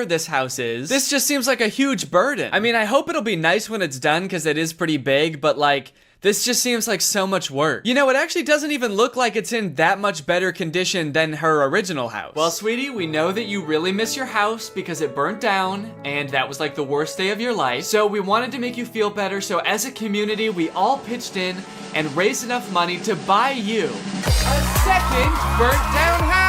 this house is. This just seems like a huge burden. I mean, I hope it'll be nice when it's done because it is pretty big, but like, this just seems like so much work. You know, it actually doesn't even look like it's in that much better condition than her original house. Well, sweetie, we know that you really miss your house because it burnt down and that was like the worst day of your life. So we wanted to make you feel better. So as a community, we all pitched in and raised enough money to buy you a second burnt down house.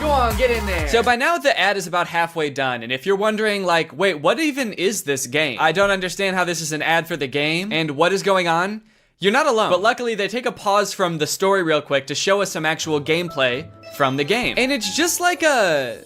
Go on, get in there. So by now the ad is about halfway done, and if you're wondering like, wait, what even is this game? I don't understand how this is an ad for the game, and what is going on? You're not alone. But luckily they take a pause from the story real quick to show us some actual gameplay from the game. And it's just like a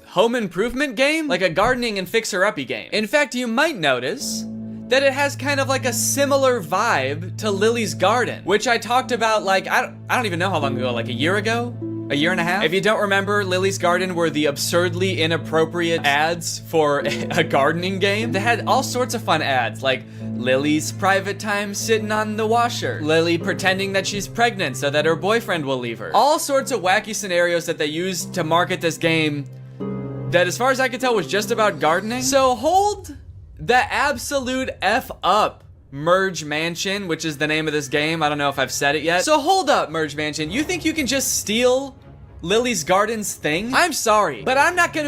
home improvement game, like a gardening and fixer-uppy game. In fact, you might notice that it has kind of like a similar vibe to Lily's Garden, which I talked about like, I don't even know how long ago, like a year ago? A year and a half? If you don't remember, Lily's Garden were the absurdly inappropriate ads for a gardening game. They had all sorts of fun ads, like Lily's private time sitting on the washer, Lily pretending that she's pregnant so that her boyfriend will leave her. All sorts of wacky scenarios that they used to market this game that, as far as I could tell, was just about gardening. So hold the absolute F up, Merge Mansion, which is the name of this game. I don't know if I've said it yet. So hold up, Merge Mansion. You think you can just steal Lily's Garden's thing? I'm sorry, but I'm not going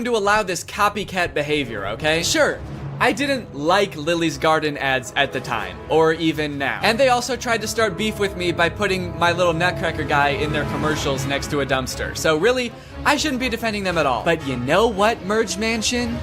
to allow this copycat behavior, okay? Sure, I didn't like Lily's Garden ads at the time, or even now. And they also tried to start beef with me by putting my little nutcracker guy in their commercials next to a dumpster. So really, I shouldn't be defending them at all. But you know what, Merge Mansion?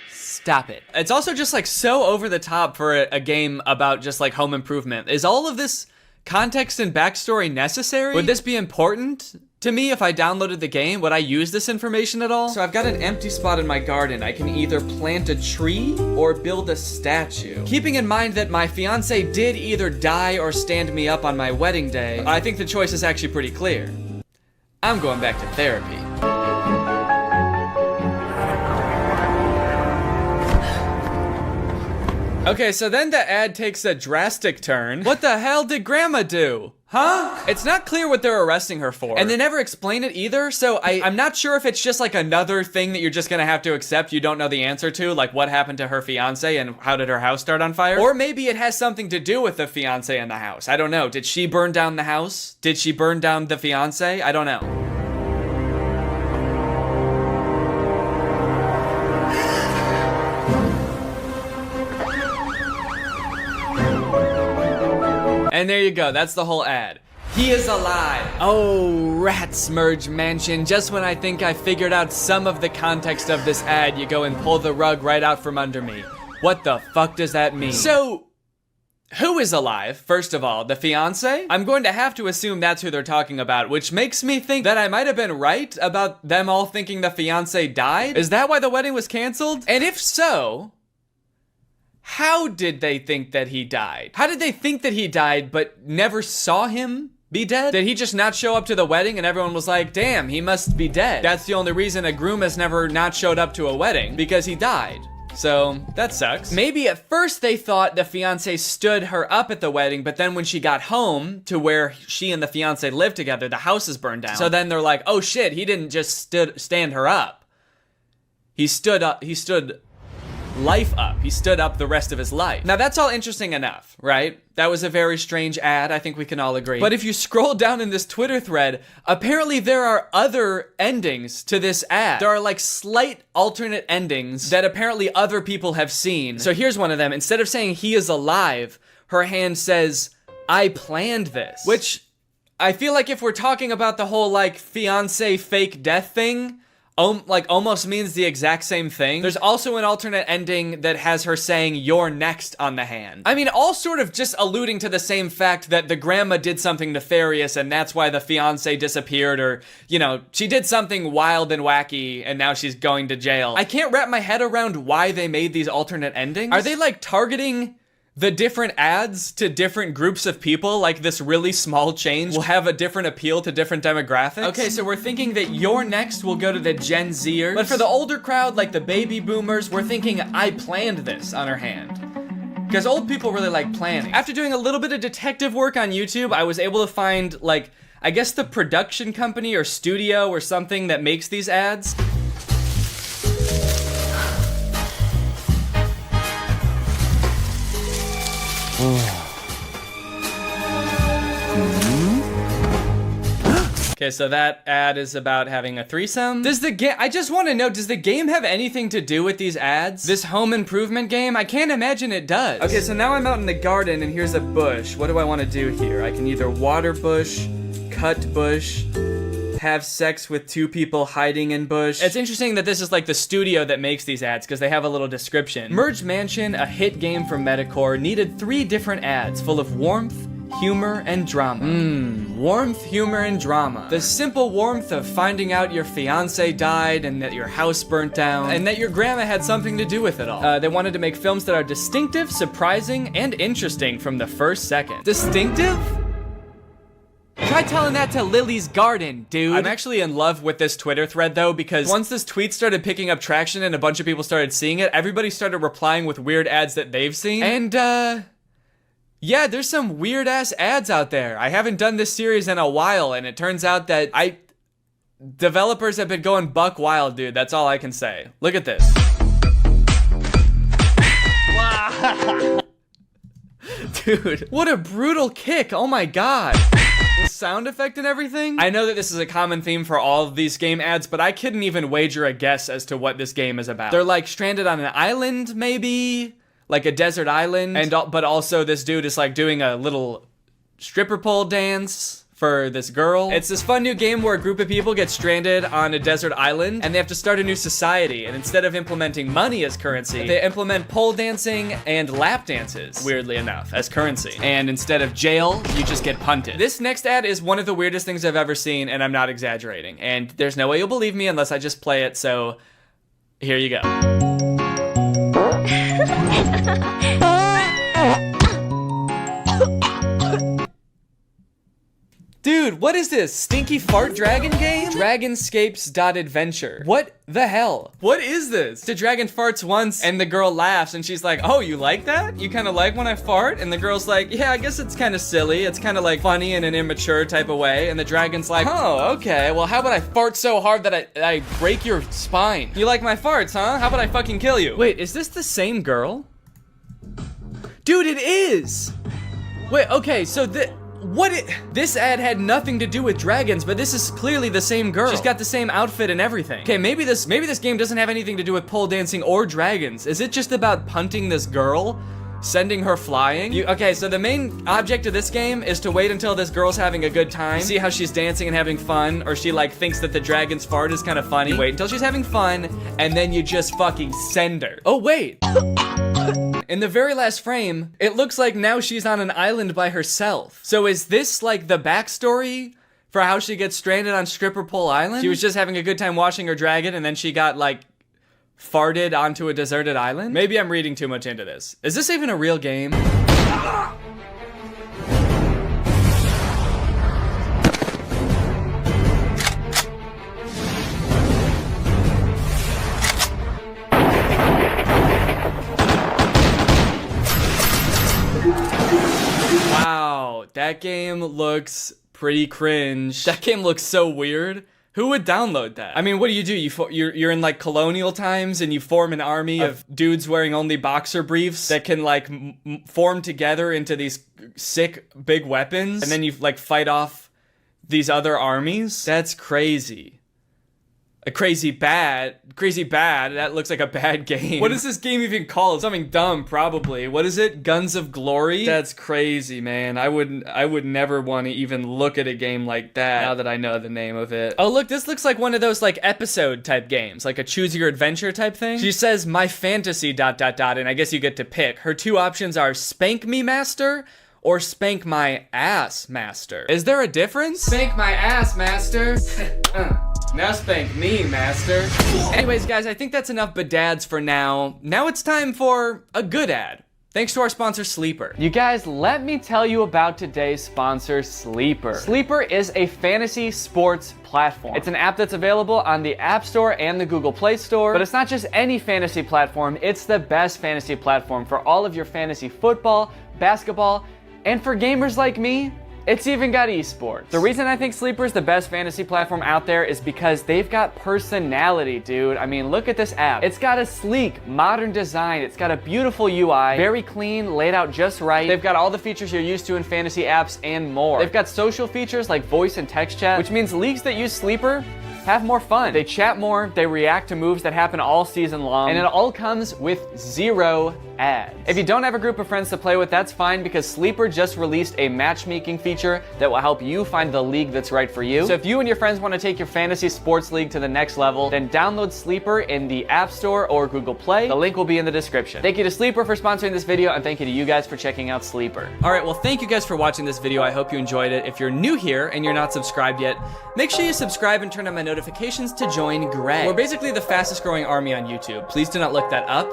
Stop it. It's also just like so over the top for a game about just like home improvement. Is all of this context and backstory necessary? Would this be important to me if I downloaded the game? Would I use this information at all? So I've got an empty spot in my garden. I can either plant a tree or build a statue. Keeping in mind that my fiance did either die or stand me up on my wedding day, I think the choice is actually pretty clear. I'm going back to therapy. Okay, so then the ad takes a drastic turn. What the hell did Grandma do? Huh? It's not clear what they're arresting her for. And they never explain it either, so I'm not sure if it's just like another thing that you're just gonna have to accept you don't know the answer to, like what happened to her fiance and how did her house start on fire? Or maybe it has something to do with the fiance and the house. I don't know. Did she burn down the house? Did she burn down the fiance? I don't know. And there you go, that's the whole ad. He is alive. Oh, rats, Merge Mansion. Just when I think I figured out some of the context of this ad, you go and pull the rug right out from under me. What the fuck does that mean? So, who is alive, first of all? The fiance? I'm going to have to assume that's who they're talking about, which makes me think that I might have been right about them all thinking the fiance died? Is that why the wedding was canceled? And if so, how did they think that he died? How did they think that he died but never saw him be dead? Did he just not show up to the wedding and everyone was like, damn, he must be dead? That's the only reason a groom has never not showed up to a wedding, because he died. So, that sucks. Maybe at first they thought the fiance stood her up at the wedding, but then when she got home to where she and the fiance lived together, the house is burned down. So then they're like, oh shit, he didn't just stand her up. He stood life up. He stood up the rest of his life. Now that's all interesting enough, right? That was a very strange ad, I think we can all agree. But if you scroll down in this Twitter thread, apparently there are other endings to this ad. There are like slight alternate endings that apparently other people have seen. So here's one of them. Instead of saying he is alive, her hand says, I planned this. Which I feel like if we're talking about the whole like fiance fake death thing, like almost means the exact same thing. There's also an alternate ending that has her saying you're next on the hand. I mean, all sort of just alluding to the same fact that the grandma did something nefarious and that's why the fiance disappeared, or, you know, she did something wild and wacky and now she's going to jail. I can't wrap my head around why they made these alternate endings. Are they like targeting the different ads to different groups of people? Like this really small change will have a different appeal to different demographics? Okay, so we're thinking that You're Next will go to the Gen Zers. But for the older crowd, like the baby boomers, we're thinking I planned this on her hand. Because old people really like planning. After doing a little bit of detective work on YouTube, I was able to find like I guess the production company or studio or something that makes these ads. Okay, so that ad is about having a threesome. Does the game, I just want to know, does the game have anything to do with these ads? This home improvement game? I can't imagine it does. Okay, so now I'm out in the garden and here's a bush. What do I want to do here? I can either water bush, cut bush, have sex with two people hiding in bush. It's interesting that this is like the studio that makes these ads because they have a little description. Merge Mansion, a hit game from Metacore, needed 3 different ads full of warmth, humor, and drama. Warmth, humor, and drama. The simple warmth of finding out your fiance died and that your house burnt down and that your grandma had something to do with it all. They wanted to make films that are distinctive, surprising, and interesting from the first second. Distinctive? Try telling that to Lily's Garden, dude. I'm actually in love with this Twitter thread though, because once this tweet started picking up traction and a bunch of people started seeing it, everybody started replying with weird ads that they've seen. And yeah, there's some weird ass ads out there. I haven't done this series in a while, and it turns out that developers have been going buck wild, dude. That's all I can say. Look at this. Dude, what a brutal kick. Oh my god. The sound effect and everything. I know that this is a common theme for all of these game ads, but I couldn't even wager a guess as to what this game is about. They're like stranded on an island, maybe? Like a desert island, but also this dude is like doing a little stripper pole dance for this girl. It's this fun new game where a group of people get stranded on a desert island and they have to start a new society, and instead of implementing money as currency, they implement pole dancing and lap dances, weirdly enough, as currency. And instead of jail, you just get punted. This next ad is one of the weirdest things I've ever seen, and I'm not exaggerating. And there's no way you'll believe me unless I just play it, so here you go. Dude, what is this? Stinky fart dragon game? Dragonscapes.adventure. What the hell? What is this? The dragon farts once and the girl laughs and she's like, oh, you like that? You kind of like when I fart? And the girl's like, yeah, I guess it's kind of silly. It's kind of like funny in an immature type of way. And the dragon's like, oh, okay. Well, how about I fart so hard that I break your spine? You like my farts, huh? How about I fucking kill you? Wait, is this the same girl? Dude, it is! Wait, okay, so this ad had nothing to do with dragons, but this is clearly the same girl. She's got the same outfit and everything. Okay, maybe this game doesn't have anything to do with pole dancing or dragons. Is it just about punting this girl? Sending her flying? Okay, so the main object of this game is to wait until this girl's having a good time, see how she's dancing and having fun, or she like thinks that the dragon's fart is kind of funny. Wait until she's having fun, and then you just fucking send her. Oh, wait. In the very last frame, it looks like now she's on an island by herself. So is this like the backstory for how she gets stranded on Stripper Pole Island? She was just having a good time watching her dragon and then she got like farted onto a deserted island? Maybe I'm reading too much into this. Is this even a real game? Wow, that game looks pretty cringe. That game looks so weird. Who would download that? I mean, what do? You're in like colonial times and you form an army of dudes wearing only boxer briefs that can like form together into these sick big weapons, and then you like fight off these other armies? That's crazy. Crazy bad. That looks like a bad game. What is this game even called? Something dumb, probably. What is it? Guns of Glory? That's crazy, man. I would never want to even look at a game like that now that I know the name of it. Oh, look, this looks like one of those like episode type games, like a choose your adventure type thing. She says my fantasy ... and I guess you get to pick. Her 2 options are Spank Me Master or Spank My Ass Master. Is there a difference? Spank my ass, master. Now spank me, master. Anyways, guys, I think that's enough badads for now. Now it's time for a good ad. Thanks to our sponsor, Sleeper. You guys, let me tell you about today's sponsor, Sleeper. Sleeper is a fantasy sports platform. It's an app that's available on the App Store and the Google Play Store, but it's not just any fantasy platform, it's the best fantasy platform for all of your fantasy football, basketball, and for gamers like me, It's even got esports. The reason I think Sleeper is the best fantasy platform out there is because they've got personality, dude. I mean, look at this app. It's got a sleek, modern design. It's got a beautiful UI, very clean, laid out just right. They've got all the features you're used to in fantasy apps and more. They've got social features like voice and text chat, which means leagues that use Sleeper have more fun. They chat more, they react to moves that happen all season long, and it all comes with 0 ads. If you don't have a group of friends to play with, that's fine because Sleeper just released a matchmaking feature that will help you find the league that's right for you. So if you and your friends want to take your fantasy sports league to the next level, then download Sleeper in the App Store or Google Play. The link will be in the description. Thank you to Sleeper for sponsoring this video, and thank you to you guys for checking out Sleeper. All right, well, thank you guys for watching this video. I hope you enjoyed it. If you're new here and you're not subscribed yet, make sure you subscribe and turn on my notifications to join Greg. We're basically the fastest growing army on YouTube. Please do not look that up,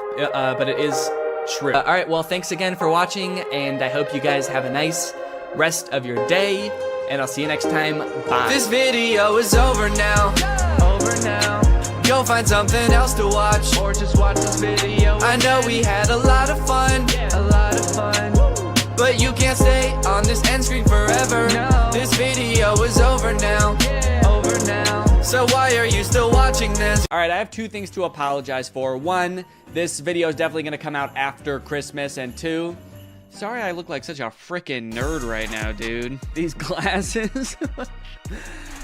but it is true. All right, well, thanks again for watching, and I hope you guys have a nice rest of your day, and I'll see you next time. Bye. This video is over now. Go find something else to watch, or just watch this video. I know we had a lot of fun, but you can't stay on this end screen forever. No. This video is over now. So why are you still watching this? All right, I have 2 things to apologize for. 1, this video is definitely gonna come out after Christmas, and 2, sorry I look like such a freaking nerd right now, dude. These glasses.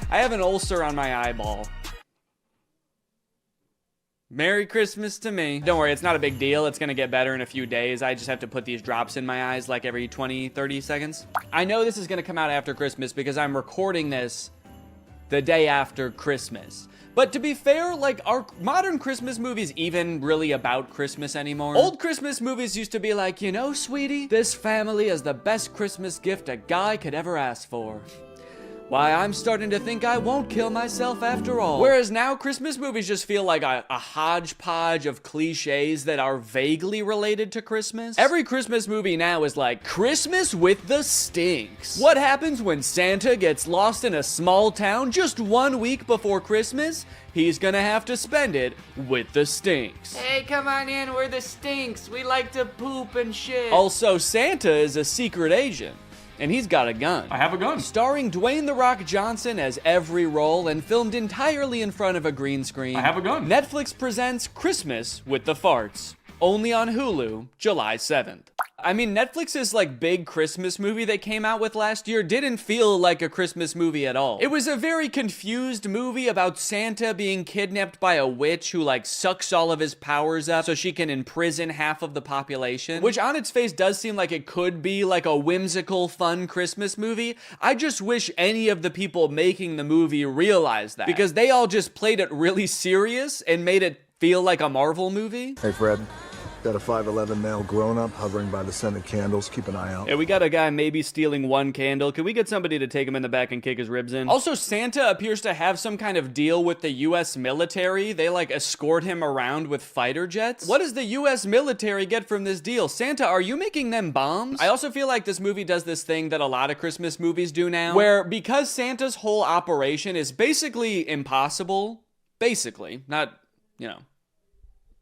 I have an ulcer on my eyeball. Merry Christmas to me. Don't worry, it's not a big deal. It's gonna get better in a few days. I just have to put these drops in my eyes like every 20, 30 seconds. I know this is gonna come out after Christmas because I'm recording this the day after Christmas. But to be fair, like, are modern Christmas movies even really about Christmas anymore? Old Christmas movies used to be like, you know, sweetie, this family is the best Christmas gift a guy could ever ask for. Why, I'm starting to think I won't kill myself after all. Whereas now, Christmas movies just feel like a hodgepodge of cliches that are vaguely related to Christmas. Every Christmas movie now is like, Christmas with the Stinks. What happens when Santa gets lost in a small town just 1 week before Christmas? He's gonna have to spend it with the Stinks. Hey, come on in, we're the Stinks. We like to poop and shit. Also, Santa is a secret agent. And he's got a gun. I have a gun. Starring Dwayne "The Rock" Johnson as every role and filmed entirely in front of a green screen. I have a gun. Netflix presents Christmas with the Farts. Only on Hulu, July 7th. I mean, Netflix's like big Christmas movie they came out with last year didn't feel like a Christmas movie at all. It was a very confused movie about Santa being kidnapped by a witch who like sucks all of his powers up so she can imprison half of the population, which on its face does seem like it could be like a whimsical, fun Christmas movie. I just wish any of the people making the movie realized that, because they all just played it really serious and made it feel like a Marvel movie. Hey, Fred. Got a 5'11" male grown-up hovering by the scented candles. Keep an eye out. Yeah, we got a guy maybe stealing 1 candle. Can we get somebody to take him in the back and kick his ribs in? Also, Santa appears to have some kind of deal with the US military. They like escort him around with fighter jets. What does the US military get from this deal? Santa, are you making them bombs? I also feel like this movie does this thing that a lot of Christmas movies do now, where because Santa's whole operation is basically impossible, not, you know,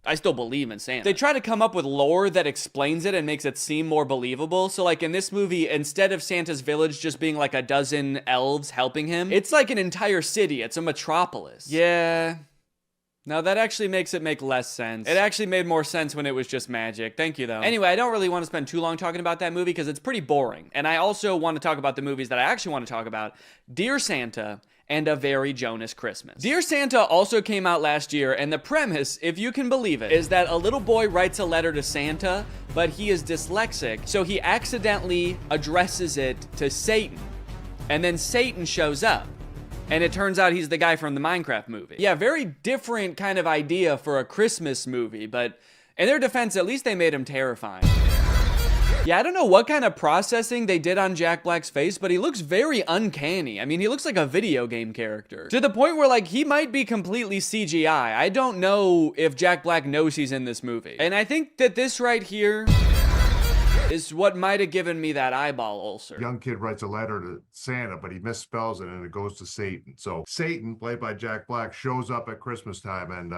I still believe in Santa. They try to come up with lore that explains it and makes it seem more believable. So like in this movie, instead of Santa's village just being like a dozen elves helping him, it's like an entire city. It's a metropolis. Yeah. No, that actually makes it make less sense. It actually made more sense when it was just magic. Thank you, though. Anyway, I don't really want to spend too long talking about that movie because it's pretty boring. And I also want to talk about the movies that I actually want to talk about. Dear Santa and A Very Jonas Christmas. Dear Santa also came out last year, and the premise, if you can believe it, is that a little boy writes a letter to Santa, but he is dyslexic, so he accidentally addresses it to Satan. And then Satan shows up. And it turns out he's the guy from the Minecraft movie. Yeah, very different kind of idea for a Christmas movie, but in their defense, at least they made him terrifying. Yeah, I don't know what kind of processing they did on Jack Black's face, but he looks very uncanny. I mean, he looks like a video game character. To the point where, like, he might be completely CGI. I don't know if Jack Black knows he's in this movie. And I think that this right here is what might have given me that eyeball ulcer. Young kid writes a letter to Santa, but he misspells it and it goes to Satan. So Satan, played by Jack Black, shows up at Christmas time and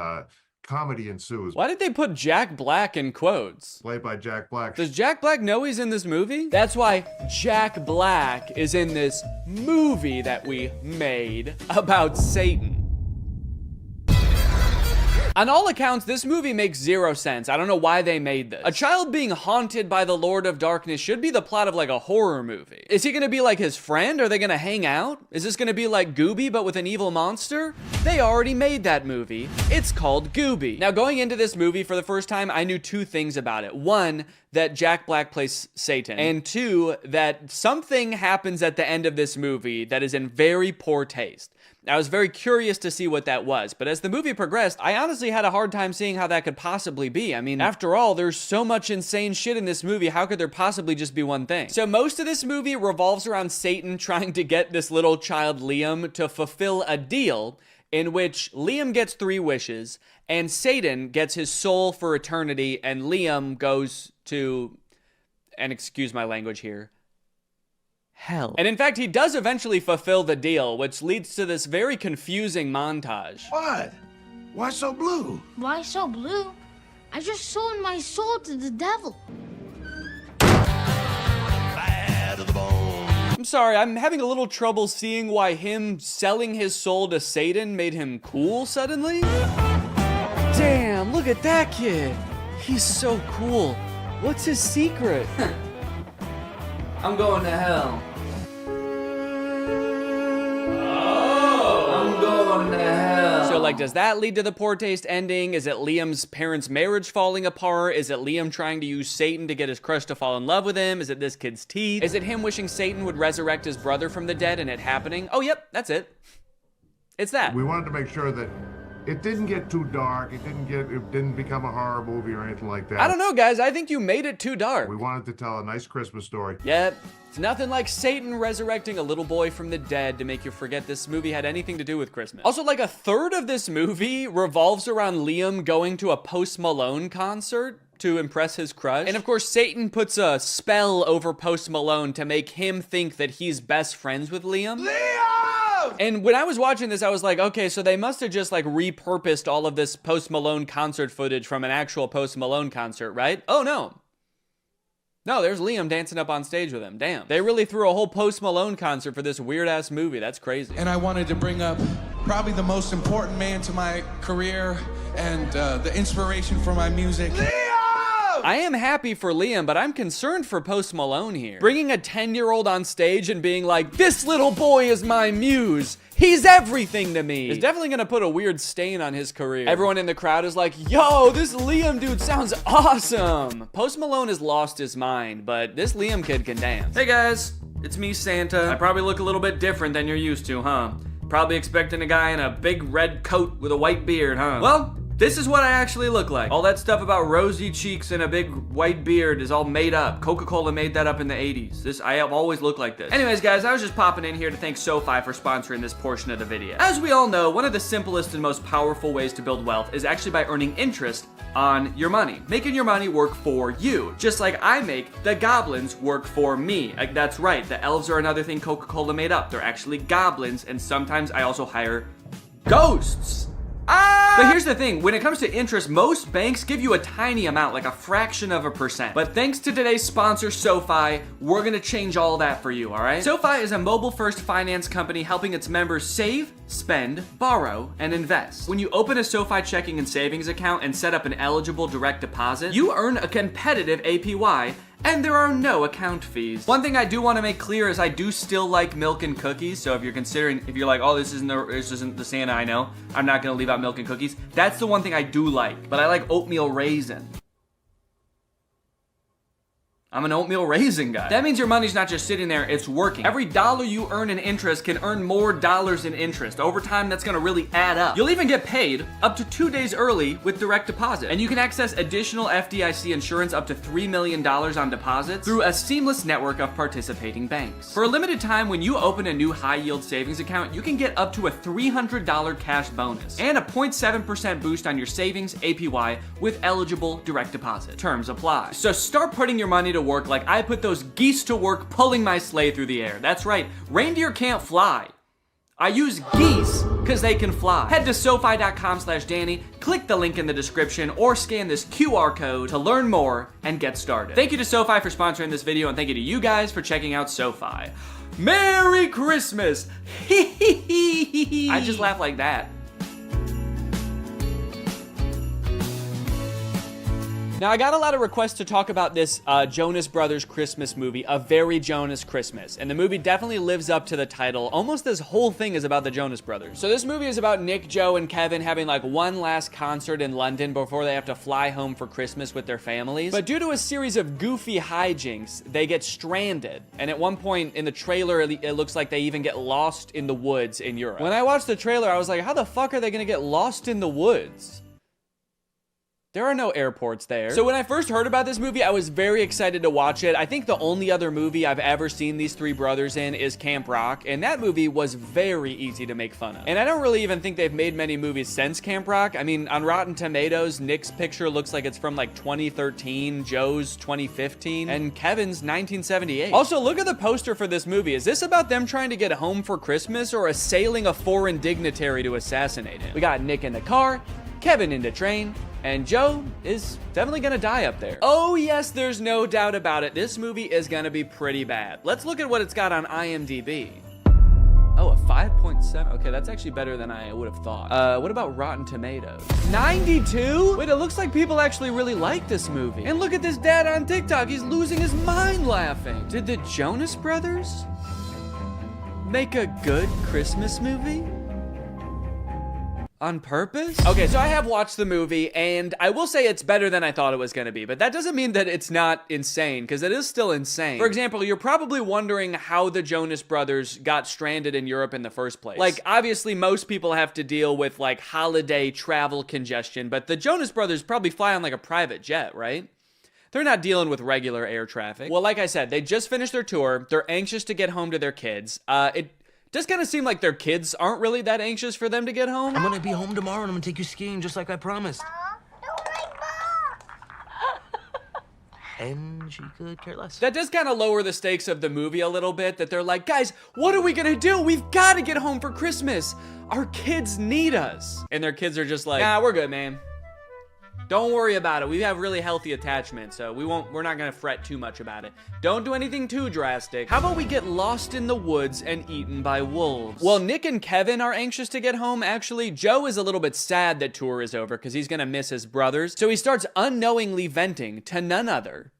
comedy ensues. Why did they put Jack Black in quotes? Played by Jack Black. Does Jack Black know he's in this movie? That's why Jack Black is in this movie that we made about Satan. On all accounts, this movie makes zero sense. I don't know why they made this. A child being haunted by the Lord of Darkness should be the plot of like a horror movie. Is he gonna be like his friend? Are they gonna hang out? Is this gonna be like Gooby but with an evil monster? They already made that movie. It's called Gooby. Now going into this movie for the first time, I knew two things about it. One, that Jack Black plays Satan. And two, that something happens at the end of this movie that is in very poor taste. I was very curious to see what that was, but as the movie progressed, I honestly had a hard time seeing how that could possibly be. I mean, after all, there's so much insane shit in this movie, how could there possibly just be one thing? So most of this movie revolves around Satan trying to get this little child Liam to fulfill a deal in which Liam gets 3 wishes, and Satan gets his soul for eternity, and Liam goes to, and excuse my language here, hell. And in fact, he does eventually fulfill the deal, which leads to this very confusing montage. What? Why so blue? Why so blue? I just sold my soul to the devil. Bad to the bone. I'm sorry, I'm having a little trouble seeing why him selling his soul to Satan made him cool suddenly. Damn, look at that kid. He's so cool. What's his secret? I'm going to hell. Oh, I'm going to hell. So like, does that lead to the poor taste ending? Is it Liam's parents' marriage falling apart? Is it Liam trying to use Satan to get his crush to fall in love with him? Is it this kid's teeth? Is it him wishing Satan would resurrect his brother from the dead and it happening? Oh, yep, that's it. It's that. We wanted to make sure that it didn't get too dark. It didn't become a horror movie or anything like that. I don't know, guys. I think you made it too dark. We wanted to tell a nice Christmas story. Yep. It's nothing like Satan resurrecting a little boy from the dead to make you forget this movie had anything to do with Christmas. Also, like a third of this movie revolves around Liam going to a Post Malone concert to impress his crush. And of course, Satan puts a spell over Post Malone to make him think that he's best friends with Liam. And when I was watching this, I was like, okay, so they must have just like repurposed all of this Post Malone concert footage from an actual Post Malone concert, right? Oh no. No, there's Liam dancing up on stage with him. Damn. They really threw a whole Post Malone concert for this weird ass movie. That's crazy. And I wanted to bring up probably the most important man to my career and the inspiration for my music. I am happy for Liam, but I'm concerned for Post Malone here. Bringing a 10-year-old on stage and being like, this little boy is my muse. He's everything to me. Is definitely gonna put a weird stain on his career. Everyone in the crowd is like, yo, this Liam dude sounds awesome. Post Malone has lost his mind, but this Liam kid can dance. Hey guys, it's me, Santa. I probably look a little bit different than you're used to, huh? Probably expecting a guy in a big red coat with a white beard, huh? Well, this is what I actually look like. All that stuff about rosy cheeks and a big white beard is all made up. Coca-Cola made that up in the 80s. I have always looked like this. Anyways, guys, I was just popping in here to thank SoFi for sponsoring this portion of the video. As we all know, one of the simplest and most powerful ways to build wealth is actually by earning interest on your money. Making your money work for you. Just like I make the goblins work for me. Like, that's right, the elves are another thing Coca-Cola made up. They're actually goblins, and sometimes I also hire ghosts. But here's the thing, when it comes to interest, most banks give you a tiny amount, like a fraction of a percent. But thanks to today's sponsor, SoFi, we're gonna change all that for you, all right? SoFi is a mobile-first finance company helping its members save, spend, borrow, and invest. When you open a SoFi checking and savings account and set up an eligible direct deposit, you earn a competitive APY, and there are no account fees. One thing I do want to make clear is I do still like milk and cookies. So if you're like, oh, this isn't the Santa I know, I'm not gonna leave out milk and cookies. That's the one thing I do like, but I like oatmeal raisin. I'm an oatmeal raisin guy. That means your money's not just sitting there, it's working. Every dollar you earn in interest can earn more dollars in interest. Over time, that's gonna really add up. You'll even get paid up to 2 days early with direct deposit. And you can access additional FDIC insurance up to $3 million on deposits through a seamless network of participating banks. For a limited time, when you open a new high-yield savings account, you can get up to a $300 cash bonus and a 0.7% boost on your savings APY with eligible direct deposit. Terms apply. So start putting your money to work like I put those geese to work pulling my sleigh through the air. That's right, reindeer can't fly. I use geese because they can fly. Head to SoFi.com/Danny, click the link in the description, or scan this QR code to learn more and get started. Thank you to SoFi for sponsoring this video, and thank you to you guys for checking out SoFi. Merry Christmas! I just laugh like that. Now, I got a lot of requests to talk about this Jonas Brothers Christmas movie, A Very Jonas Christmas. And the movie definitely lives up to the title. Almost this whole thing is about the Jonas Brothers. So this movie is about Nick, Joe, and Kevin having like one last concert in London before they have to fly home for Christmas with their families. But due to a series of goofy hijinks, they get stranded. And at one point in the trailer, it looks like they even get lost in the woods in Europe. When I watched the trailer, I was like, how the fuck are they gonna get lost in the woods? There are no airports there. So when I first heard about this movie, I was very excited to watch it. I think the only other movie I've ever seen these three brothers in is Camp Rock, and that movie was very easy to make fun of. And I don't really even think they've made many movies since Camp Rock. I mean, on Rotten Tomatoes, Nick's picture looks like it's from like 2013, Joe's 2015, and Kevin's 1978. Also, look at the poster for this movie. Is this about them trying to get home for Christmas or assailing a foreign dignitary to assassinate him? We got Nick in the car, Kevin in the train, and Joe is definitely gonna die up there. Oh yes, there's no doubt about it. This movie is gonna be pretty bad. Let's look at what it's got on IMDb. Oh, a 5.7. Okay, that's actually better than I would have thought. What about Rotten Tomatoes? 92? Wait, it looks like people actually really like this movie. And look at this dad on TikTok. He's losing his mind laughing. Did the Jonas Brothers make a good Christmas movie? On purpose? Okay, so I have watched the movie, and I will say it's better than I thought it was gonna be, but that doesn't mean that it's not insane, because it is still insane. For example, you're probably wondering how the Jonas Brothers got stranded in Europe in the first place. Like, obviously, most people have to deal with, like, holiday travel congestion, but the Jonas Brothers probably fly on, like, a private jet, right? They're not dealing with regular air traffic. Well, like I said, they just finished their tour. They're anxious to get home to their kids. It does kind of seem like their kids aren't really that anxious for them to get home. I'm gonna be home tomorrow and I'm gonna take you skiing just like I promised. And she could care less. That does kind of lower the stakes of the movie a little bit, that they're like, guys, what are we gonna do? We've gotta get home for Christmas. Our kids need us. And their kids are just like, nah, we're good, man. Don't worry about it. We have really healthy attachment, so we're not gonna fret too much about it. Don't do anything too drastic. How about we get lost in the woods and eaten by wolves? Well, Nick and Kevin are anxious to get home, actually. Joe is a little bit sad that tour is over because he's gonna miss his brothers. So he starts unknowingly venting to none other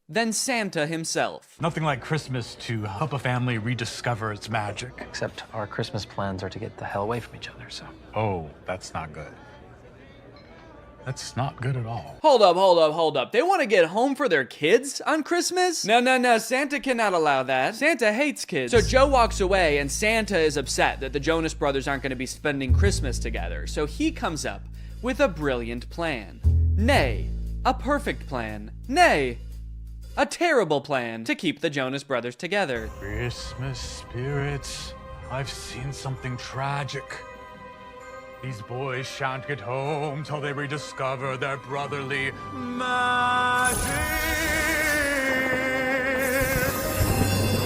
than Santa himself. Nothing like Christmas to help a family rediscover its magic. Except our Christmas plans are to get the hell away from each other, so. Oh, that's not good. That's not good at all. Hold up. They want to get home for their kids on Christmas? No. Santa cannot allow that. Santa hates kids. So Joe walks away, and Santa is upset that the Jonas Brothers aren't going to be spending Christmas together. So he comes up with a brilliant plan. Nay, a perfect plan. Nay, a terrible plan to keep the Jonas Brothers together. Christmas spirits, I've seen something tragic. These boys shan't get home till they rediscover their brotherly magic.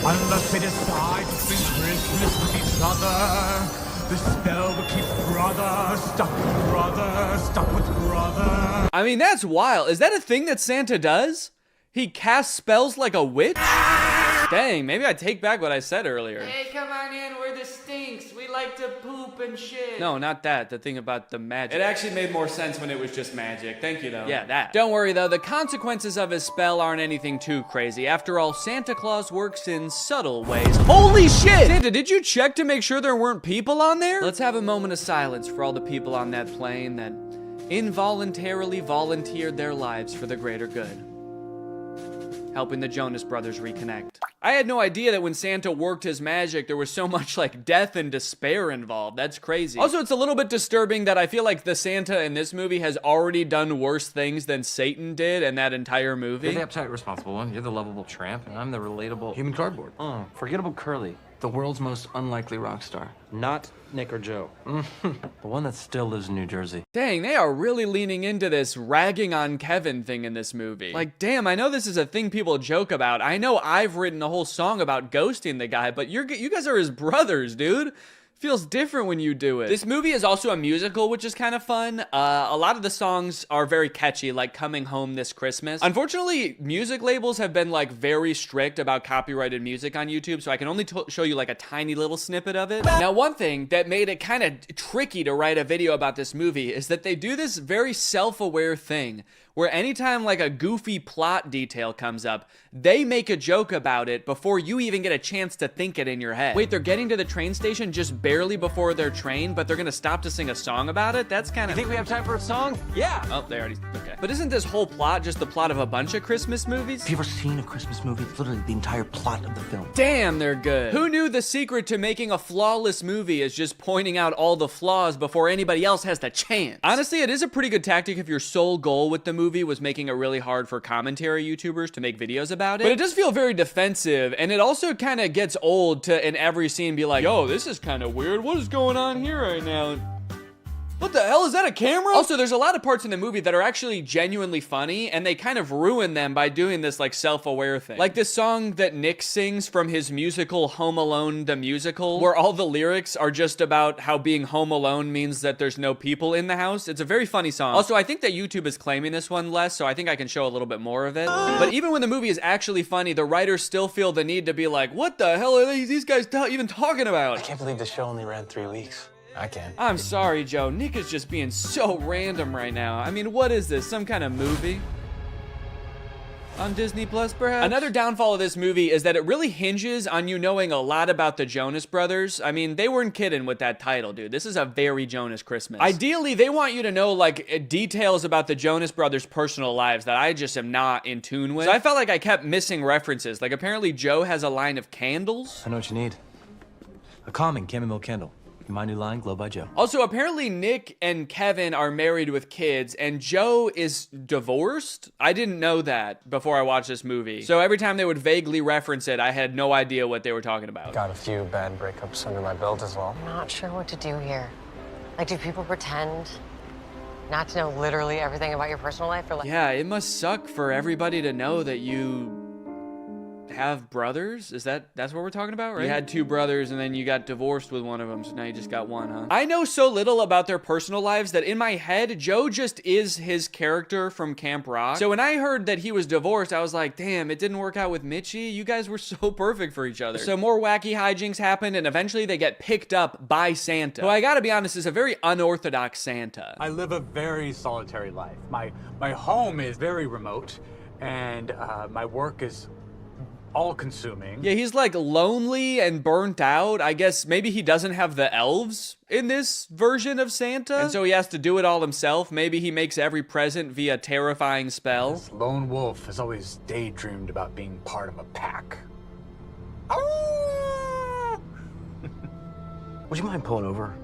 Unless they decide to spend Christmas with each other, the spell will keep brother stuck with brother. I mean, that's wild. Is that a thing that Santa does? He casts spells like a witch? Dang, maybe I take back what I said earlier. Hey, come on in, we're the Stinks. We like to poop and shit. No, not that. The thing about the magic. It actually made more sense when it was just magic. Thank you, though. Yeah, that. Don't worry, though. The consequences of his spell aren't anything too crazy. After all, Santa Claus works in subtle ways. Holy shit! Santa, did you check to make sure there weren't people on there? Let's have a moment of silence for all the people on that plane that involuntarily volunteered their lives for the greater good, helping the Jonas Brothers reconnect. I had no idea that when Santa worked his magic, there was so much like death and despair involved. That's crazy. Also, it's a little bit disturbing that I feel like the Santa in this movie has already done worse things than Satan did in that entire movie. You're the uptight, responsible one. You're the lovable tramp, and I'm the relatable human cardboard. Forgettable Curly, the world's most unlikely rock star. Not Nick or Joe. The one that still lives in New Jersey. Dang, they are really leaning into this ragging on Kevin thing in this movie. Like, damn, I know this is a thing people joke about. I know I've written a whole song about ghosting the guy, but you guys are his brothers, dude. Feels different when you do it. This movie is also a musical, which is kind of fun. A lot of the songs are very catchy, like Coming Home This Christmas. Unfortunately, music labels have been like very strict about copyrighted music on YouTube, so I can only show you like a tiny little snippet of it. Now, one thing that made it kind of tricky to write a video about this movie is that they do this very self-aware thing where anytime like a goofy plot detail comes up, they make a joke about it before you even get a chance to think it in your head. Wait, they're getting to the train station just barely before their train, but they're gonna stop to sing a song about it? That's kind of... You think we have time for a song? Yeah. Oh, they already... Okay. But isn't this whole plot just the plot of a bunch of Christmas movies? Have you ever seen a Christmas movie? It's literally the entire plot of the film. Damn, they're good. Who knew the secret to making a flawless movie is just pointing out all the flaws before anybody else has the chance? Honestly, it is a pretty good tactic if your sole goal with the movie was making it really hard for commentary YouTubers to make videos about it. But it does feel very defensive, and it also kind of gets old to, in every scene, be like, yo, this is kind of weird. What is going on here right now? What the hell, is that a camera? Also, there's a lot of parts in the movie that are actually genuinely funny, and they kind of ruin them by doing this like self-aware thing. Like this song that Nick sings from his musical Home Alone the Musical, where all the lyrics are just about how being home alone means that there's no people in the house. It's a very funny song. Also, I think that YouTube is claiming this one less, so I think I can show a little bit more of it. But even when the movie is actually funny, the writers still feel the need to be like, what the hell are these guys even talking about? I can't believe the show only ran 3 weeks. I can. I'm sorry, Joe. Nick is just being so random right now. I mean, what is this? Some kind of movie? On Disney Plus, perhaps? Another downfall of this movie is that it really hinges on you knowing a lot about the Jonas Brothers. I mean, they weren't kidding with that title, dude. This is a very Jonas Christmas. Ideally, they want you to know, like, details about the Jonas Brothers' personal lives that I just am not in tune with. So I felt like I kept missing references. Like, apparently Joe has a line of candles. I know what you need. A calming chamomile candle. My new line, Glow by Joe. Also, apparently Nick and Kevin are married with kids, and Joe is divorced? I didn't know that before I watched this movie. So every time they would vaguely reference it, I had no idea what they were talking about. Got a few bad breakups under my belt as well. I'm not sure what to do here. Like, do people pretend not to know literally everything about your personal life? Or like... Yeah, it must suck for everybody to know that you have brothers? That's what we're talking about, right? You had 2 brothers and then you got divorced with one of them, so now you just got one, huh? I know so little about their personal lives that in my head, Joe just is his character from Camp Rock. So when I heard that he was divorced, I was like, damn, it didn't work out with Mitchie. You guys were so perfect for each other. So more wacky hijinks happened, and eventually they get picked up by Santa, who I gotta be honest is a very unorthodox Santa. I live a very solitary life. My home is very remote, and my work is all-consuming. Yeah, he's like lonely and burnt out. I guess maybe he doesn't have the elves in this version of Santa, and so he has to do it all himself. Maybe he makes every present via terrifying spell. This lone wolf has always daydreamed about being part of a pack. Would you mind pulling over?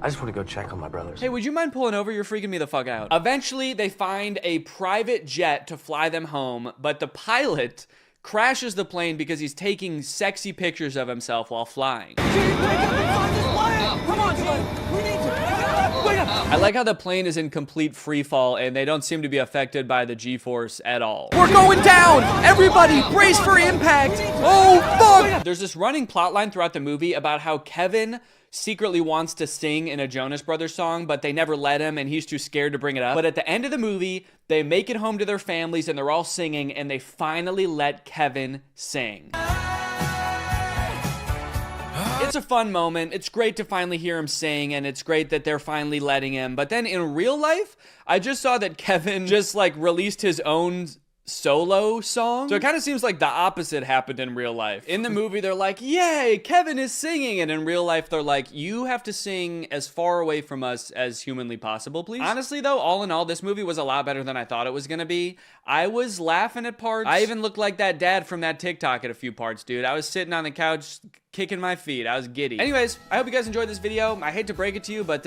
I just want to go check on my brothers. Hey, would you mind pulling over? You're freaking me the fuck out. Eventually, they find a private jet to fly them home, but the pilot crashes the plane because he's taking sexy pictures of himself while flying. I like how the plane is in complete free fall and they don't seem to be affected by the G-force at all. We're going down! Everybody, brace for impact! Oh, fuck! There's this running plot line throughout the movie about how Kevin secretly wants to sing in a Jonas Brothers song, but they never let him and he's too scared to bring it up. But at the end of the movie, they make it home to their families and they're all singing and they finally let Kevin sing. It's a fun moment. It's great to finally hear him sing, and it's great that they're finally letting him. But then in real life, I just saw that Kevin just like released his own solo song. So it kind of seems like the opposite happened in real life. In the movie, they're like, yay, Kevin is singing. And in real life, they're like, you have to sing as far away from us as humanly possible, please. Honestly, though, all in all, this movie was a lot better than I thought it was gonna be. I was laughing at parts. I even looked like that dad from that TikTok at a few parts, dude. I was sitting on the couch kicking my feet. I was giddy. Anyways, I hope you guys enjoyed this video. I hate to break it to you, but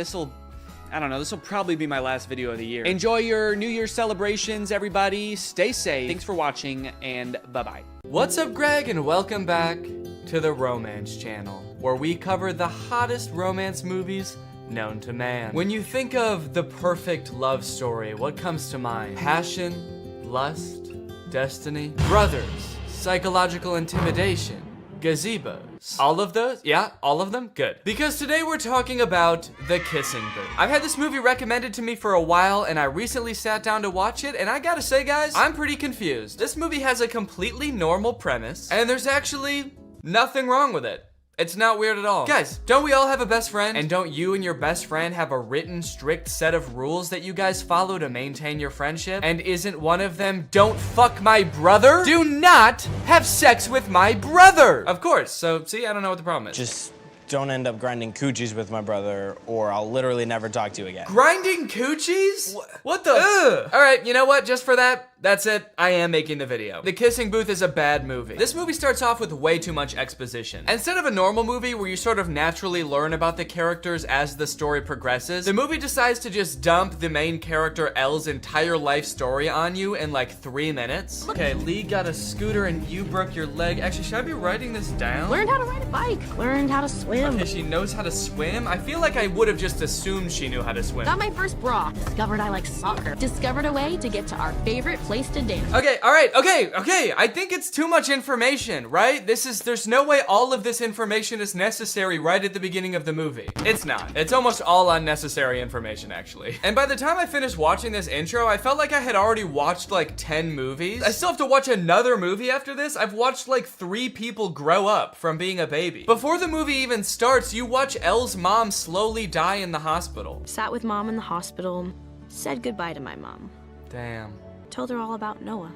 I don't know, this will probably be my last video of the year. Enjoy your New Year's celebrations, everybody. Stay safe. Thanks for watching, and bye-bye. What's up, Greg, and welcome back to the Romance Channel, where we cover the hottest romance movies known to man. When you think of the perfect love story, what comes to mind? Passion, lust, destiny, brothers, psychological intimidation, gazebos. All of those? Yeah, all of them? Good. Because today we're talking about The Kissing Booth. I've had this movie recommended to me for a while, and I recently sat down to watch it, and I gotta say, guys, I'm pretty confused. This movie has a completely normal premise, and there's actually nothing wrong with it. It's not weird at all. Guys, don't we all have a best friend? And don't you and your best friend have a written, strict set of rules that you guys follow to maintain your friendship? And isn't one of them, don't fuck my brother? Do not have sex with my brother! Of course, so see, I don't know what the problem is. Just don't end up grinding coochies with my brother, or I'll literally never talk to you again. Grinding coochies? What the? Ugh. All right, you know what? Just for that, that's it. I am making the video. The Kissing Booth is a bad movie. This movie starts off with way too much exposition. Instead of a normal movie where you sort of naturally learn about the characters as the story progresses, the movie decides to just dump the main character Elle's entire life story on you in like 3 minutes. Okay, Lee got a scooter and you broke your leg. Actually, should I be writing this down? Learned how to ride a bike. Learned how to swim. Okay, she knows how to swim? I feel like I would have just assumed she knew how to swim. Got my first bra. Discovered I like soccer. Discovered a way to get to our favorite place to dance. Okay, all right, okay. I think it's too much information, right? There's no way all of this information is necessary right at the beginning of the movie. It's not. It's almost all unnecessary information, actually. And by the time I finished watching this intro, I felt like I had already watched like 10 movies. I still have to watch another movie after this. I've watched like 3 people grow up from being a baby. Before the movie even starts, you watch Elle's mom slowly die in the hospital. Sat with mom in the hospital. Said goodbye to my mom. Damn. Told her all about Noah.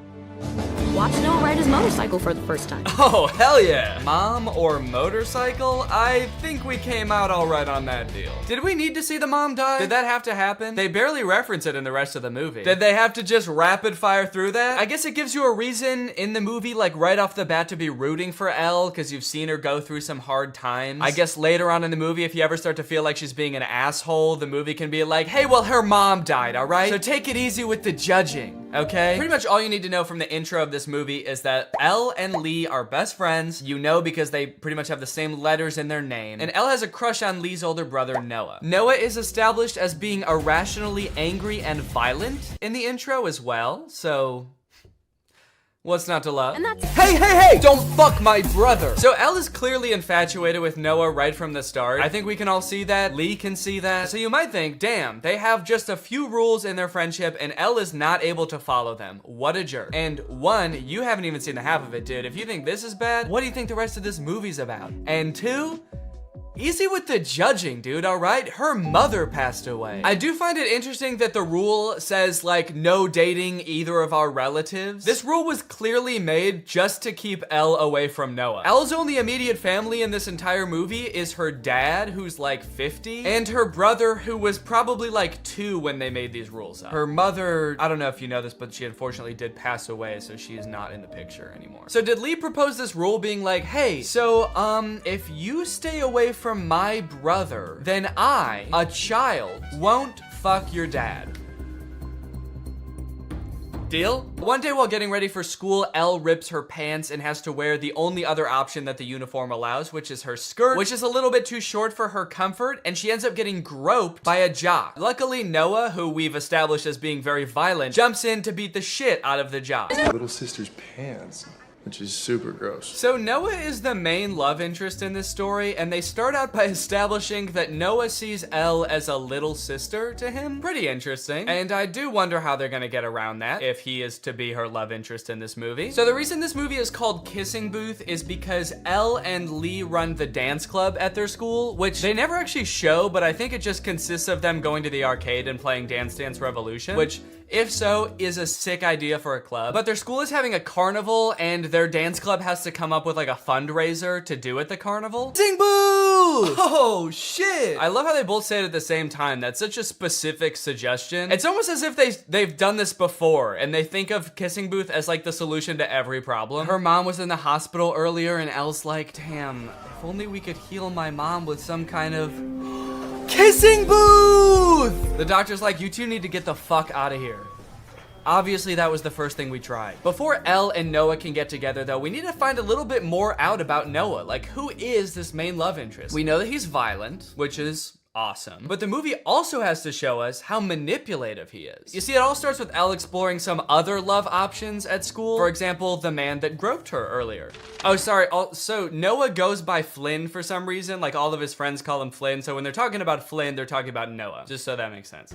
Watched Noah ride his motorcycle for the first time. Oh, hell yeah. Mom or motorcycle? I think we came out all right on that deal. Did we need to see the mom die? Did that have to happen? They barely reference it in the rest of the movie. Did they have to just rapid fire through that? I guess it gives you a reason in the movie, like right off the bat, to be rooting for Elle, because you've seen her go through some hard times. I guess later on in the movie, if you ever start to feel like she's being an asshole, the movie can be like, hey, well, her mom died, all right? So take it easy with the judging, okay? Pretty much all you need to know from the intro of this movie is that Elle and Lee are best friends. You know because they pretty much have the same letters in their name. And Elle has a crush on Lee's older brother, Noah. Noah is established as being irrationally angry and violent in the intro as well, so what's not to love? And that's Hey! Don't fuck my brother! So Elle is clearly infatuated with Noah right from the start. I think we can all see that. Lee can see that. So you might think, damn, they have just a few rules in their friendship and Elle is not able to follow them. What a jerk. And one, you haven't even seen the half of it, dude. If you think this is bad, what do you think the rest of this movie's about? And two, easy with the judging, dude, all right? Her mother passed away. I do find it interesting that the rule says, like, no dating either of our relatives. This rule was clearly made just to keep Elle away from Noah. Elle's only immediate family in this entire movie is her dad, who's like 50, and her brother, who was probably like 2 when they made these rules up. Her mother, I don't know if you know this, but she unfortunately did pass away, so she is not in the picture anymore. So did Lee propose this rule being like, hey, so, if you stay away from my brother, then I, a child, won't fuck your dad? Deal? One day while getting ready for school, Elle rips her pants and has to wear the only other option that the uniform allows, which is her skirt, which is a little bit too short for her comfort, and she ends up getting groped by a jock. Luckily, Noah, who we've established as being very violent, jumps in to beat the shit out of the jock. Little sister's pants, which is super gross. So Noah is the main love interest in this story, and they start out by establishing that Noah sees Elle as a little sister to him. Pretty interesting. And I do wonder how they're gonna get around that if he is to be her love interest in this movie. So the reason this movie is called Kissing Booth is because Elle and Lee run the dance club at their school, which they never actually show, but I think it just consists of them going to the arcade and playing Dance Dance Revolution, which, if so, is a sick idea for a club. But their school is having a carnival, and their dance club has to come up with like a fundraiser to do at the carnival. Kissing Booth! Oh, shit! I love how they both say it at the same time. That's such a specific suggestion. It's almost as if they've done this before, and they think of Kissing Booth as like the solution to every problem. Her mom was in the hospital earlier, and Elle's like, damn, if only we could heal my mom with some kind of Kissing Booth! The doctor's like, you two need to get the fuck out of here. Obviously, that was the first thing we tried. Before Elle and Noah can get together, though, we need to find a little bit more out about Noah. Like, who is this main love interest? We know that he's violent, which is awesome. But the movie also has to show us how manipulative he is. You see, it all starts with Elle exploring some other love options at school. For example, the man that groped her earlier. Oh, sorry. So Noah goes by Flynn for some reason. Like, all of his friends call him Flynn. So when they're talking about Flynn, they're talking about Noah. Just so that makes sense.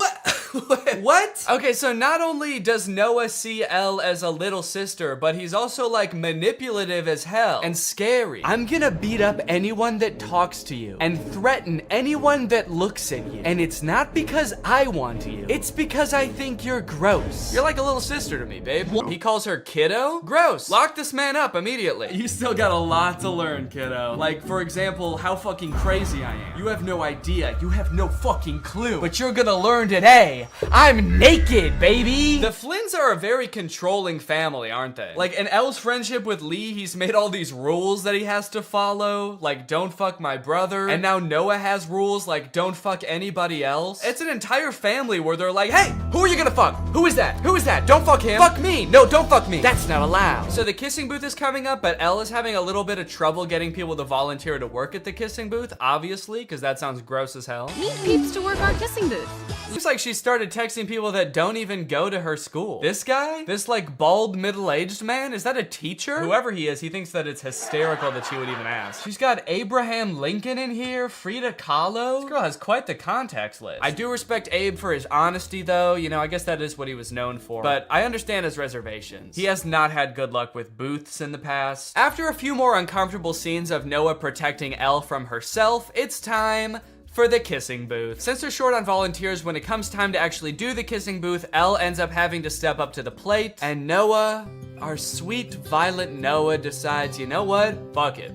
What? Okay, so not only does Noah see Elle as a little sister, but he's also like manipulative as hell and scary. I'm gonna beat up anyone that talks to you and threaten anyone that looks at you. And it's not because I want you. It's because I think you're gross. You're like a little sister to me, babe. He calls her kiddo? Gross. Lock this man up immediately. You still got a lot to learn, kiddo. Like, for example, how fucking crazy I am. You have no idea. You have no fucking clue. But you're gonna learn today. I'm naked, baby. The Flynns are a very controlling family, aren't they? Like, in Elle's friendship with Lee, he's made all these rules that he has to follow. Like, don't fuck my brother. And now Noah has rules like, don't fuck anybody else. It's an entire family where they're like, hey, who are you gonna fuck? Who is that? Who is that? Don't fuck him. Fuck me. No, don't fuck me. That's not allowed. So the kissing booth is coming up, but Elle is having a little bit of trouble getting people to volunteer to work at the kissing booth, obviously, because that sounds gross as hell. Need peeps to work our kissing booth. Looks like she started texting people that don't even go to her school. This guy? This like bald middle-aged man? Is that a teacher? Whoever he is, he thinks that it's hysterical that she would even ask. She's got Abraham Lincoln in here, Frida Kahlo. This girl has quite the contacts list. I do respect Abe for his honesty though. You know, I guess that is what he was known for. But I understand his reservations. He has not had good luck with booths in the past. After a few more uncomfortable scenes of Noah protecting Elle from herself, it's time for the kissing booth. Since they're short on volunteers, when it comes time to actually do the kissing booth, Elle ends up having to step up to the plate, and Noah, our sweet violet Noah, decides, you know what? Fuck it.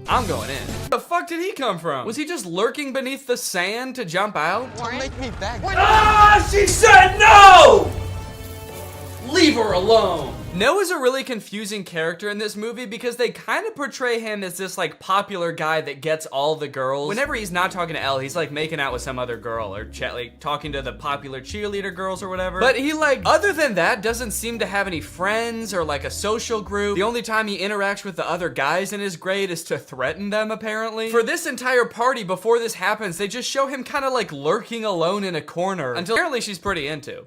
I'm going in. Where the fuck did he come from? Was he just lurking beneath the sand to jump out? Don't make me beg. Ah, she said no! Leave her alone. Noah's a really confusing character in this movie because they kind of portray him as this like popular guy that gets all the girls. Whenever he's not talking to Elle, he's like making out with some other girl or like talking to the popular cheerleader girls or whatever. But he like, other than that, doesn't seem to have any friends or like a social group. The only time he interacts with the other guys in his grade is to threaten them, apparently. For this entire party, before this happens, they just show him kind of like lurking alone in a corner until apparently she's pretty into.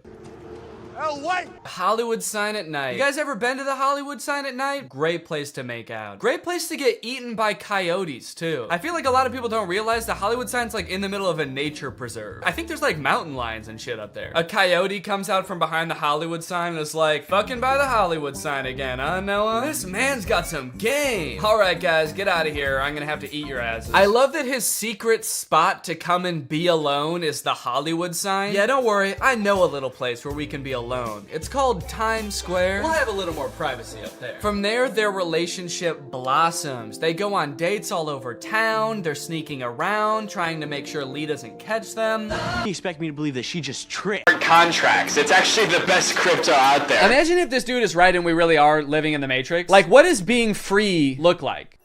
Oh, wait! Hollywood sign at night. You guys ever been to the Hollywood sign at night? Great place to make out. Great place to get eaten by coyotes, too. I feel like a lot of people don't realize the Hollywood sign's like in the middle of a nature preserve. I think there's like mountain lions and shit up there. A coyote comes out from behind the Hollywood sign and is like, fucking by the Hollywood sign again, huh, Noah? This man's got some game. All right, guys, get out of here. I'm gonna have to eat your asses. I love that his secret spot to come and be alone is the Hollywood sign. Yeah, don't worry. I know a little place where we can be alone. It's called Times Square. We'll have a little more privacy up there. From there, their relationship blossoms. They go on dates all over town. They're sneaking around, trying to make sure Lee doesn't catch them. You expect me to believe that she just tricked? Contracts. It's actually the best crypto out there. Imagine if this dude is right and we really are living in the Matrix. Like, what does being free look like?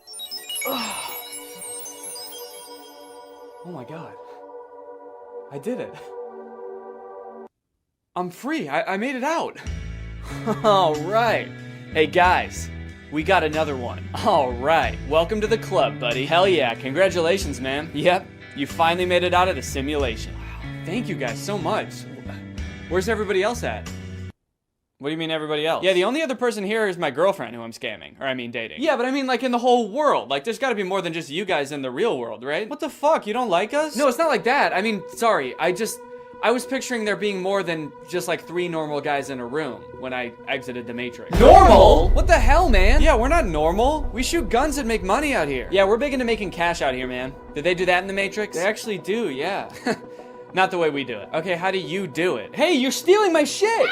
Oh my God. I did it. I'm free. I made it out. All right. Hey guys, we got another one. All right. Welcome to the club, buddy. Hell yeah. Congratulations, man. Yep. You finally made it out of the simulation. Wow. Thank you guys so much. Where's everybody else at? What do you mean everybody else? Yeah, the only other person here is my girlfriend who I'm scamming. Or I mean dating. Yeah, but I mean like in the whole world. Like there's gotta be more than just you guys in the real world, right? What the fuck? You don't like us? No, it's not like that. I mean, sorry. I was picturing there being more than just like 3 normal guys in a room when I exited the Matrix. Normal? What the hell, man? Yeah, we're not normal. We shoot guns and make money out here. Yeah, we're big into making cash out here, man. Did they do that in the Matrix? They actually do, yeah. Not the way we do it. Okay, how do you do it? Hey, you're stealing my shit!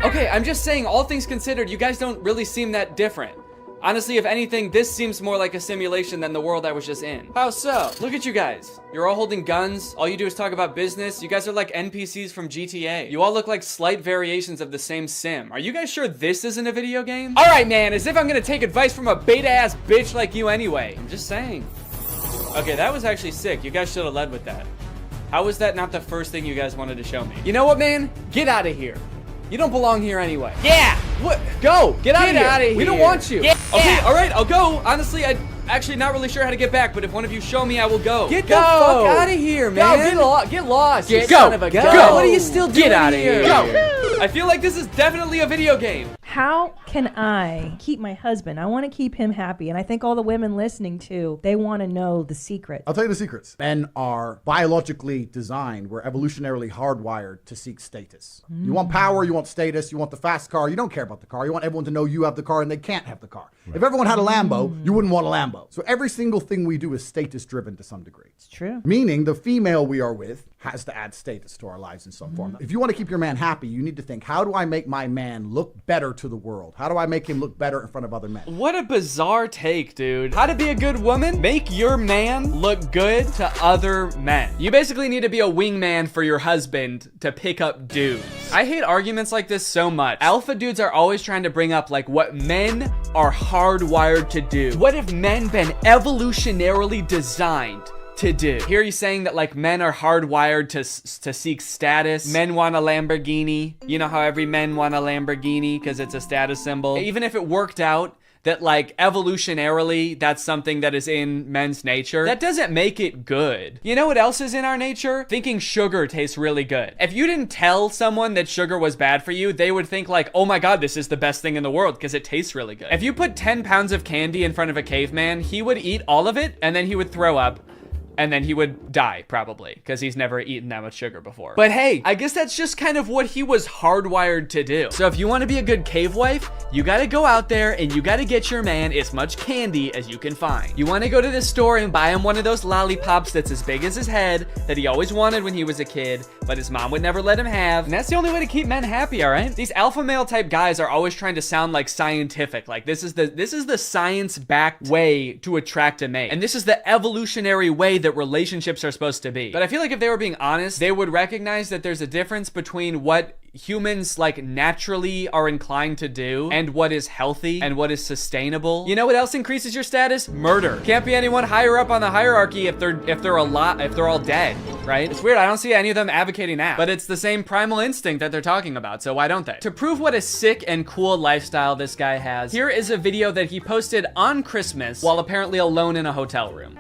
Okay, I'm just saying, all things considered, you guys don't really seem that different. Honestly, if anything, this seems more like a simulation than the world I was just in. How so? Look at you guys. You're all holding guns. All you do is talk about business. You guys are like NPCs from GTA. You all look like slight variations of the same sim. Are you guys sure this isn't a video game? All right, man, as if I'm gonna take advice from a beta-ass bitch like you anyway. I'm just saying. Okay, that was actually sick. You guys should have led with that. How was that not the first thing you guys wanted to show me? You know what, man? Get out of here. You don't belong here anyway. Yeah! What? Go! Get out of here! We don't want you! Yeah. Okay, alright, I'll go. Honestly, actually not really sure how to get back, but if one of you show me, I will go. Get the fuck out of here, man. Get lost. Get, you go. son of a Go. gun. What are you still doing Get out of here? Go. I feel like this is definitely a video game. How can I keep my husband? I want to keep him happy. And I think all the women listening too, they want to know the secret. I'll tell you the secrets. Men are biologically designed. We're evolutionarily hardwired to seek status. You want power, you want status, you want the fast car. You don't care about the car. You want everyone to know you have the car and they can't have the car. If everyone had a Lambo, you wouldn't want a Lambo. So every single thing we do is status driven to some degree. It's true. Meaning the female we are with has to add status to our lives in some form. If you want to keep your man happy, you need to think, how do I make my man look better to the world? How do I make him look better in front of other men? What a bizarre take, dude. How to be a good woman? Make your man look good to other men. You basically need to be a wingman for your husband to pick up dudes. I hate arguments like this so much. Alpha dudes are always trying to bring up like what men are hardwired to do. What have men been evolutionarily designed to do? Here he's saying that like men are hardwired to seek status. Men want a Lamborghini. You know how every men want a Lamborghini because it's a status symbol. Even if it worked out that like evolutionarily that's something that is in men's nature, that doesn't make it good. You know what else is in our nature? Thinking sugar tastes really good. If you didn't tell someone that sugar was bad for you, they would think like, oh my god, this is the best thing in the world because it tastes really good. If you put 10 pounds of candy in front of a caveman, he would eat all of it and then he would throw up. And then he would die, probably, because he's never eaten that much sugar before. But hey, I guess that's just kind of what he was hardwired to do. So if you want to be a good cave wife, you gotta go out there and you gotta get your man as much candy as you can find. You want to go to the store and buy him one of those lollipops that's as big as his head that he always wanted when he was a kid, but his mom would never let him have. And that's the only way to keep men happy, all right? These alpha male type guys are always trying to sound like scientific. Like this is the science-backed way to attract a mate. And this is the evolutionary way that relationships are supposed to be. But I feel like if they were being honest, they would recognize that there's a difference between what humans like naturally are inclined to do and what is healthy and what is sustainable. You know what else increases your status? Murder. Can't be anyone higher up on the hierarchy if they're all dead, right? It's weird. I don't see any of them advocating that, but it's the same primal instinct that they're talking about. So why don't they? To prove what a sick and cool lifestyle this guy has, here is a video that he posted on Christmas while apparently alone in a hotel room.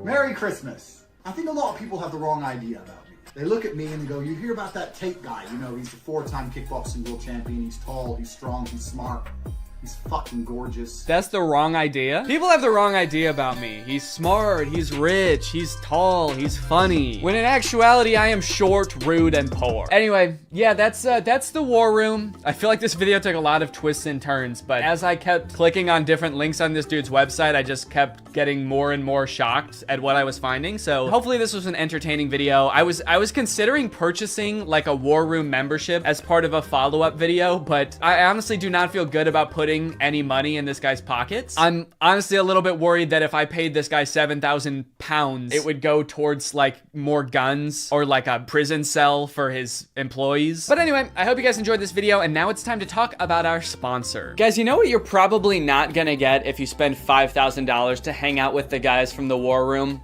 Merry Christmas. I think a lot of people have the wrong idea about me. They look at me and they go, you hear about that Tate guy, you know, he's a 4-time kickboxing world champion, he's tall, he's strong, he's smart, he's fucking gorgeous. That's the wrong idea? People have the wrong idea about me. He's smart, he's rich, he's tall, he's funny. When in actuality, I am short, rude, and poor. Anyway, yeah, that's the war room. I feel like this video took a lot of twists and turns, but as I kept clicking on different links on this dude's website, I just kept getting more and more shocked at what I was finding. So hopefully this was an entertaining video. I was considering purchasing like a war room membership as part of a follow-up video, but I honestly do not feel good about putting any money in this guy's pockets. I'm honestly a little bit worried that if I paid this guy 7,000 pounds, it would go towards like more guns or like a prison cell for his employees. But anyway, I hope you guys enjoyed this video, and now it's time to talk about our sponsor. Guys, you know what you're probably not gonna get if you spend $5,000 to hang out with the guys from the war room?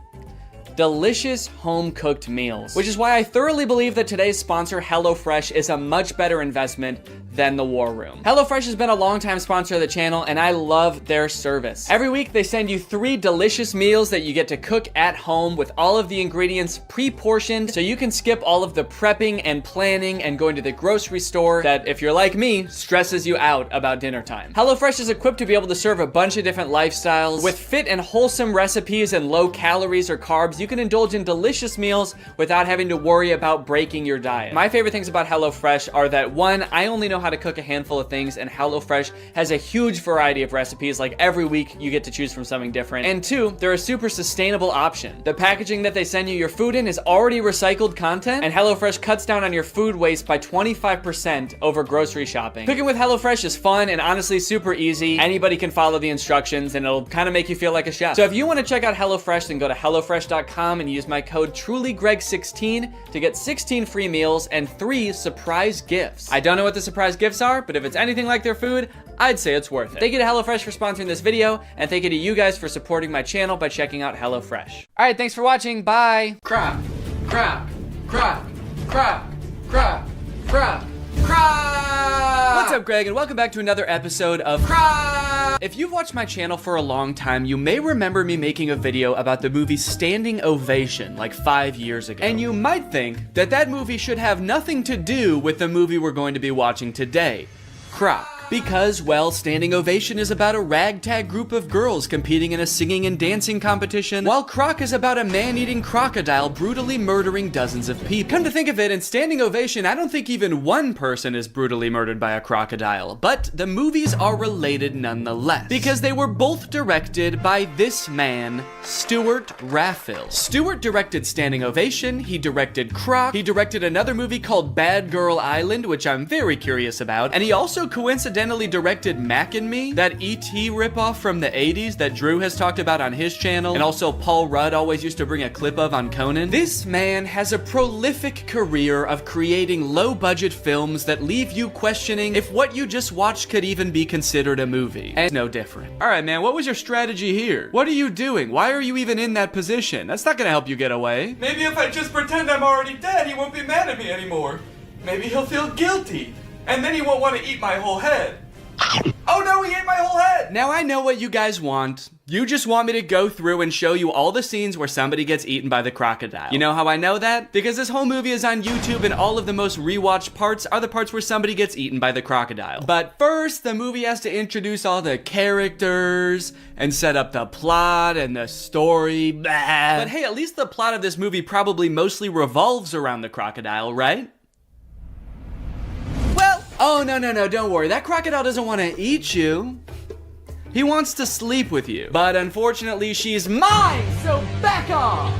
Delicious home-cooked meals, which is why I thoroughly believe that today's sponsor, HelloFresh, is a much better investment than the war room. HelloFresh has been a long-time sponsor of the channel, and I love their service. Every week, they send you 3 delicious meals that you get to cook at home with all of the ingredients pre-portioned, so you can skip all of the prepping and planning and going to the grocery store that, if you're like me, stresses you out about dinner time. HelloFresh is equipped to be able to serve a bunch of different lifestyles. With fit and wholesome recipes and low calories or carbs, you can indulge in delicious meals without having to worry about breaking your diet. My favorite things about HelloFresh are that 1, I only know how to cook a handful of things, and HelloFresh has a huge variety of recipes. Like every week you get to choose from something different. And 2, they're a super sustainable option. The packaging that they send you your food in is already recycled content, and HelloFresh cuts down on your food waste by 25% over grocery shopping. Cooking with HelloFresh is fun and honestly super easy. Anybody can follow the instructions and it'll kind of make you feel like a chef. So if you want to check out HelloFresh, then go to HelloFresh.com and use my code TrulyGreg16 to get 16 free meals and 3 surprise gifts. I don't know what the surprise gifts are, but if it's anything like their food, I'd say it's worth it. Thank you to HelloFresh for sponsoring this video, and thank you to you guys for supporting my channel by checking out HelloFresh. All right, thanks for watching. Bye. Crap, crap, crap, crap, crap. Croc. Croc! What's up, Greg, and welcome back to another episode of Croc! If you've watched my channel for a long time, you may remember me making a video about the movie Standing Ovation like 5 years ago. And you might think that that movie should have nothing to do with the movie we're going to be watching today, Croc. Because, well, Standing Ovation is about a ragtag group of girls competing in a singing and dancing competition, while Croc is about a man-eating crocodile brutally murdering dozens of people. Come to think of it, in Standing Ovation, I don't think even one person is brutally murdered by a crocodile, but the movies are related nonetheless, because they were both directed by this man, Stuart Raffill. Stuart directed Standing Ovation, he directed Croc, he directed another movie called Bad Girl Island, which I'm very curious about, and he also coincidentally directed Mac and Me, that E.T. ripoff from the 80s that Drew has talked about on his channel, and also Paul Rudd always used to bring a clip of on Conan. This man has a prolific career of creating low-budget films that leave you questioning if what you just watched could even be considered a movie. And no different. Alright man, what was your strategy here? What are you doing? Why are you even in that position? That's not gonna help you get away. Maybe if I just pretend I'm already dead, he won't be mad at me anymore. Maybe he'll feel guilty. And then he won't want to eat my whole head. Oh no, he ate my whole head! Now I know what you guys want. You just want me to go through and show you all the scenes where somebody gets eaten by the crocodile. You know how I know that? Because this whole movie is on YouTube and all of the most rewatched parts are the parts where somebody gets eaten by the crocodile. But first, the movie has to introduce all the characters and set up the plot and the story. Blah. But hey, at least the plot of this movie probably mostly revolves around the crocodile, right? Oh, no, don't worry. That crocodile doesn't want to eat you. He wants to sleep with you. But unfortunately, she's mine, so back off!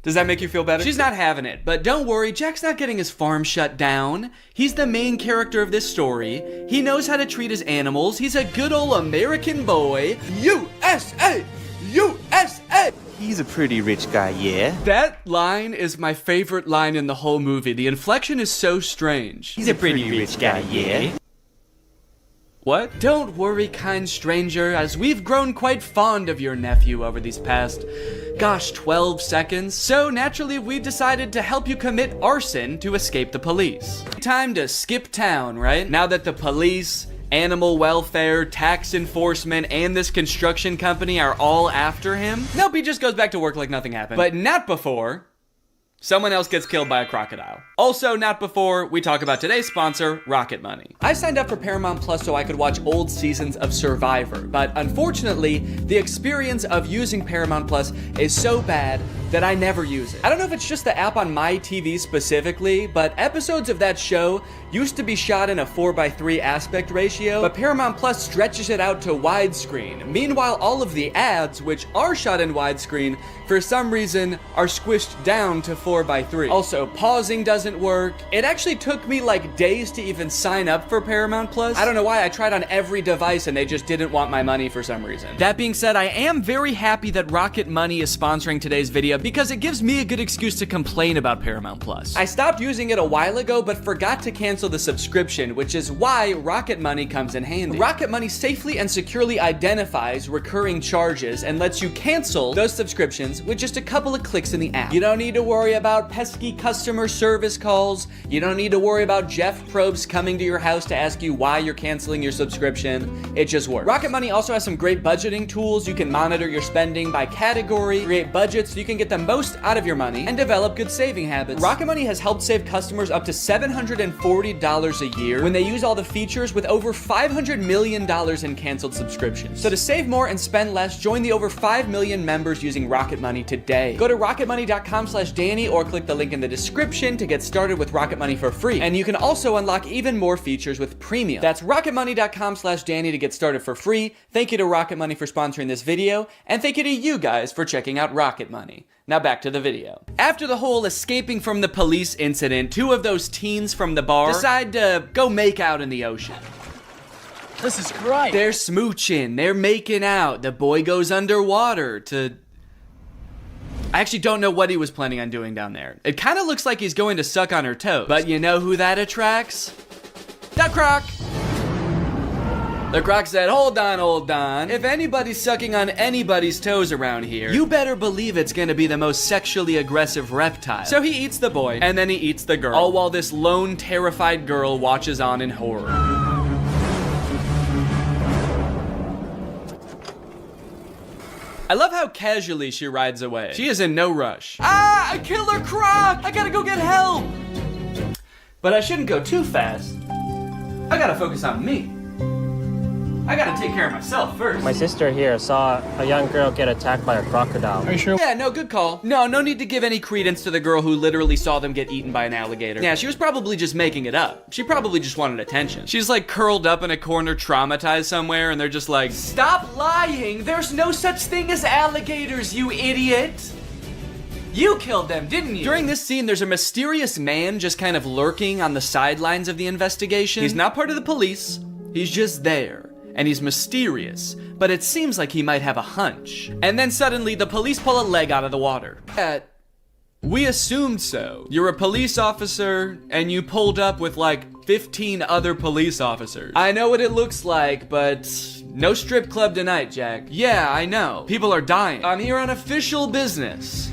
Does that make you feel better? She's not having it, but don't worry, Jack's not getting his farm shut down. He's the main character of this story. He knows how to treat his animals. He's a good old American boy. USA! USA! He's a pretty rich guy, yeah? That line is my favorite line in the whole movie. The inflection is so strange. He's a pretty rich guy, yeah? What? Don't worry, kind stranger, as we've grown quite fond of your nephew over these past, 12 seconds. So naturally, we've decided to help you commit arson to escape the police. Time to skip town, right? Now that the police, animal welfare, tax enforcement, and this construction company are all after him. Nope, he just goes back to work like nothing happened. But not before someone else gets killed by a crocodile. Also, not before we talk about today's sponsor, Rocket Money. I signed up for Paramount Plus so I could watch old seasons of Survivor, but unfortunately, the experience of using Paramount Plus is so bad that I never use it. I don't know if it's just the app on my TV specifically, but episodes of that show used to be shot in a 4:3 aspect ratio, but Paramount Plus stretches it out to widescreen. Meanwhile, all of the ads, which are shot in widescreen, for some reason are squished down to 4:3. Also, pausing doesn't work. It actually took me like days to even sign up for Paramount Plus. I don't know why, I tried on every device and they just didn't want my money for some reason. That being said, I am very happy that Rocket Money is sponsoring today's video because it gives me a good excuse to complain about Paramount Plus. I stopped using it a while ago, but forgot to cancel the subscription, which is why Rocket Money comes in handy. Rocket Money safely and securely identifies recurring charges and lets you cancel those subscriptions with just a couple of clicks in the app. You don't need to worry about pesky customer service calls. You don't need to worry about Jeff Probst coming to your house to ask you why you're canceling your subscription. It just works. Rocket Money also has some great budgeting tools. You can monitor your spending by category, create budgets so you can get the most out of your money, and develop good saving habits. Rocket Money has helped save customers up to $740 a year when they use all the features, with over $500 million in canceled subscriptions. So to save more and spend less, join the over 5 million members using Rocket Money today. Go to rocketmoney.com/Danny or click the link in the description to get started with Rocket Money for free. And you can also unlock even more features with premium. That's rocketmoney.com/Danny to get started for free. Thank you to Rocket Money for sponsoring this video, and thank you to you guys for checking out Rocket Money. Now back to the video. After the whole escaping from the police incident, two of those teens from the bar decide to go make out in the ocean. This is great. They're smooching, they're making out. The boy goes underwater to... I actually don't know what he was planning on doing down there. It kind of looks like he's going to suck on her toes. But you know who that attracts? The Croc! The croc said, hold on. If anybody's sucking on anybody's toes around here, you better believe it's gonna be the most sexually aggressive reptile. So he eats the boy, and then he eats the girl, all while this lone, terrified girl watches on in horror. I love how casually she rides away. She is in no rush. Ah, a killer croc! I gotta go get help! But I shouldn't go too fast. I gotta focus on me. I gotta take care of myself first. My sister here saw a young girl get attacked by a crocodile. Are you sure? Yeah, no, good call. No need to give any credence to the girl who literally saw them get eaten by an alligator. Yeah, she was probably just making it up. She probably just wanted attention. She's like curled up in a corner, traumatized somewhere, and they're just like, stop lying! There's no such thing as alligators, you idiot! You killed them, didn't you? During this scene, there's a mysterious man just kind of lurking on the sidelines of the investigation. He's not part of the police. He's just there. And he's mysterious, but it seems like he might have a hunch. And then suddenly the police pull a leg out of the water. We assumed so. You're a police officer and you pulled up with like 15 other police officers. I know what it looks like, but no strip club tonight, Jack. Yeah, I know. People are dying. I'm here on official business.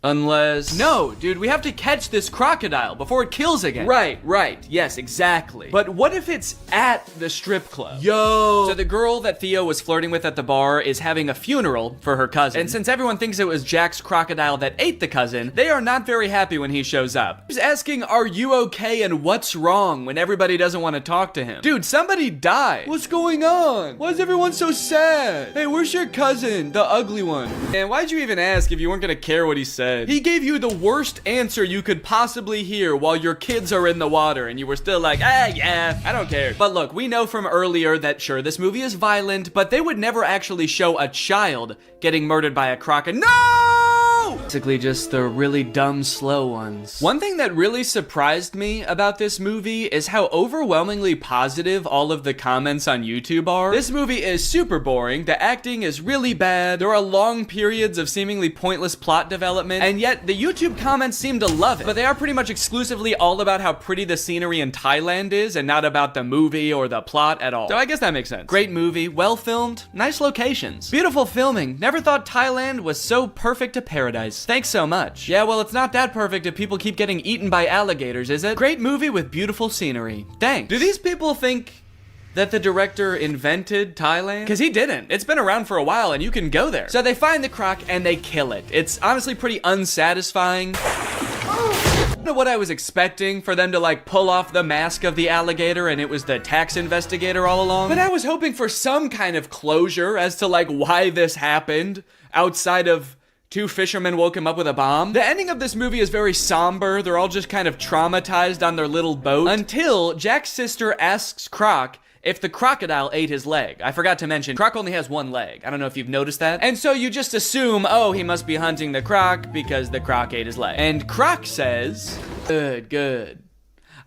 Unless... No, dude, we have to catch this crocodile before it kills again. Right. Yes, exactly. But what if it's at the strip club? Yo! So the girl that Theo was flirting with at the bar is having a funeral for her cousin. And since everyone thinks it was Jack's crocodile that ate the cousin, they are not very happy when he shows up. He's asking, are you okay and what's wrong when everybody doesn't want to talk to him? Dude, somebody died. What's going on? Why is everyone so sad? Hey, where's your cousin? The ugly one. And why'd you even ask if you weren't gonna care what he said? He gave you the worst answer you could possibly hear while your kids are in the water and you were still like, yeah, I don't care. But look, we know from earlier that sure, this movie is violent, but they would never actually show a child getting murdered by a crocodile. No! Basically just the really dumb, slow ones. One thing that really surprised me about this movie is how overwhelmingly positive all of the comments on YouTube are. This movie is super boring, the acting is really bad, there are long periods of seemingly pointless plot development, and yet the YouTube comments seem to love it. But they are pretty much exclusively all about how pretty the scenery in Thailand is and not about the movie or the plot at all. So I guess that makes sense. Great movie, well filmed, nice locations, beautiful filming. Never thought Thailand was so perfect a paradise. Thanks so much. Yeah, well, it's not that perfect if people keep getting eaten by alligators, is it? Great movie with beautiful scenery. Thanks. Do these people think that the director invented Thailand? Because he didn't. It's been around for a while and you can go there. So they find the croc and they kill it. It's honestly pretty unsatisfying. I don't know what I was expecting, for them to like pull off the mask of the alligator and it was the tax investigator all along. But I was hoping for some kind of closure as to like why this happened outside of two fishermen woke him up with a bomb. The ending of this movie is very somber. They're all just kind of traumatized on their little boat until Jack's sister asks Croc if the crocodile ate his leg. I forgot to mention, Croc only has one leg. I don't know if you've noticed that. And so you just assume, oh, he must be hunting the croc because the croc ate his leg. And Croc says, good.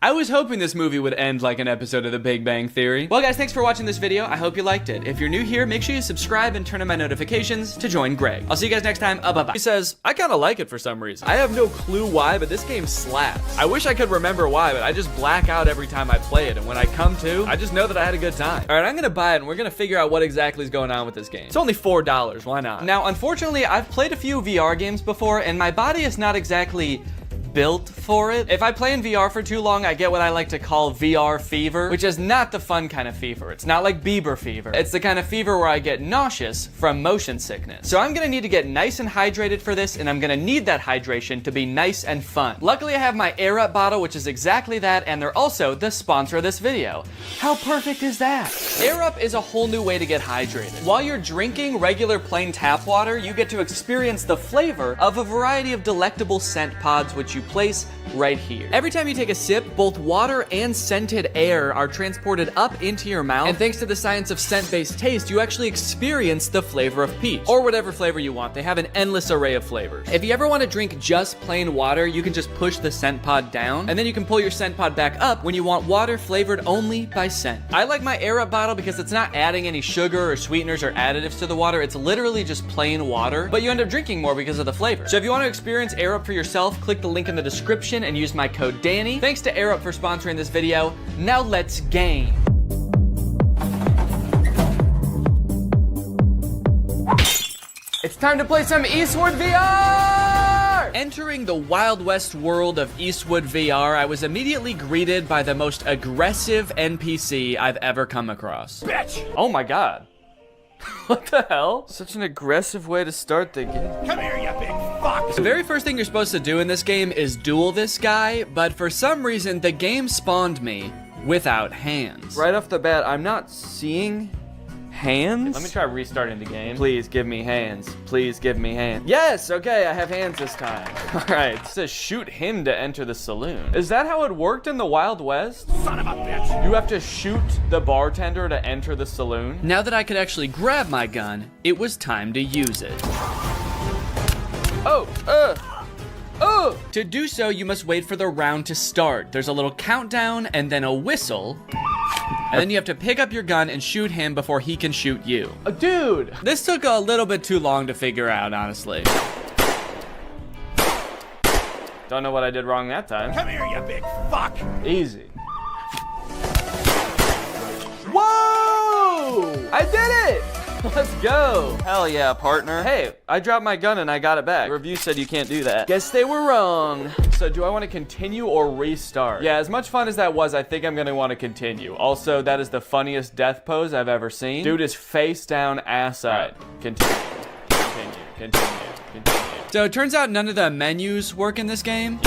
I was hoping this movie would end like an episode of The Big Bang Theory. Well, guys, thanks for watching this video. I hope you liked it. If you're new here, make sure you subscribe and turn on my notifications to join Greg. I'll see you guys next time. Bye-bye. He says, I kind of like it for some reason. I have no clue why, but this game slaps. I wish I could remember why, but I just black out every time I play it. And when I come to, I just know that I had a good time. All right, I'm gonna buy it and we're gonna figure out what exactly is going on with this game. It's only $4, why not? Now, unfortunately, I've played a few VR games before and my body is not exactly built for it. If I play in VR for too long, I get what I like to call VR fever, which is not the fun kind of fever. It's not like Bieber fever. It's the kind of fever where I get nauseous from motion sickness. So I'm gonna need to get nice and hydrated for this, and I'm gonna need that hydration to be nice and fun. Luckily, I have my Air Up bottle, which is exactly that, and they're also the sponsor of this video. How perfect is that? Air Up is a whole new way to get hydrated. While you're drinking regular plain tap water, you get to experience the flavor of a variety of delectable scent pods, which you place right here. Every time you take a sip, both water and scented air are transported up into your mouth, and thanks to the science of scent-based taste, you actually experience the flavor of peach, or whatever flavor you want. They have an endless array of flavors. If you ever want to drink just plain water, you can just push the scent pod down, and then you can pull your scent pod back up when you want water flavored only by scent. I like my Air Up bottle because it's not adding any sugar or sweeteners or additives to the water. It's literally just plain water, but you end up drinking more because of the flavor. So if you want to experience Air Up for yourself, click the link in the description and use my code Danny. Thanks to Air Up for sponsoring this video. Now let's game. It's time to play some Eastwood VR! Entering the Wild West world of Eastwood VR, I was immediately greeted by the most aggressive NPC I've ever come across. Bitch! Oh my god. What the hell? Such an aggressive way to start the game. Come here, you big fuck! The very first thing you're supposed to do in this game is duel this guy, but for some reason, the game spawned me without hands. Right off the bat, I'm not seeing hands. Let me try restarting the game. Please give me hands. Please give me hands. Yes, okay, I have hands this time. All right, it says shoot him to enter the saloon. Is that how it worked in the Wild West? Son of a bitch! You have to shoot the bartender to enter the saloon? Now that I could actually grab my gun, it was time to use it. To do so, you must wait for the round to start. There's a little countdown and then a whistle. And then you have to pick up your gun and shoot him before he can shoot you. Dude! This took a little bit too long to figure out, honestly. Don't know what I did wrong that time. Come here, you big fuck! Easy. Whoa! I did it! Let's go. Hell yeah, partner. Hey, I dropped my gun and I got it back. The review said you can't do that. Guess they were wrong. So do I want to continue or restart? Yeah, as much fun as that was, I think I'm going to want to continue. Also, that is the funniest death pose I've ever seen. Dude is face down, ass up. Right. Continue. So it turns out none of the menus work in this game.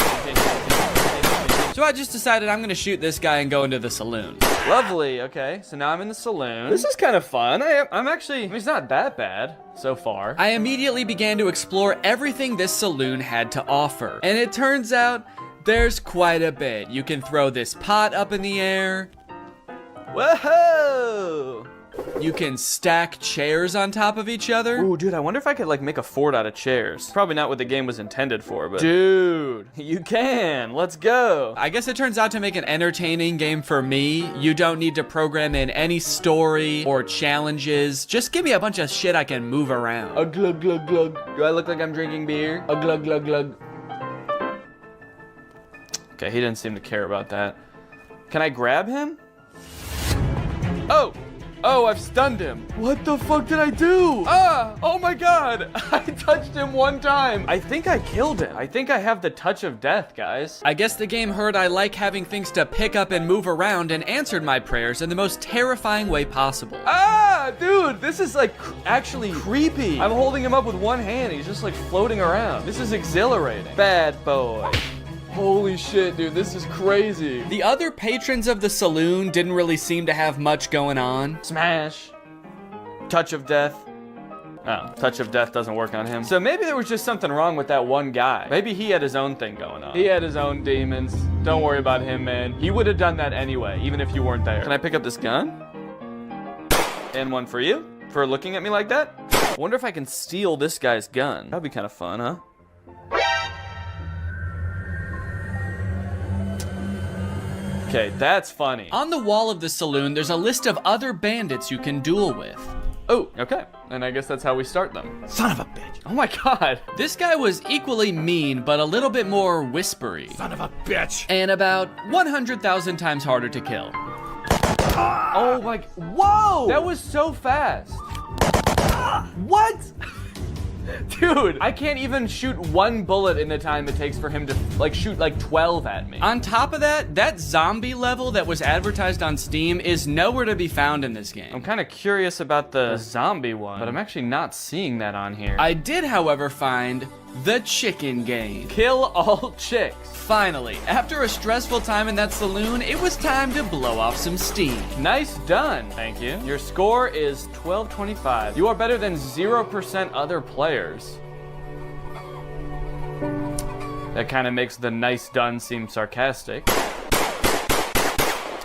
So I just decided I'm gonna shoot this guy and go into the saloon. Lovely, okay. So now I'm in the saloon. This is kind of fun. I'm actually, I mean, it's not that bad so far. I immediately began to explore everything this saloon had to offer. And it turns out there's quite a bit. You can throw this pot up in the air. Whoa! You can stack chairs on top of each other. Ooh, dude, I wonder if I could like make a fort out of chairs. Probably not what the game was intended for, but dude, you can. Let's go. I guess it turns out to make an entertaining game for me, you don't need to program in any story or challenges. Just give me a bunch of shit I can move around. A glug glug glug. Do I look like I'm drinking beer? A glug glug glug. Okay, he didn't seem to care about that. Can I grab him? Oh, I've stunned him. What the fuck did I do? Oh my god. I touched him one time. I think I killed him. I think I have the touch of death, guys. I guess the game heard I like having things to pick up and move around and answered my prayers in the most terrifying way possible. Dude, this is like actually creepy. I'm holding him up with one hand. He's just like floating around. This is exhilarating. Bad boy. Holy shit, dude, this is crazy. The other patrons of the saloon didn't really seem to have much going on. Smash. Touch of death. Oh, touch of death doesn't work on him. So maybe there was just something wrong with that one guy. Maybe he had his own thing going on. He had his own demons. Don't worry about him, man. He would have done that anyway, even if you weren't there. Can I pick up this gun? And one for you? For looking at me like that? I wonder if I can steal this guy's gun. That'd be kind of fun, huh? Okay, that's funny. On the wall of the saloon, there's a list of other bandits you can duel with. Oh, okay. And I guess that's how we start them. Son of a bitch. Oh my god. This guy was equally mean, but a little bit more whispery. Son of a bitch. And about 100,000 times harder to kill. Oh my, whoa! That was so fast. What? Dude, I can't even shoot one bullet in the time it takes for him to like shoot like 12 at me. On top of that, that zombie level that was advertised on Steam is nowhere to be found in this game. I'm kind of curious about the zombie one, but I'm actually not seeing that on here. I did, however, find the chicken game. Kill all chicks. Finally, after a stressful time in that saloon, it was time to blow off some steam. Nice done, thank you. Your score is 1225. You are better than 0% other players. That kind of makes the nice done seem sarcastic.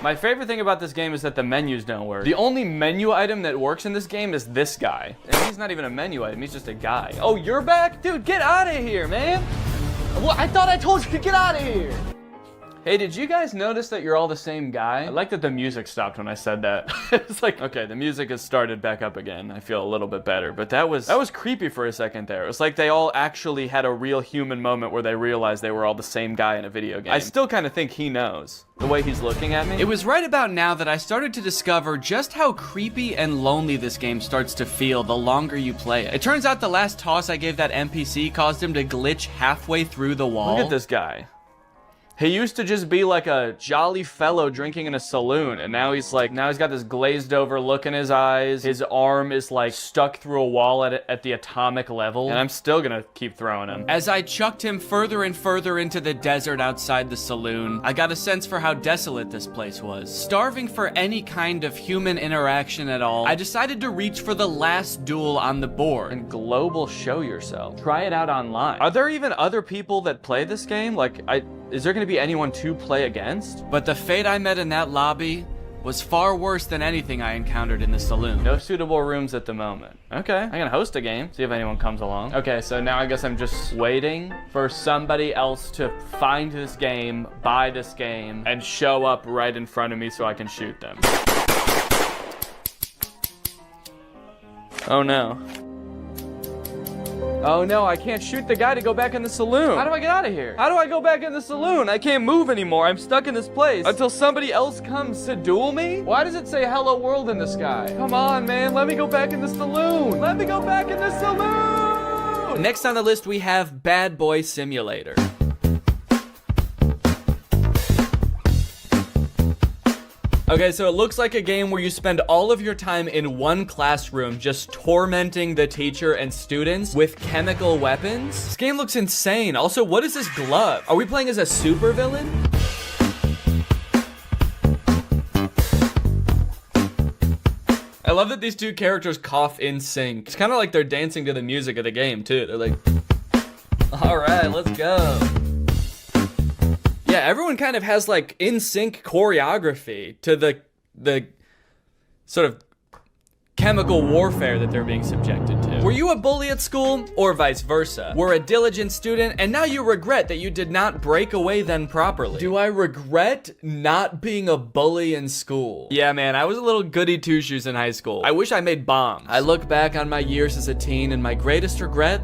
My favorite thing about this game is that the menus don't work. The only menu item that works in this game is this guy. And he's not even a menu item, he's just a guy. Oh, you're back? Dude, get out of here, man. Well, I thought I told you to get out of here. Hey, did you guys notice that you're all the same guy? I like that the music stopped when I said that. It's like, okay, the music has started back up again. I feel a little bit better, but that was creepy for a second there. It was like they all actually had a real human moment where they realized they were all the same guy in a video game. I still kind of think he knows the way he's looking at me. It was right about now that I started to discover just how creepy and lonely this game starts to feel the longer you play it. It turns out the last toss I gave that NPC caused him to glitch halfway through the wall. Look at this guy. He used to just be like a jolly fellow drinking in a saloon, and now he's got this glazed over look in his eyes. His arm is like stuck through a wall at the atomic level, and I'm still gonna keep throwing him. As I chucked him further and further into the desert outside the saloon, I got a sense for how desolate this place was. Starving for any kind of human interaction at all, I decided to reach for the last duel on the board. And global show yourself. Try it out online. Are there even other people that play this game? Is there gonna be anyone to play against? But the fate I met in that lobby was far worse than anything I encountered in the saloon. No suitable rooms at the moment. Okay, I can host a game, see if anyone comes along. Okay, so now I guess I'm just waiting for somebody else to find this game, buy this game, and show up right in front of me so I can shoot them. Oh no. Oh no, I can't shoot the guy to go back in the saloon. How do I get out of here? How do I go back in the saloon? I can't move anymore. I'm stuck in this place until somebody else comes to duel me? Why does it say hello world in the sky? Come on, man. Let me go back in the saloon. Let me go back in the saloon. Next on the list, we have Bad Boy Simulator. Okay, so it looks like a game where you spend all of your time in one classroom just tormenting the teacher and students with chemical weapons. This game looks insane. Also, what is this glove? Are we playing as a supervillain? I love that these two characters cough in sync. It's kind of like they're dancing to the music of the game, too. They're like, all right, let's go. Yeah, everyone kind of has like in sync choreography to the sort of chemical warfare that they're being subjected to. Were you a bully at school or vice versa? Were a diligent student and now you regret that you did not break away then properly? Do I regret not being a bully in school? Yeah, man, I was a little goody two-shoes in high school. I wish I made bombs. I look back on my years as a teen and my greatest regret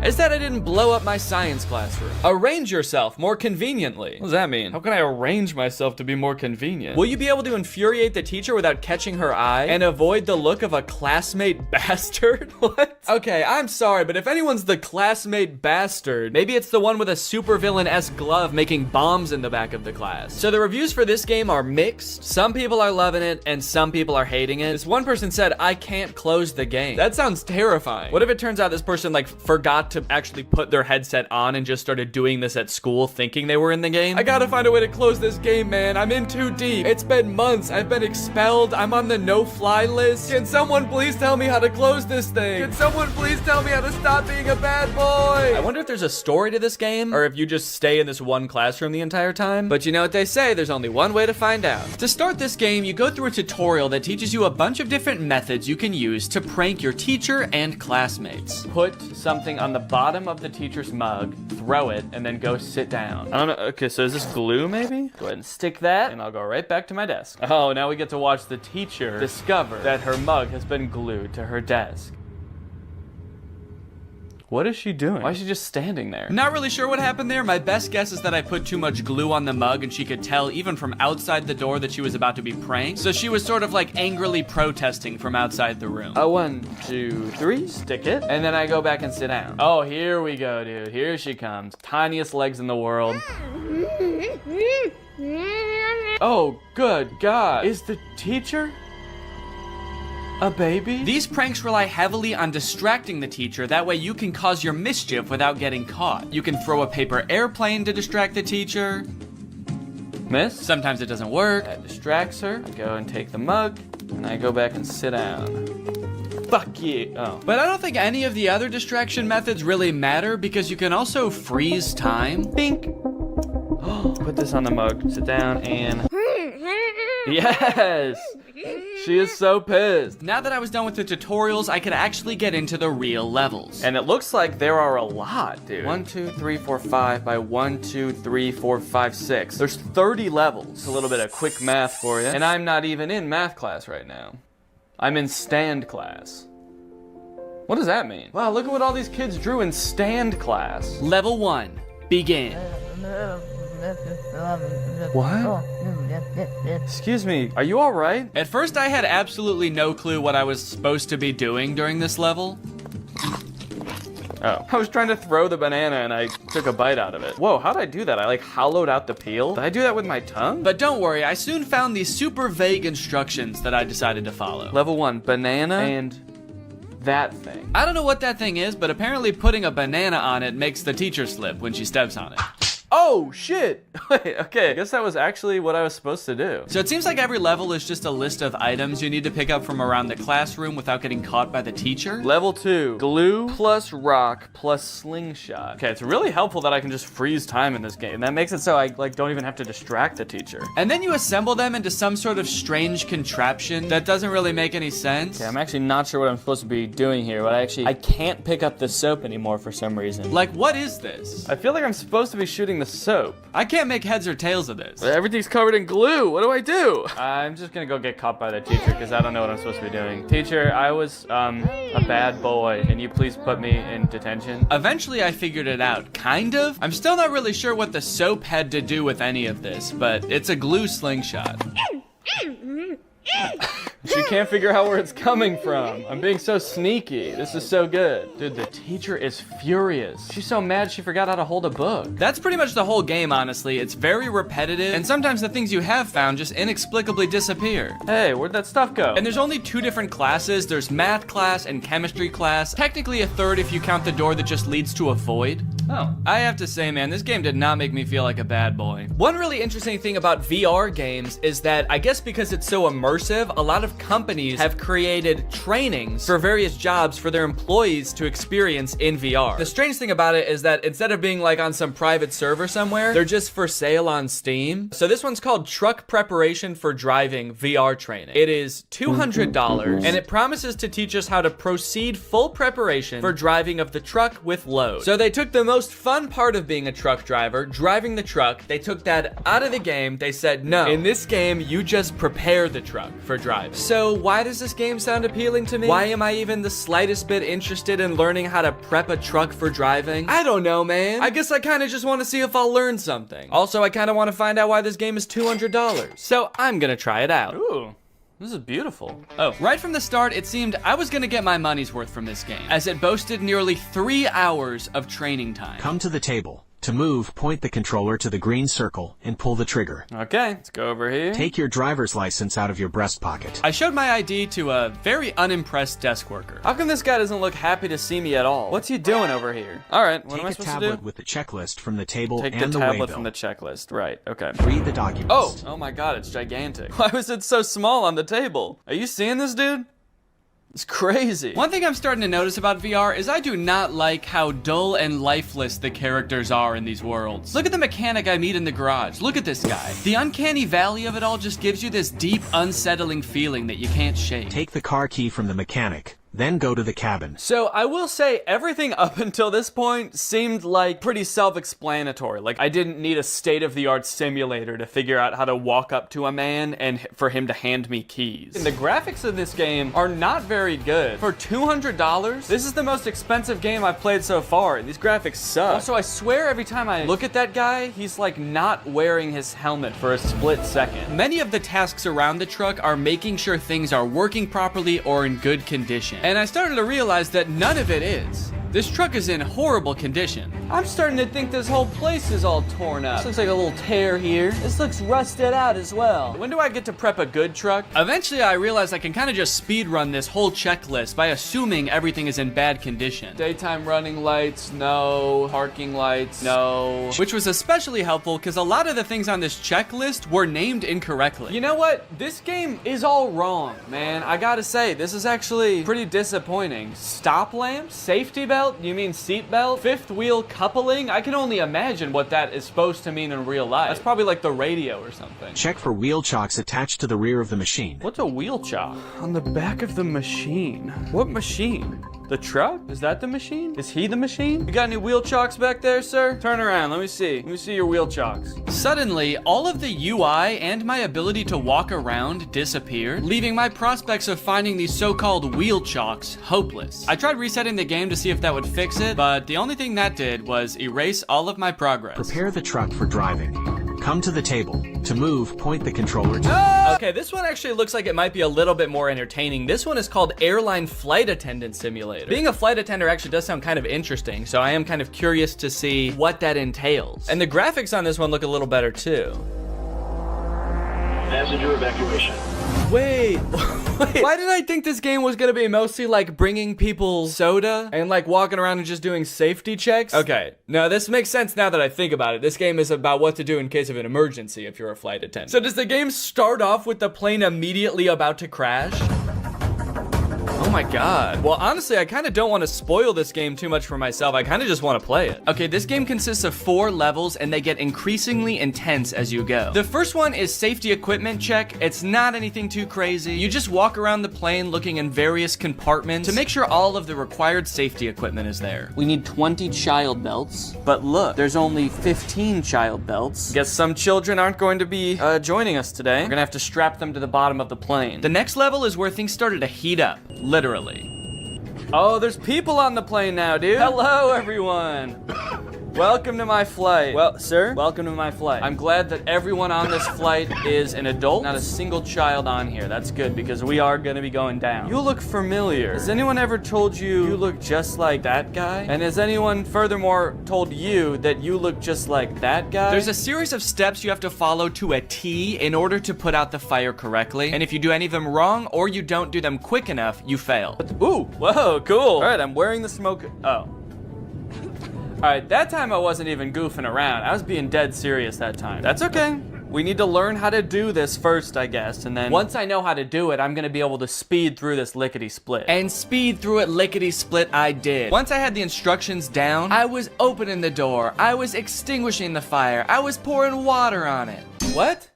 is that I didn't blow up my science classroom. Arrange yourself more conveniently. What does that mean? How can I arrange myself to be more convenient? Will you be able to infuriate the teacher without catching her eye and avoid the look of a classmate bastard? What? Okay, I'm sorry, but if anyone's the classmate bastard, maybe it's the one with a supervillain-esque glove making bombs in the back of the class. So the reviews for this game are mixed. Some people are loving it and some people are hating it. This one person said, I can't close the game. That sounds terrifying. What if it turns out this person forgot to actually put their headset on and just started doing this at school thinking they were in the game? I gotta find a way to close this game, man. I'm in too deep. It's been months. I've been expelled. I'm on the no-fly list. Can someone please tell me how to close this thing? Can someone please tell me how to stop being a bad boy? I wonder if there's a story to this game or if you just stay in this one classroom the entire time. But you know what they say, there's only one way to find out. To start this game, you go through a tutorial that teaches you a bunch of different methods you can use to prank your teacher and classmates. Put something on the bottom of the teacher's mug, throw it, and then go sit down. I don't know. Okay, so is this glue maybe? Go ahead and stick that, and I'll go right back to my desk. Oh, now we get to watch the teacher discover that her mug has been glued to her desk. What is she doing? Why is she just standing there? Not really sure what happened there. My best guess is that I put too much glue on the mug and she could tell even from outside the door that she was about to be pranked. So she was sort of like angrily protesting from outside the room. Oh, 1, 2, 3, stick it. And then I go back and sit down. Oh, here we go, dude. Here she comes. Tiniest legs in the world. Oh, good God. Is the teacher a baby? These pranks rely heavily on distracting the teacher, that way you can cause your mischief without getting caught. You can throw a paper airplane to distract the teacher. Miss? Sometimes it doesn't work. That distracts her. I go and take the mug, and I go back and sit down. Fuck you. Oh. But I don't think any of the other distraction methods really matter because you can also freeze time. Bink. Put this on the mug, sit down, and... Yes! She is so pissed. Now that I was done with the tutorials, I could actually get into the real levels. And it looks like there are a lot, dude. 1, 2, 3, 4, 5 by 1, 2, 3, 4, 5, 6. There's 30 levels. A little bit of quick math for you. And I'm not even in math class right now. I'm in stand class. What does that mean? Wow, look at what all these kids drew in stand class. Level 1, begin. What? Excuse me, are you all right? At first, I had absolutely no clue what I was supposed to be doing during this level. Oh, I was trying to throw the banana and I took a bite out of it. Whoa, how'd I do that? I like hollowed out the peel? Did I do that with my tongue? But don't worry, I soon found these super vague instructions that I decided to follow. Level 1, banana and that thing. I don't know what that thing is, but apparently putting a banana on it makes the teacher slip when she steps on it. Oh, shit. Wait, okay, I guess that was actually what I was supposed to do. So it seems like every level is just a list of items you need to pick up from around the classroom without getting caught by the teacher. Level 2, glue plus rock plus slingshot. Okay, it's really helpful that I can just freeze time in this game. That makes it so I don't even have to distract the teacher. And then you assemble them into some sort of strange contraption that doesn't really make any sense. Okay, I'm actually not sure what I'm supposed to be doing here, but I can't pick up the soap anymore for some reason. Like, what is this? I feel like I'm supposed to be shooting the soap. I can't make heads or tails of this. Everything's covered in glue. What do I do? I'm just gonna go get caught by the teacher because I don't know what I'm supposed to be doing. Teacher, I was a bad boy. Can you please put me in detention? Eventually I figured it out, kind of. I'm still not really sure what the soap had to do with any of this, but it's a glue slingshot. She can't figure out where it's coming from. I'm being so sneaky. This is so good. Dude, the teacher is furious. She's so mad she forgot how to hold a book. That's pretty much the whole game, honestly. It's very repetitive, and sometimes the things you have found just inexplicably disappear. Hey, where'd that stuff go? And there's only 2 different classes. There's math class and chemistry class. Technically a third if you count the door that just leads to a void. Oh. I have to say, man, this game did not make me feel like a bad boy. One really interesting thing about VR games is that I guess because it's so immersive, a lot of companies have created trainings for various jobs for their employees to experience in VR. The strange thing about it is that instead of being like on some private server somewhere, they're just for sale on Steam. So this one's called Truck Preparation for Driving VR Training. It is $200 and it promises to teach us how to proceed full preparation for driving of the truck with load. So they took the most fun part of being a truck driver, driving the truck, they took that out of the game. They said, no, in this game, you just prepare the truck for driving. So why does this game sound appealing to me? Why am I even the slightest bit interested in learning how to prep a truck for driving? I don't know, man. I guess I kind of just want to see if I'll learn something. Also, I kind of want to find out why this game is $200. So I'm gonna try it out. Ooh. This is beautiful. Oh, right from the start, it seemed I was gonna get my money's worth from this game, as it boasted nearly 3 hours of training time. Come to the table. To move, point the controller to the green circle and pull the trigger. Okay, let's go over here. Take your driver's license out of your breast pocket. I showed my ID to a very unimpressed desk worker. How come this guy doesn't look happy to see me at all? What's he doing over here? All right, what am I supposed to do? Take a tablet with the checklist from the table and the waybill. Take the tablet from the checklist, right, okay. Read the documents. Oh my god, it's gigantic. Why was it so small on the table? Are you seeing this, dude? It's crazy. One thing I'm starting to notice about VR is I do not like how dull and lifeless the characters are in these worlds. Look at the mechanic I meet in the garage. Look at this guy. The uncanny valley of it all just gives you this deep, unsettling feeling that you can't shake. Take the car key from the mechanic. Then go to the cabin. So I will say everything up until this point seemed like pretty self-explanatory. Like I didn't need a state-of-the-art simulator to figure out how to walk up to a man and for him to hand me keys. And the graphics of this game are not very good. For $200, this is the most expensive game I've played so far, and these graphics suck. Also, I swear every time I look at that guy, he's like not wearing his helmet for a split second. Many of the tasks around the truck are making sure things are working properly or in good condition. And I started to realize that none of it is. This truck is in horrible condition. I'm starting to think this whole place is all torn up. This looks like a little tear here. This looks rusted out as well. When do I get to prep a good truck? Eventually I realized I can kind of just speed run this whole checklist by assuming everything is in bad condition. Daytime running lights, no. Parking lights, no. Which was especially helpful because a lot of the things on this checklist were named incorrectly. You know what? This game is all wrong, man. I gotta say, this is actually pretty disappointing. Stop lamps, safety belts, belt? You mean seat belt? Fifth wheel coupling? I can only imagine what that is supposed to mean in real life. That's probably like the radio or something. Check for wheel chocks attached to the rear of the machine. What's a wheel chock? On the back of the machine. What machine? The truck? Is that the machine? Is he the machine? You got any wheel chocks back there, sir? Turn around, let me see. Let me see your wheel chocks. Suddenly, all of the UI and my ability to walk around disappeared, leaving my prospects of finding these so-called wheel chocks hopeless. I tried resetting the game to see if that would fix it, but the only thing that did was erase all of my progress. Prepare the truck for driving. Come to the table. To move, point the controller to... Okay, this one actually looks like it might be a little bit more entertaining. This one is called Airline Flight Attendant Simulator. Being a flight attendant actually does sound kind of interesting, so I am kind of curious to see what that entails. And the graphics on this one look a little better too. Passenger evacuation. Wait, why did I think this game was gonna be mostly like bringing people soda and like walking around and just doing safety checks? Okay, now this makes sense now that I think about it. This game is about what to do in case of an emergency if you're a flight attendant. So does the game start off with the plane immediately about to crash? Oh my god. Well, honestly, I kind of don't want to spoil this game too much for myself. I kind of just want to play it. Okay, this game consists of 4 levels and they get increasingly intense as you go. The first one is safety equipment check. It's not anything too crazy. You just walk around the plane looking in various compartments to make sure all of the required safety equipment is there. We need 20 child belts, but look, there's only 15 child belts. Guess some children aren't going to be joining us today. We're gonna have to strap them to the bottom of the plane. The next level is where things started to heat up. Literally. Oh, there's people on the plane now, dude. Hello, everyone. Welcome to my flight. Well, sir, welcome to my flight. I'm glad that everyone on this flight is an adult, not a single child on here. That's good because we are gonna be going down. You look familiar. Has anyone ever told you you look just like that guy? And has anyone furthermore told you that you look just like that guy? There's a series of steps you have to follow to a T in order to put out the fire correctly. And if you do any of them wrong or you don't do them quick enough, you fail. Ooh, whoa, cool. All right, I'm wearing the smoke. Oh. All right, that time I wasn't even goofing around. I was being dead serious that time. That's okay. We need to learn how to do this first, I guess, and then once I know how to do it, I'm gonna be able to speed through this lickety-split. And speed through it lickety-split I did. Once I had the instructions down, I was opening the door, I was extinguishing the fire, I was pouring water on it. What?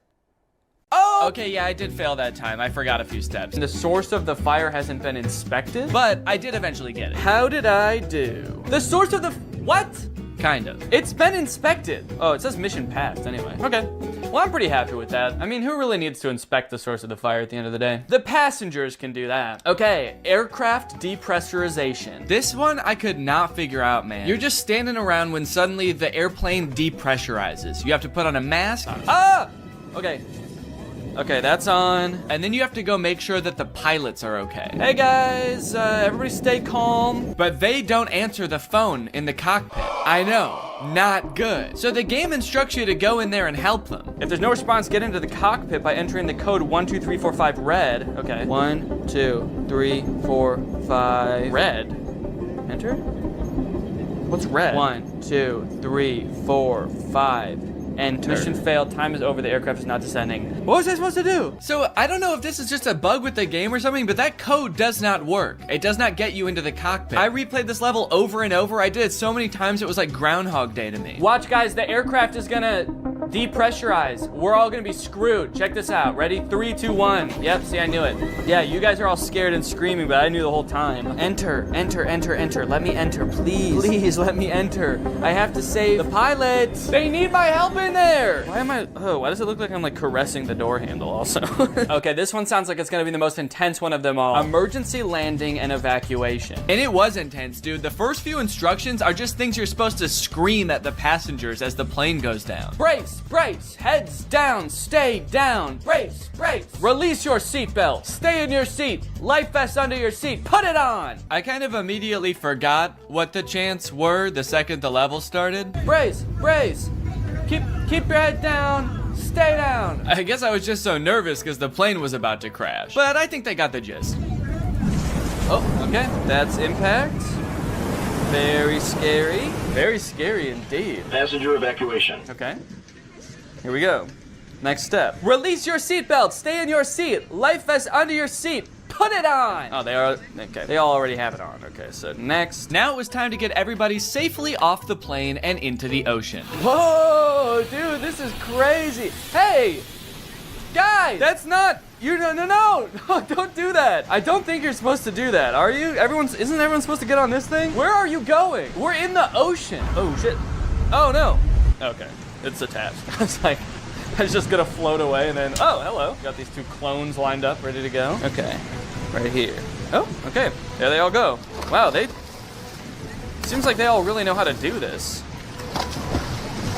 Oh! Okay, yeah, I did fail that time. I forgot a few steps. The source of the fire hasn't been inspected, but I did eventually get it. How did I do? The source of the... What? Kind of. It's been inspected. Oh, it says mission passed anyway. Okay. Well, I'm pretty happy with that. I mean, who really needs to inspect the source of the fire at the end of the day? The passengers can do that. Okay, aircraft depressurization. This one I could not figure out, man. You're just standing around when suddenly the airplane depressurizes. You have to put on a mask. Ah! Okay. Okay, that's on. And then you have to go make sure that the pilots are okay. Hey guys, everybody stay calm. But they don't answer the phone in the cockpit. I know, not good. So the game instructs you to go in there and help them. If there's no response, get into the cockpit by entering the code 12345 red. Okay, 1, 2, 3, 4, 5. Red? Enter? What's red? 1, 2, 3, 4, 5. Enter. Mission failed. Time is over. The aircraft is not descending. What was I supposed to do? So I don't know if this is just a bug with the game or something, but that code does not work. It does not get you into the cockpit. I replayed this level over and over. I did it so many times it was like Groundhog Day to me. Watch, guys. The aircraft is gonna depressurize. We're all gonna be screwed. Check this out. Ready? 3, 2, 1. Yep. See, I knew it. Yeah, you guys are all scared and screaming, but I knew the whole time. Enter. Enter. Enter. Enter. Let me enter, please. Please let me enter. I have to save the pilots. They need my help in there. Why does it look like I'm like caressing the door handle also? Okay, this one sounds like it's gonna be the most intense one of them all. Emergency landing and evacuation. And it was intense, dude. The first few instructions are just things you're supposed to scream at the passengers as the plane goes down. Brace, brace, heads down, stay down. Brace, brace. Release your seatbelt. Stay in your seat. Life vest under your seat. Put it on. I kind of immediately forgot what the chants were the second the level started. Brace, brace. Keep your head down, stay down. I guess I was just so nervous because the plane was about to crash. But I think they got the gist. Oh, okay, that's impact. Very scary. Very scary indeed. Passenger evacuation. Okay, here we go. Next step. Release your seatbelt, stay in your seat. Life vest under your seat. put it on! Oh, they are, okay. They all already have it on. Okay, so next. Now it was time to get everybody safely off the plane and into the ocean. Whoa, dude, this is crazy. Hey, guys, that's not, no, don't do that. I don't think you're supposed to do that, are you? Isn't everyone supposed to get on this thing? Where are you going? We're in the ocean. Oh, shit. Oh, no. Okay, it's attached. I was like, I was just gonna float away and then, oh, hello. Got these two clones lined up, ready to go. Okay, right here. Oh, okay, there they all go. Wow, seems like they all really know how to do this.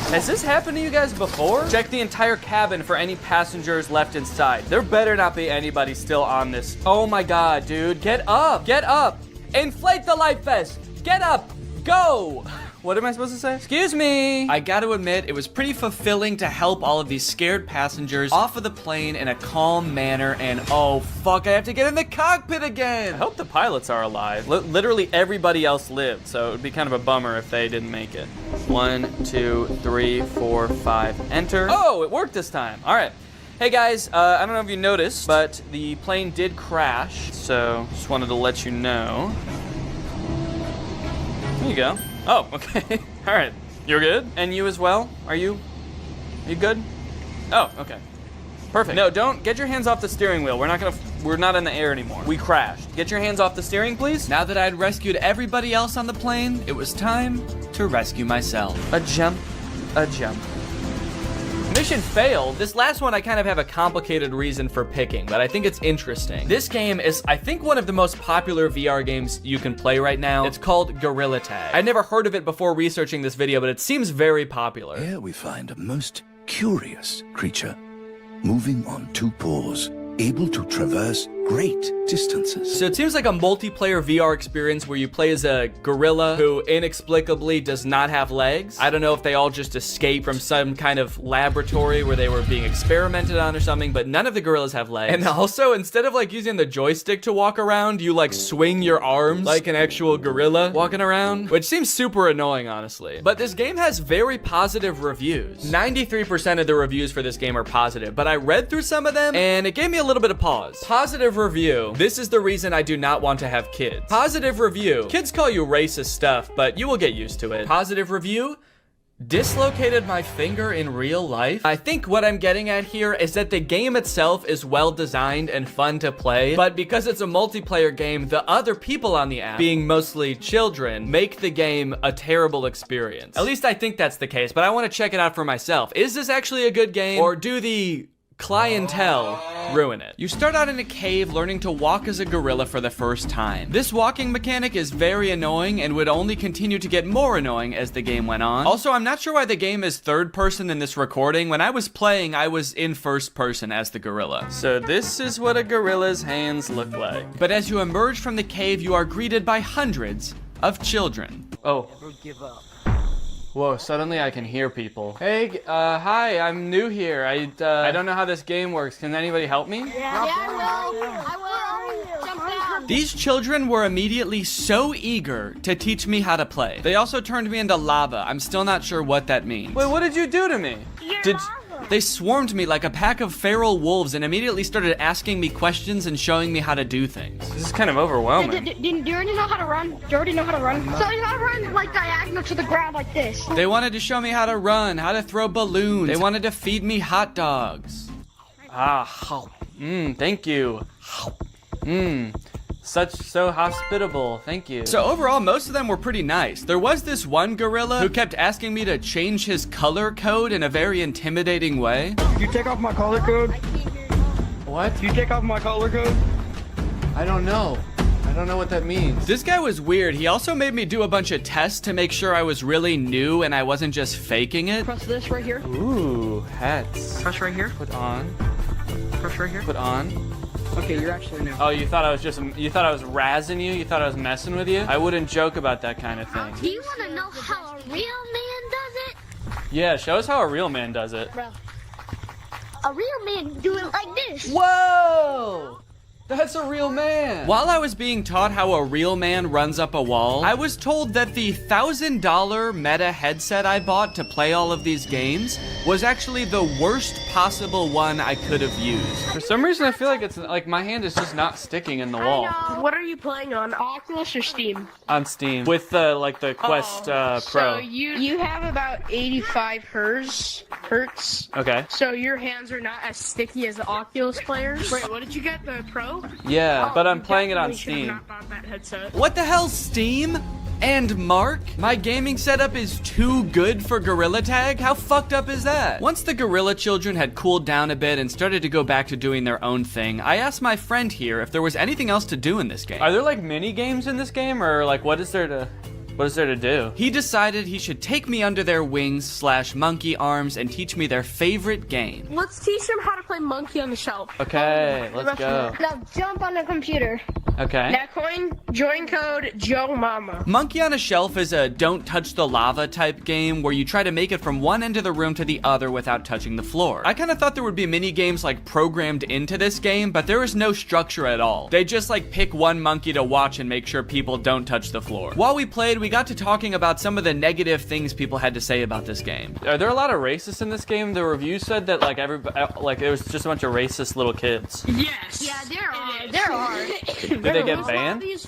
Has this happened to you guys before? Check the entire cabin for any passengers left inside. There better not be anybody still on this. Oh my God, dude, get up, get up. Inflate the life vest, get up, go. What am I supposed to say? Excuse me. I gotta admit, it was pretty fulfilling to help all of these scared passengers off of the plane in a calm manner, and oh fuck, I have to get in the cockpit again. I hope the pilots are alive. Literally everybody else lived, so it would be kind of a bummer if they didn't make it. 1, 2, 3, 4, 5, enter. Oh, it worked this time. All right. Hey guys, I don't know if you noticed, but the plane did crash, so just wanted to let you know. There you go. Oh, okay. All right. You're good? And you as well? Are you good? Oh, okay. Perfect. No, don't get your hands off the steering wheel. We're not in the air anymore. We crashed. Get your hands off the steering, please. Now that I had rescued everybody else on the plane, it was time to rescue myself. A jump, a jump. Mission failed. This last one I kind of have a complicated reason for picking, but I think it's interesting. This game is, I think, one of the most popular VR games you can play right now. It's called Gorilla Tag. I'd never heard of it before researching this video, but it seems very popular. Here we find a most curious creature, moving on two paws, able to traverse great distances. So it seems like a multiplayer VR experience where you play as a gorilla who inexplicably does not have legs. I don't know if they all just escaped from some kind of laboratory where they were being experimented on or something, but none of the gorillas have legs. And also, instead of like using the joystick to walk around, you like swing your arms like an actual gorilla walking around, which seems super annoying, honestly. But this game has very positive reviews. 93% of the reviews for this game are positive, but I read through some of them and it gave me a little bit of pause. Positive review. This is the reason I do not want to have kids. Positive review. Kids call you racist stuff, but you will get used to it. Positive review. Dislocated my finger in real life. I think what I'm getting at here is that the game itself is well designed and fun to play, but because it's a multiplayer game, the other people on the app, being mostly children, make the game a terrible experience. At least I think that's the case, but I want to check it out for myself. Is this actually a good game, or do the clientele ruin it? You start out in a cave learning to walk as a gorilla for the first time. This walking mechanic is very annoying and would only continue to get more annoying as the game went on. Also, I'm not sure why the game is third person in this recording. When I was playing, I was in first person as the gorilla. So this is what a gorilla's hands look like. But as you emerge from the cave, you are greeted by hundreds of children. Oh. Never give up. Whoa, suddenly I can hear people. Hey, hi, I'm new here. I don't know how this game works. Can anybody help me? Yeah, I will. Jump down. These children were immediately so eager to teach me how to play. They also turned me into lava. I'm still not sure what that means. Wait, what did you do to me? They swarmed me like a pack of feral wolves and immediately started asking me questions and showing me how to do things. This is kind of overwhelming. Do you already know how to run? So you gotta run like diagonal to the ground like this. They wanted to show me how to run, how to throw balloons. They wanted to feed me hot dogs. Thank you. So hospitable, thank you. So overall, most of them were pretty nice. There was this one gorilla who kept asking me to change his color code in a very intimidating way. You take off my color code? What? You take off my color code? I don't know. I don't know what that means. This guy was weird. He also made me do a bunch of tests to make sure I was really new and I wasn't just faking it. Press this right here. Ooh, hats. Press right here. Put on. Press right here. Put on. Okay, you're actually new. Oh, you thought I was razzing you? You thought I was messing with you? I wouldn't joke about that kind of thing. Do you want to know how a real man does it? Yeah, show us how a real man does it. Bro, a real man do it like this. Whoa! That's a real man. While I was being taught how a real man runs up a wall, I was told that the $1,000 Meta headset I bought to play all of these games was actually the worst possible one I could have used. For some reason, I feel like it's like my hand is just not sticking in the wall. What are you playing on, Oculus or Steam? On Steam with the Quest Pro. So you have about 85 hertz. Okay. So your hands are not as sticky as the Oculus players. Wait, what did you get? The Pro? Yeah, but I'm playing it on Definitely Steam. should've not bought that headset. What the hell, Steam? And Mark? My gaming setup is too good for Gorilla Tag? How fucked up is that? Once the Gorilla children had cooled down a bit and started to go back to doing their own thing, I asked my friend here if there was anything else to do in this game. Are there like mini games in this game, or like what is there to do? He decided he should take me under their wings / monkey arms and teach me their favorite game. Let's teach them how to play Monkey on the Shelf. Okay, let's go. Now jump on the computer. Okay. Now join code Joe Mama. Monkey on a Shelf is a don't touch the lava type game where you try to make it from one end of the room to the other without touching the floor. I kind of thought there would be mini games like programmed into this game, but there is no structure at all. They just like pick one monkey to watch and make sure people don't touch the floor. While we played, we got to talking about some of the negative things people had to say about this game. Are there a lot of racists in this game? The review said that like it was just a bunch of racist little kids. Yes. Yeah, there are. Did they get banned? These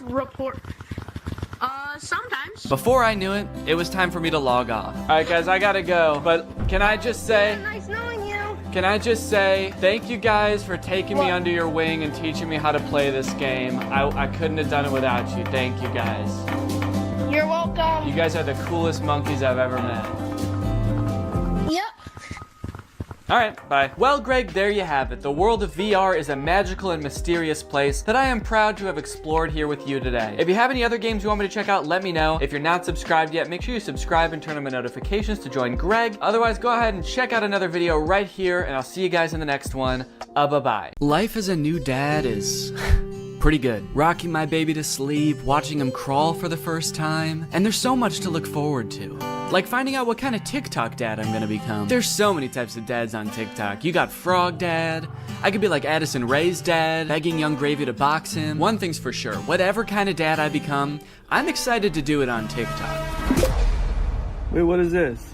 sometimes. Before I knew it, it was time for me to log off. All right, guys, I gotta go. But can I just say? Nice knowing you. Can I just say thank you guys for taking me under your wing and teaching me how to play this game. I couldn't have done it without you. Thank you guys. You're welcome. You guys are the coolest monkeys I've ever met. Yep. All right, bye. Well, Greg, there you have it. The world of VR is a magical and mysterious place that I am proud to have explored here with you today. If you have any other games you want me to check out, let me know. If you're not subscribed yet, make sure you subscribe and turn on my notifications to join Greg. Otherwise, go ahead and check out another video right here, and I'll see you guys in the next one. Bye-bye. Life as a new dad is pretty good. Rocking my baby to sleep, watching him crawl for the first time, and there's so much to look forward to. Like finding out what kind of TikTok dad I'm gonna become. There's so many types of dads on TikTok. You got Frog Dad. I could be like Addison Rae's dad, begging Young Gravy to box him. One thing's for sure, whatever kind of dad I become, I'm excited to do it on TikTok. Wait, what is this?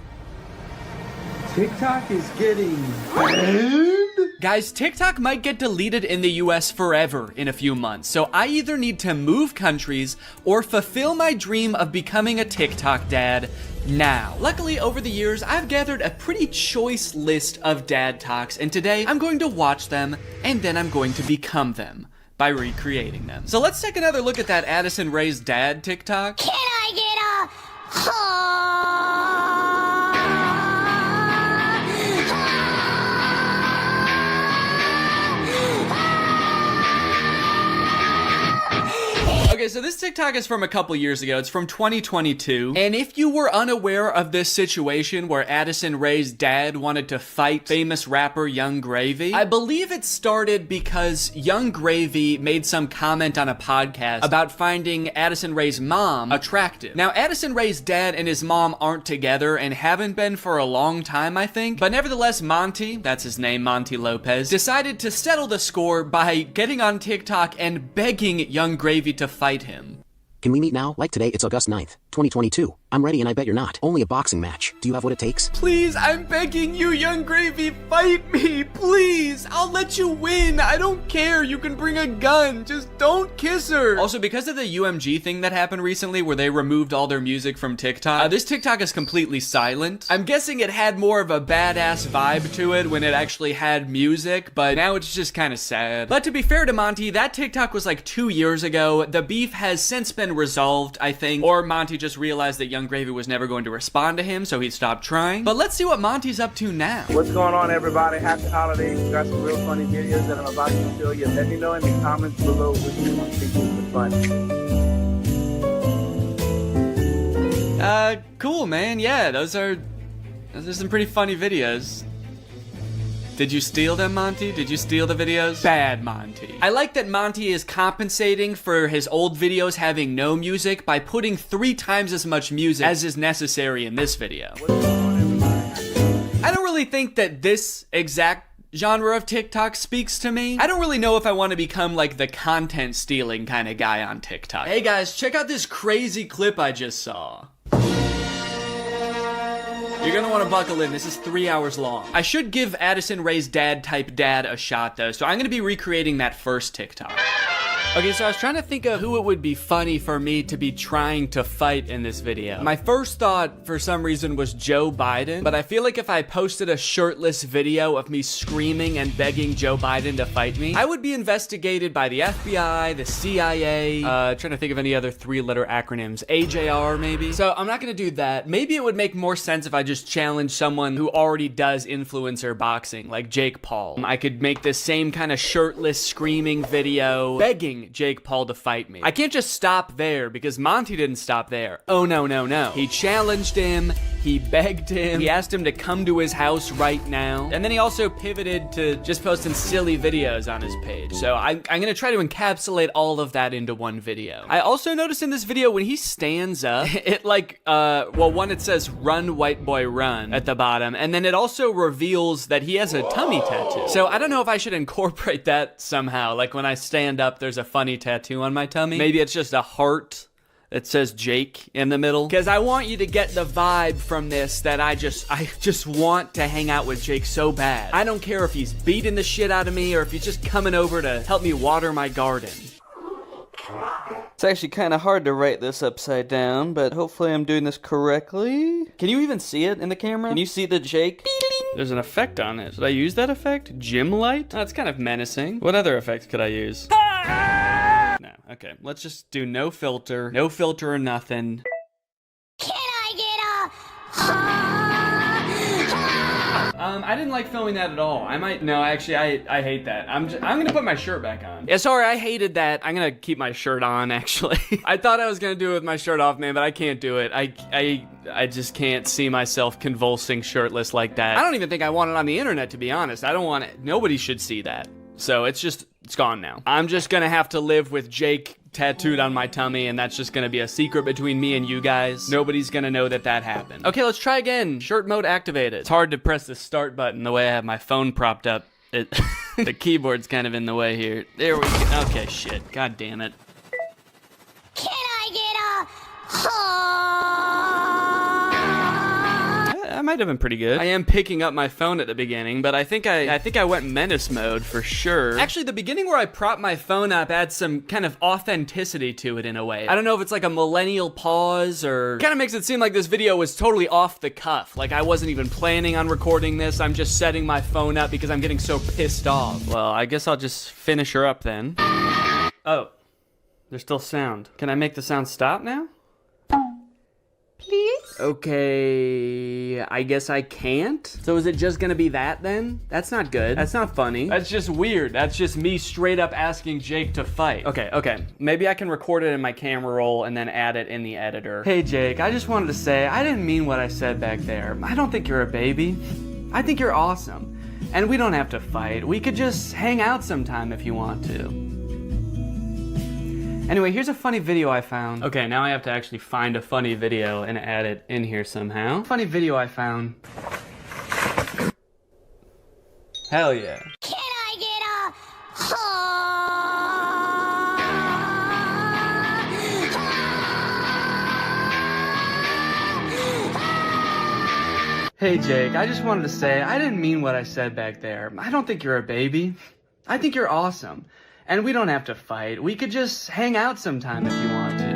TikTok is getting banned? Guys, TikTok might get deleted in the US forever in a few months, so I either need to move countries or fulfill my dream of becoming a TikTok dad now. Luckily, over the years, I've gathered a pretty choice list of dad talks, and today I'm going to watch them, and then I'm going to become them by recreating them. So let's take another look at that Addison Rae's dad TikTok. Can I get Okay, so this TikTok is from a couple years ago. It's from 2022. And if you were unaware of this situation where Addison Rae's dad wanted to fight famous rapper Young Gravy, I believe it started because Young Gravy made some comment on a podcast about finding Addison Rae's mom attractive. Now, Addison Rae's dad and his mom aren't together and haven't been for a long time, I think. But nevertheless, Monty, that's his name, Monty Lopez, decided to settle the score by getting on TikTok and begging Young Gravy to fight him. Can we meet now? Like today, it's August 9th, 2022. I'm ready and I bet you're not. Only a boxing match. Do you have what it takes? Please, I'm begging you, Young Gravy, fight me, please. I'll let you win. I don't care. You can bring a gun. Just don't kiss her. Also, because of the UMG thing that happened recently where they removed all their music from TikTok, this TikTok is completely silent. I'm guessing it had more of a badass vibe to it when it actually had music, but now it's just kind of sad. But to be fair to Monty, that TikTok was like 2 years ago. The beef has since been resolved, I think, or Monty just realized that Young Gravy was never going to respond to him, so he stopped trying. But let's see what Monty's up to now. What's going on, everybody? Happy holidays. Got some real funny videos that I'm about to show you. Let me know in the comments below which one you think is the funny. Cool, man. Yeah, those are some pretty funny videos. Did you steal them, Monty? Did you steal the videos? Bad, Monty. I like that Monty is compensating for his old videos having no music by putting 3 times as much music as is necessary in this video. I don't really think that this exact genre of TikTok speaks to me. I don't really know if I want to become like the content stealing kind of guy on TikTok. Hey guys, check out this crazy clip I just saw. You're gonna want to buckle in. This is 3 hours long. I should give Addison Rae's dad type dad a shot though, so I'm gonna be recreating that first TikTok. Okay, so I was trying to think of who it would be funny for me to be trying to fight in this video. My first thought, for some reason, was Joe Biden, but I feel like if I posted a shirtless video of me screaming and begging Joe Biden to fight me, I would be investigated by the FBI, the CIA, trying to think of any other 3-letter acronyms, AJR maybe. So I'm not gonna do that. Maybe it would make more sense if I just challenge someone who already does influencer boxing, like Jake Paul. I could make this same kind of shirtless screaming video, begging Jake Paul to fight me. I can't just stop there because Monty didn't stop there. Oh no, no, no. He challenged him, he begged him, he asked him to come to his house right now, and then he also pivoted to just posting silly videos on his page. So I'm gonna try to encapsulate all of that into one video. I also noticed in this video when he stands up, it like, well, one, it says run white boy run at the bottom, and then it also reveals that he has a tummy tattoo. So I don't know if I should incorporate that somehow, like when I stand up there's a funny tattoo on my tummy. Maybe it's just a heart that says Jake in the middle. Because I want you to get the vibe from this that I just want to hang out with Jake so bad. I don't care if he's beating the shit out of me or if he's just coming over to help me water my garden. It's actually kind of hard to write this upside down, but hopefully I'm doing this correctly. Can you even see it in the camera? Can you see the Jake? There's an effect on it. Should I use that effect? Gym light? That's kind of menacing. What other effects could I use? No, okay. Let's just do no filter. No filter or nothing. Can I get a... I didn't like filming that at all. No, actually, I hate that. I'm gonna put my shirt back on. Yeah, sorry, I hated that. I'm gonna keep my shirt on, actually. I thought I was gonna do it with my shirt off, man, but I can't do it. I just can't see myself convulsing shirtless like that. I don't even think I want it on the internet, to be honest. I don't want it. Nobody should see that. So it's gone now. I'm just gonna have to live with Jake tattooed on my tummy, and that's just gonna be a secret between me and you guys. Nobody's gonna know that happened. Okay, let's try again. Shirt mode activated. It's hard to press the start button the way I have my phone propped up. The keyboard's kind of in the way here. There we go. Okay, shit. God damn it. Can I get a... I might have been pretty good. I am picking up my phone at the beginning, but I think I went menace mode for sure. Actually, the beginning where I prop my phone up adds some kind of authenticity to it in a way. I don't know if it's like a millennial pause or kind of makes it seem like this video was totally off the cuff. Like I wasn't even planning on recording this. I'm just setting my phone up because I'm getting so pissed off. Well, I guess I'll just finish her up then. Oh, there's still sound. Can I make the sound stop now? Please? Okay, I guess I can't. So is it just gonna be that then? That's not good. That's not funny. That's just weird. That's just me straight up asking Jake to fight. Okay. Maybe I can record it in my camera roll and then add it in the editor. Hey Jake, I just wanted to say, I didn't mean what I said back there. I don't think you're a baby. I think you're awesome. And we don't have to fight. We could just hang out sometime if you want to. Anyway, here's a funny video I found. Okay, now I have to actually find a funny video and add it in here somehow. Funny video I found. Hell yeah. Can I get a... Hey Jake, I just wanted to say, I didn't mean what I said back there. I don't think you're a baby. I think you're awesome. And we don't have to fight. We could just hang out sometime if you want to.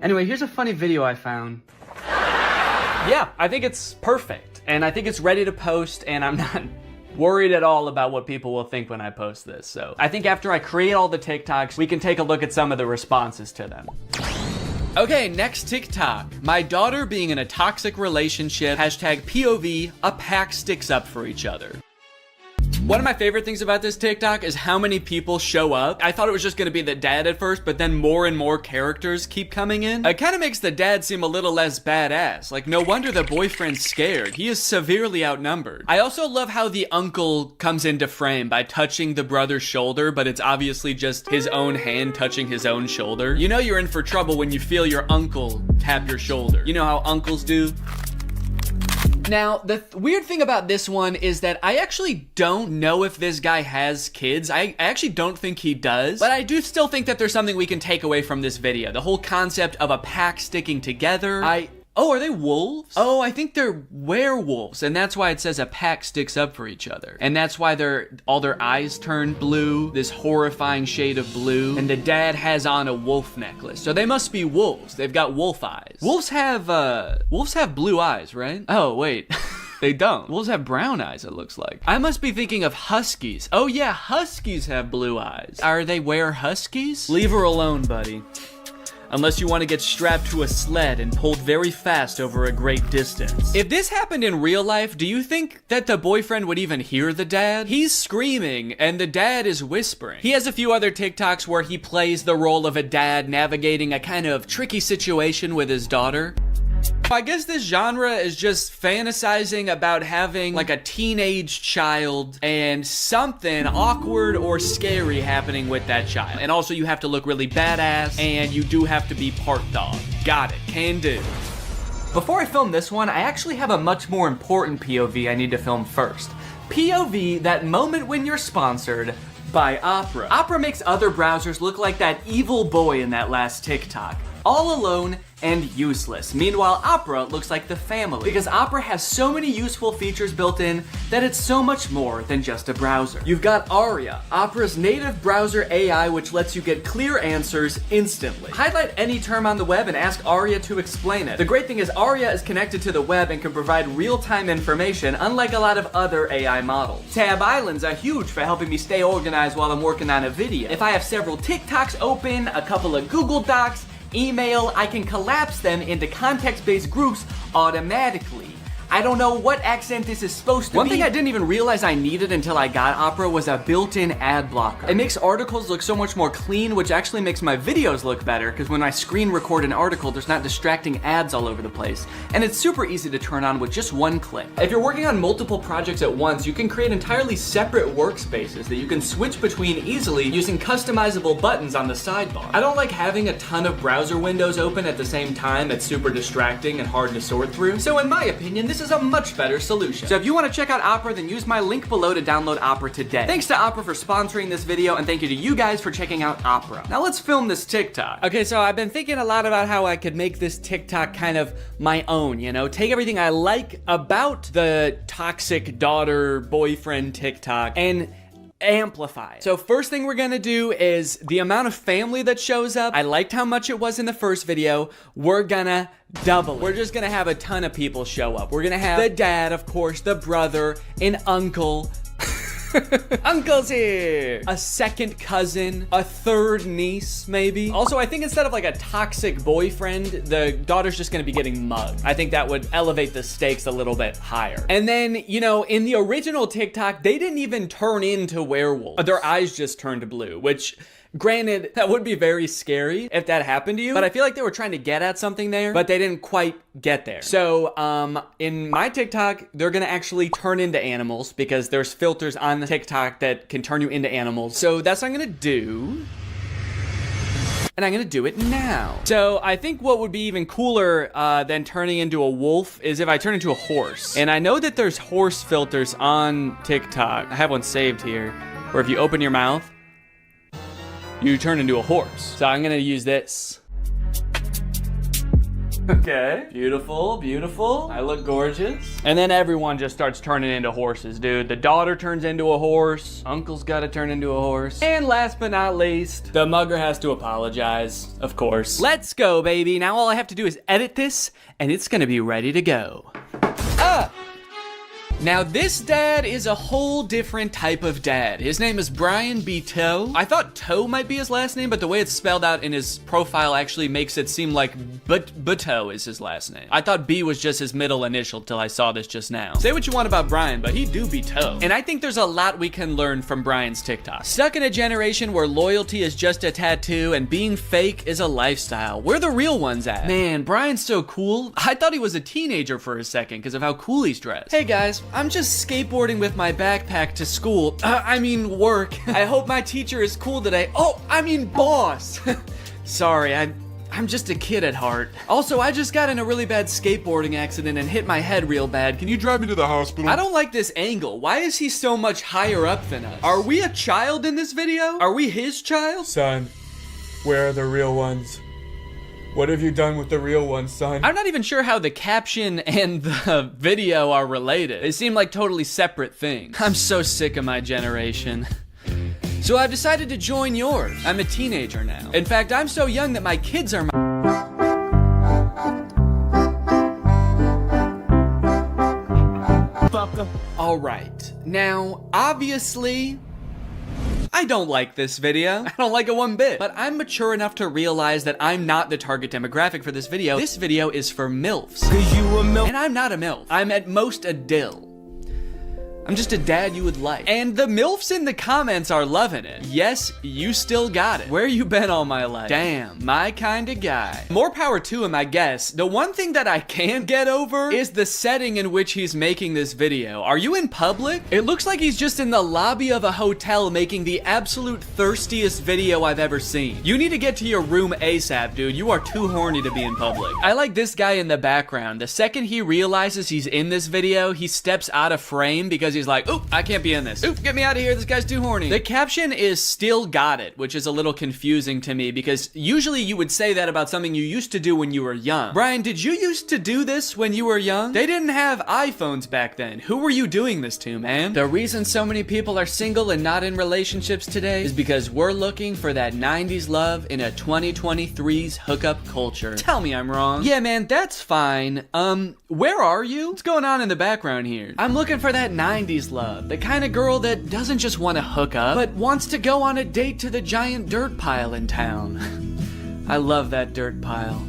Anyway, here's a funny video I found. Yeah, I think it's perfect. And I think it's ready to post, and I'm not worried at all about what people will think when I post this. So I think after I create all the TikToks, we can take a look at some of the responses to them. Okay, next TikTok. My daughter being in a toxic relationship, hashtag POV, a pack sticks up for each other. One of my favorite things about this TikTok is how many people show up. I thought it was just gonna be the dad at first, but then more and more characters keep coming in. It kind of makes the dad seem a little less badass. Like, no wonder the boyfriend's scared. He is severely outnumbered. I also love how the uncle comes into frame by touching the brother's shoulder, but it's obviously just his own hand touching his own shoulder. You know you're in for trouble when you feel your uncle tap your shoulder. You know how uncles do? Now, the weird thing about this one is that I actually don't know if this guy has kids. I actually don't think he does, but I do still think that there's something we can take away from this video. The whole concept of a pack sticking together. Oh, are they wolves? Oh, I think they're werewolves, and that's why it says a pack sticks up for each other. And that's why all their eyes turn blue, this horrifying shade of blue, and the dad has on a wolf necklace. So they must be wolves. They've got wolf eyes. Wolves have blue eyes, right? Oh, wait. They don't. Wolves have brown eyes, it looks like. I must be thinking of huskies. Oh yeah, huskies have blue eyes. Are they huskies? Leave her alone, buddy. Unless you want to get strapped to a sled and pulled very fast over a great distance. If this happened in real life, do you think that the boyfriend would even hear the dad? He's screaming and the dad is whispering. He has a few other TikToks where he plays the role of a dad navigating a kind of tricky situation with his daughter. I guess this genre is just fantasizing about having like a teenage child and something awkward or scary happening with that child. And also you have to look really badass and you do have to be part dog. Got it, can do. Before I film this one, I actually have a much more important POV I need to film first. POV, that moment when you're sponsored by Opera. Opera makes other browsers look like that evil boy in that last TikTok. All alone and useless. Meanwhile, Opera looks like the family because Opera has so many useful features built in that it's so much more than just a browser. You've got Aria, Opera's native browser AI, which lets you get clear answers instantly. Highlight any term on the web and ask Aria to explain it. The great thing is Aria is connected to the web and can provide real-time information, unlike a lot of other AI models. Tab islands are huge for helping me stay organized while I'm working on a video. If I have several TikToks open, a couple of Google Docs, email, I can collapse them into context-based groups automatically. I don't know what accent this is supposed to be. One thing I didn't even realize I needed until I got Opera was a built-in ad blocker. It makes articles look so much more clean, which actually makes my videos look better, because when I screen record an article, there's not distracting ads all over the place. And it's super easy to turn on with just one click. If you're working on multiple projects at once, you can create entirely separate workspaces that you can switch between easily using customizable buttons on the sidebar. I don't like having a ton of browser windows open at the same time. It's super distracting and hard to sort through. So in my opinion, this is a much better solution. So if you want to check out Opera, then use my link below to download Opera today. Thanks to Opera for sponsoring this video, and thank you to you guys for checking out Opera. Now let's film this TikTok. Okay, so I've been thinking a lot about how I could make this TikTok kind of my own, you know? Take everything I like about the toxic daughter boyfriend TikTok and amplify it. So first thing we're gonna do is the amount of family that shows up. I liked how much it was in the first video. We're gonna double it. We're just gonna have a ton of people show up. We're gonna have the dad, of course, the brother, an uncle. Uncle's here! A second cousin, a third niece, maybe. Also, I think instead of like a toxic boyfriend, the daughter's just gonna be getting mugged. I think that would elevate the stakes a little bit higher. And then, you know, in the original TikTok, they didn't even turn into werewolves. Their eyes just turned blue, which, granted, that would be very scary if that happened to you, but I feel like they were trying to get at something there, but they didn't quite get there. So, in my TikTok, they're gonna actually turn into animals because there's filters on the TikTok that can turn you into animals. So that's what I'm gonna do. And I'm gonna do it now. So I think what would be even cooler than turning into a wolf is if I turn into a horse. And I know that there's horse filters on TikTok. I have one saved here, where if you open your mouth, you turn into a horse. So I'm gonna use this. Okay, beautiful, beautiful. I look gorgeous. And then everyone just starts turning into horses, dude. The daughter turns into a horse. Uncle's gotta turn into a horse. And last but not least, the mugger has to apologize, of course. Let's go, baby. Now all I have to do is edit this, and it's gonna be ready to go. Now this dad is a whole different type of dad. His name is Brian B. Toe. I thought Toe might be his last name, but the way it's spelled out in his profile actually makes it seem like Buteau is his last name. I thought B was just his middle initial till I saw this just now. Say what you want about Brian, but he do be Toe. And I think there's a lot we can learn from Brian's TikTok. Stuck in a generation where loyalty is just a tattoo and being fake is a lifestyle. Where the real ones at? Man, Brian's so cool. I thought he was a teenager for a second because of how cool he's dressed. Hey guys, I'm just skateboarding with my backpack to school. I mean work. I hope my teacher is cool today. Oh, I mean boss. Sorry, I'm just a kid at heart. Also, I just got in a really bad skateboarding accident and hit my head real bad. Can you drive me to the hospital? I don't like this angle. Why is he so much higher up than us? Are we a child in this video? Are we his child? Son, where are the real ones? What have you done with the real ones, son? I'm not even sure how the caption and the video are related. They seem like totally separate things. I'm so sick of my generation. So I've decided to join yours. I'm a teenager now. In fact, I'm so young that my kids are my... All right. Now, obviously, I don't like this video. I don't like it one bit. But I'm mature enough to realize that I'm not the target demographic for this video. This video is for MILFs. And I'm not a MILF. I'm at most a DIL. I'm just a dad you would like. And the MILFs in the comments are loving it. Yes, you still got it. Where you been all my life? Damn, my kind of guy. More power to him, I guess. The one thing that I can't get over is the setting in which he's making this video. Are you in public? It looks like he's just in the lobby of a hotel making the absolute thirstiest video I've ever seen. You need to get to your room ASAP, dude. You are too horny to be in public. I like this guy in the background. The second he realizes he's in this video, he steps out of frame because he's like, oop, I can't be in this. Oop, get me out of here. This guy's too horny. The caption is still got it, which is a little confusing to me because usually you would say that about something you used to do when you were young. Brian, did you used to do this when you were young? They didn't have iPhones back then. Who were you doing this to, man? The reason so many people are single and not in relationships today is because we're looking for that 90s love in a 2023's hookup culture. Tell me I'm wrong. Yeah, man, that's fine. Where are you? What's going on in the background here? I'm looking for that 90s love. The kind of girl that doesn't just want to hook up, but wants to go on a date to the giant dirt pile in town. I love that dirt pile.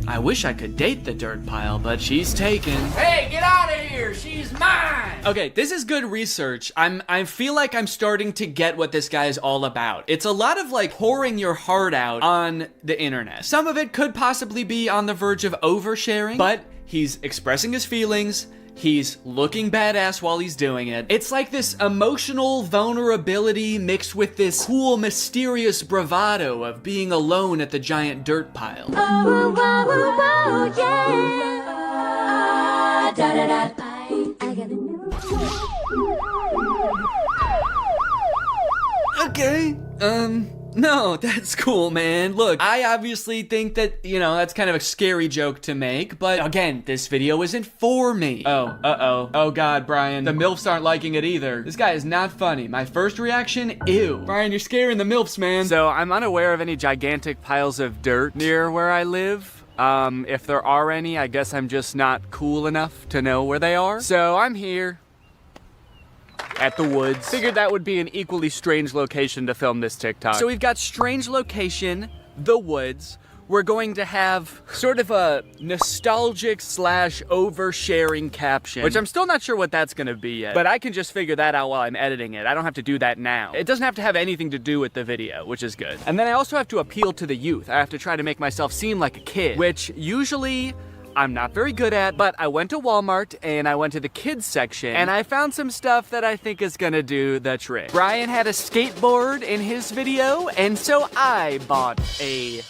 I wish I could date the dirt pile, but she's taken. Hey, get out of here! She's mine! Okay, this is good research. I feel like I'm starting to get what this guy is all about. It's a lot of like pouring your heart out on the internet. Some of it could possibly be on the verge of oversharing, but he's expressing his feelings. He's looking badass while he's doing it. It's like this emotional vulnerability mixed with this cool, mysterious bravado of being alone at the giant dirt pile. Oh, oh, oh, oh, yeah. Da, da, da. I got a new Okay, no, that's cool, man. Look, I obviously think that, you know, that's kind of a scary joke to make, but again, this video isn't for me. Oh, uh-oh. Oh God, Brian, the MILFs aren't liking it either. This guy is not funny. My first reaction, ew. Brian, you're scaring the MILFs, man. So I'm unaware of any gigantic piles of dirt near where I live. If there are any, I guess I'm just not cool enough to know where they are. So I'm here at the woods. Figured that would be an equally strange location to film this TikTok. So we've got strange location, the woods. We're going to have sort of a nostalgic / oversharing caption, which I'm still not sure what that's gonna be yet, but I can just figure that out while I'm editing it. I don't have to do that now. It doesn't have to have anything to do with the video, which is good. And then I also have to appeal to the youth. I have to try to make myself seem like a kid, which usually I'm not very good at, but I went to Walmart and I went to the kids section and I found some stuff that I think is gonna do the trick. Brian had a skateboard in his video, and so I bought a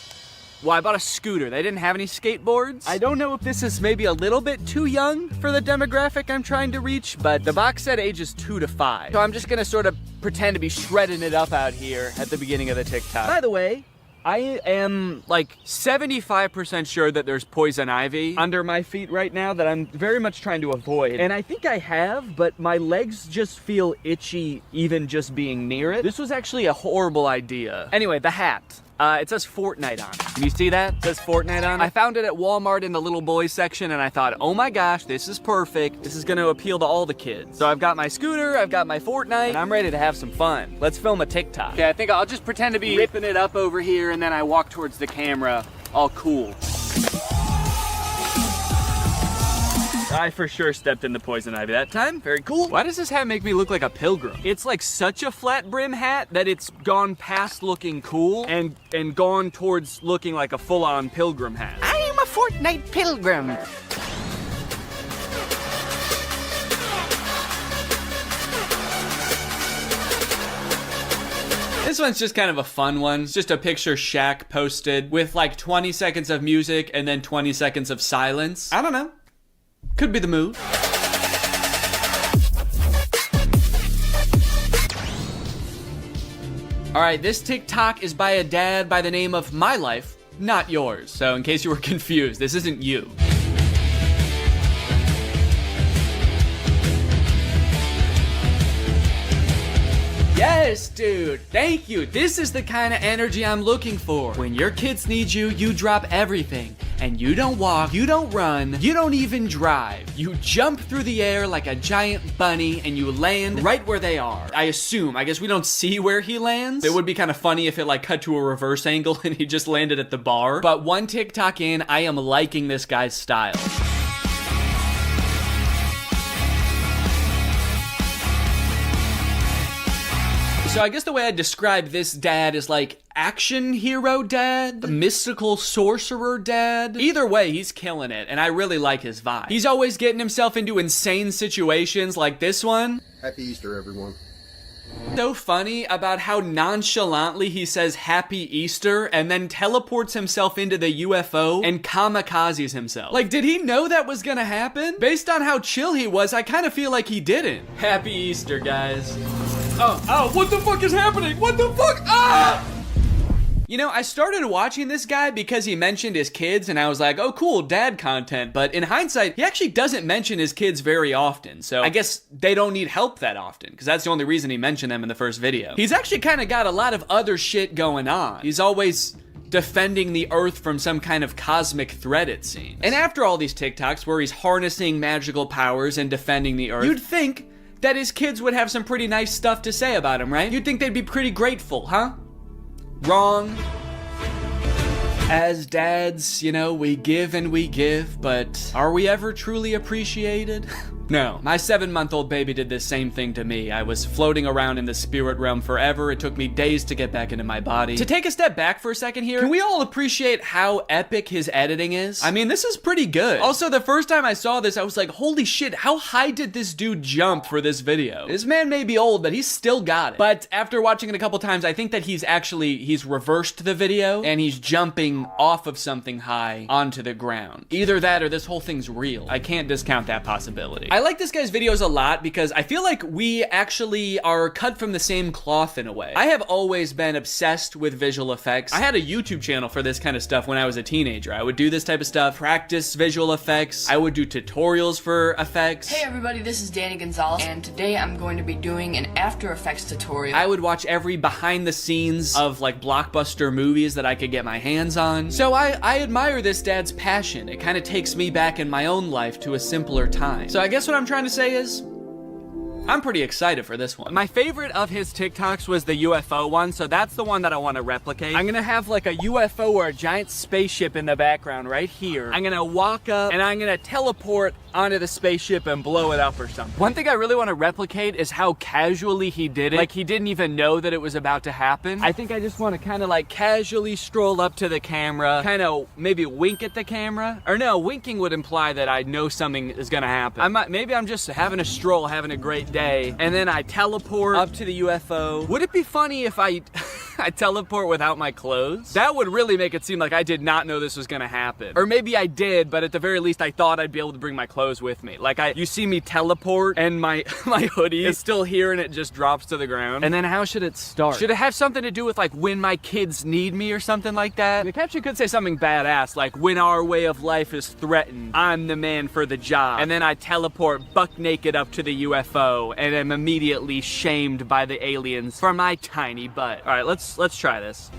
scooter. They didn't have any skateboards. I don't know if this is maybe a little bit too young for the demographic I'm trying to reach, but the box said ages 2 to 5. So I'm just gonna sort of pretend to be shredding it up out here at the beginning of the TikTok. By the way, I am like 75% sure that there's poison ivy under my feet right now that I'm very much trying to avoid. And I think I have, but my legs just feel itchy even just being near it. This was actually a horrible idea. Anyway, the hat. It says Fortnite on it. Can you see that? It says Fortnite on it. I found it at Walmart in the little boys section and I thought, oh my gosh, this is perfect. This is gonna appeal to all the kids. So I've got my scooter, I've got my Fortnite, and I'm ready to have some fun. Let's film a TikTok. Okay, I think I'll just pretend to be ripping it up over here and then I walk towards the camera, all cool. I for sure stepped in the poison ivy that time. Very cool. Why does this hat make me look like a pilgrim? It's like such a flat brim hat that it's gone past looking cool and gone towards looking like a full-on pilgrim hat. I am a Fortnite pilgrim. This one's just kind of a fun one. It's just a picture Shaq posted with like 20 seconds of music and then 20 seconds of silence. I don't know. Could be the mood. Alright, this TikTok is by a dad by the name of My Life, not yours. So in case you were confused, this isn't you. Yes, dude. Thank you. This is the kind of energy I'm looking for. When your kids need you, you drop everything. And you don't walk, you don't run, you don't even drive. You jump through the air like a giant bunny and you land right where they are. I guess we don't see where he lands. It would be kind of funny if it like cut to a reverse angle and he just landed at the bar. But one TikTok in, I am liking this guy's style. So I guess the way I describe this dad is like action hero dad, mystical sorcerer dad. Either way, he's killing it, and I really like his vibe. He's always getting himself into insane situations like this one. Happy Easter, everyone. So funny about how nonchalantly he says Happy Easter and then teleports himself into the UFO and kamikazes himself. Like, did he know that was gonna happen? Based on how chill he was, I kind of feel like he didn't. Happy Easter, guys. Oh, what the fuck is happening? What the fuck? Ah! You know, I started watching this guy because he mentioned his kids, and I was like, oh, cool, dad content. But in hindsight, he actually doesn't mention his kids very often. So I guess they don't need help that often, because that's the only reason he mentioned them in the first video. He's actually kind of got a lot of other shit going on. He's always defending the Earth from some kind of cosmic threat, it seems. And after all these TikToks where he's harnessing magical powers and defending the Earth, you'd think that his kids would have some pretty nice stuff to say about him, right? You'd think they'd be pretty grateful, huh? Wrong. As dads, you know, we give and we give, but are we ever truly appreciated? No. My 7-month-old baby did the same thing to me. I was floating around in the spirit realm forever. It took me days to get back into my body. To take a step back for a second here, can we all appreciate how epic his editing is? I mean, this is pretty good. Also, the first time I saw this, I was like, holy shit, how high did this dude jump for this video? This man may be old, but he's still got it. But after watching it a couple times, I think that he's reversed the video and he's jumping off of something high onto the ground. Either that or this whole thing's real. I can't discount that possibility. I like this guy's videos a lot because I feel like we actually are cut from the same cloth in a way. I have always been obsessed with visual effects. I had a YouTube channel for this kind of stuff when I was a teenager. I would do this type of stuff, practice visual effects. I would do tutorials for effects. Hey everybody, this is Danny Gonzalez, and today I'm going to be doing an After Effects tutorial. I would watch every behind the scenes of like blockbuster movies that I could get my hands on. So I admire this dad's passion. It kind of takes me back in my own life to a simpler time. So I guess what I'm trying to say is, I'm pretty excited for this one. My favorite of his TikToks was the UFO one, so that's the one that I want to replicate. I'm gonna have like a UFO or a giant spaceship in the background right here. I'm gonna walk up and I'm gonna teleport onto the spaceship and blow it up or something. One thing I really want to replicate is how casually he did it. Like he didn't even know that it was about to happen. I think I just want to kind of like casually stroll up to the camera, kind of maybe wink at the camera. Or no, winking would imply that I know something is gonna happen. Maybe I'm just having a stroll, having a great day, and then I teleport up to the UFO. Would it be funny if I teleport without my clothes? That would really make it seem like I did not know this was gonna happen. Or maybe I did, but at the very least I thought I'd be able to bring my clothes with me. Like you see me teleport and my hoodie is still here and it just drops to the ground. And then how should it start? Should it have something to do with like when my kids need me or something like that? The caption could say something badass like when our way of life is threatened, I'm the man for the job. And then I teleport buck naked up to the UFO and am immediately shamed by the aliens for my tiny butt. All right, let's try this.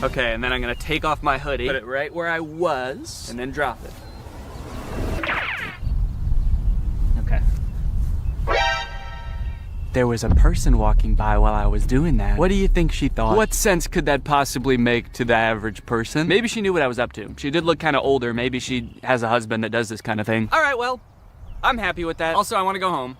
Okay, and then I'm gonna take off my hoodie, put it right where I was, and then drop it. Okay. There was a person walking by while I was doing that. What do you think she thought? What sense could that possibly make to the average person? Maybe she knew what I was up to. She did look kind of older. Maybe she has a husband that does this kind of thing. All right, well, I'm happy with that. Also, I want to go home.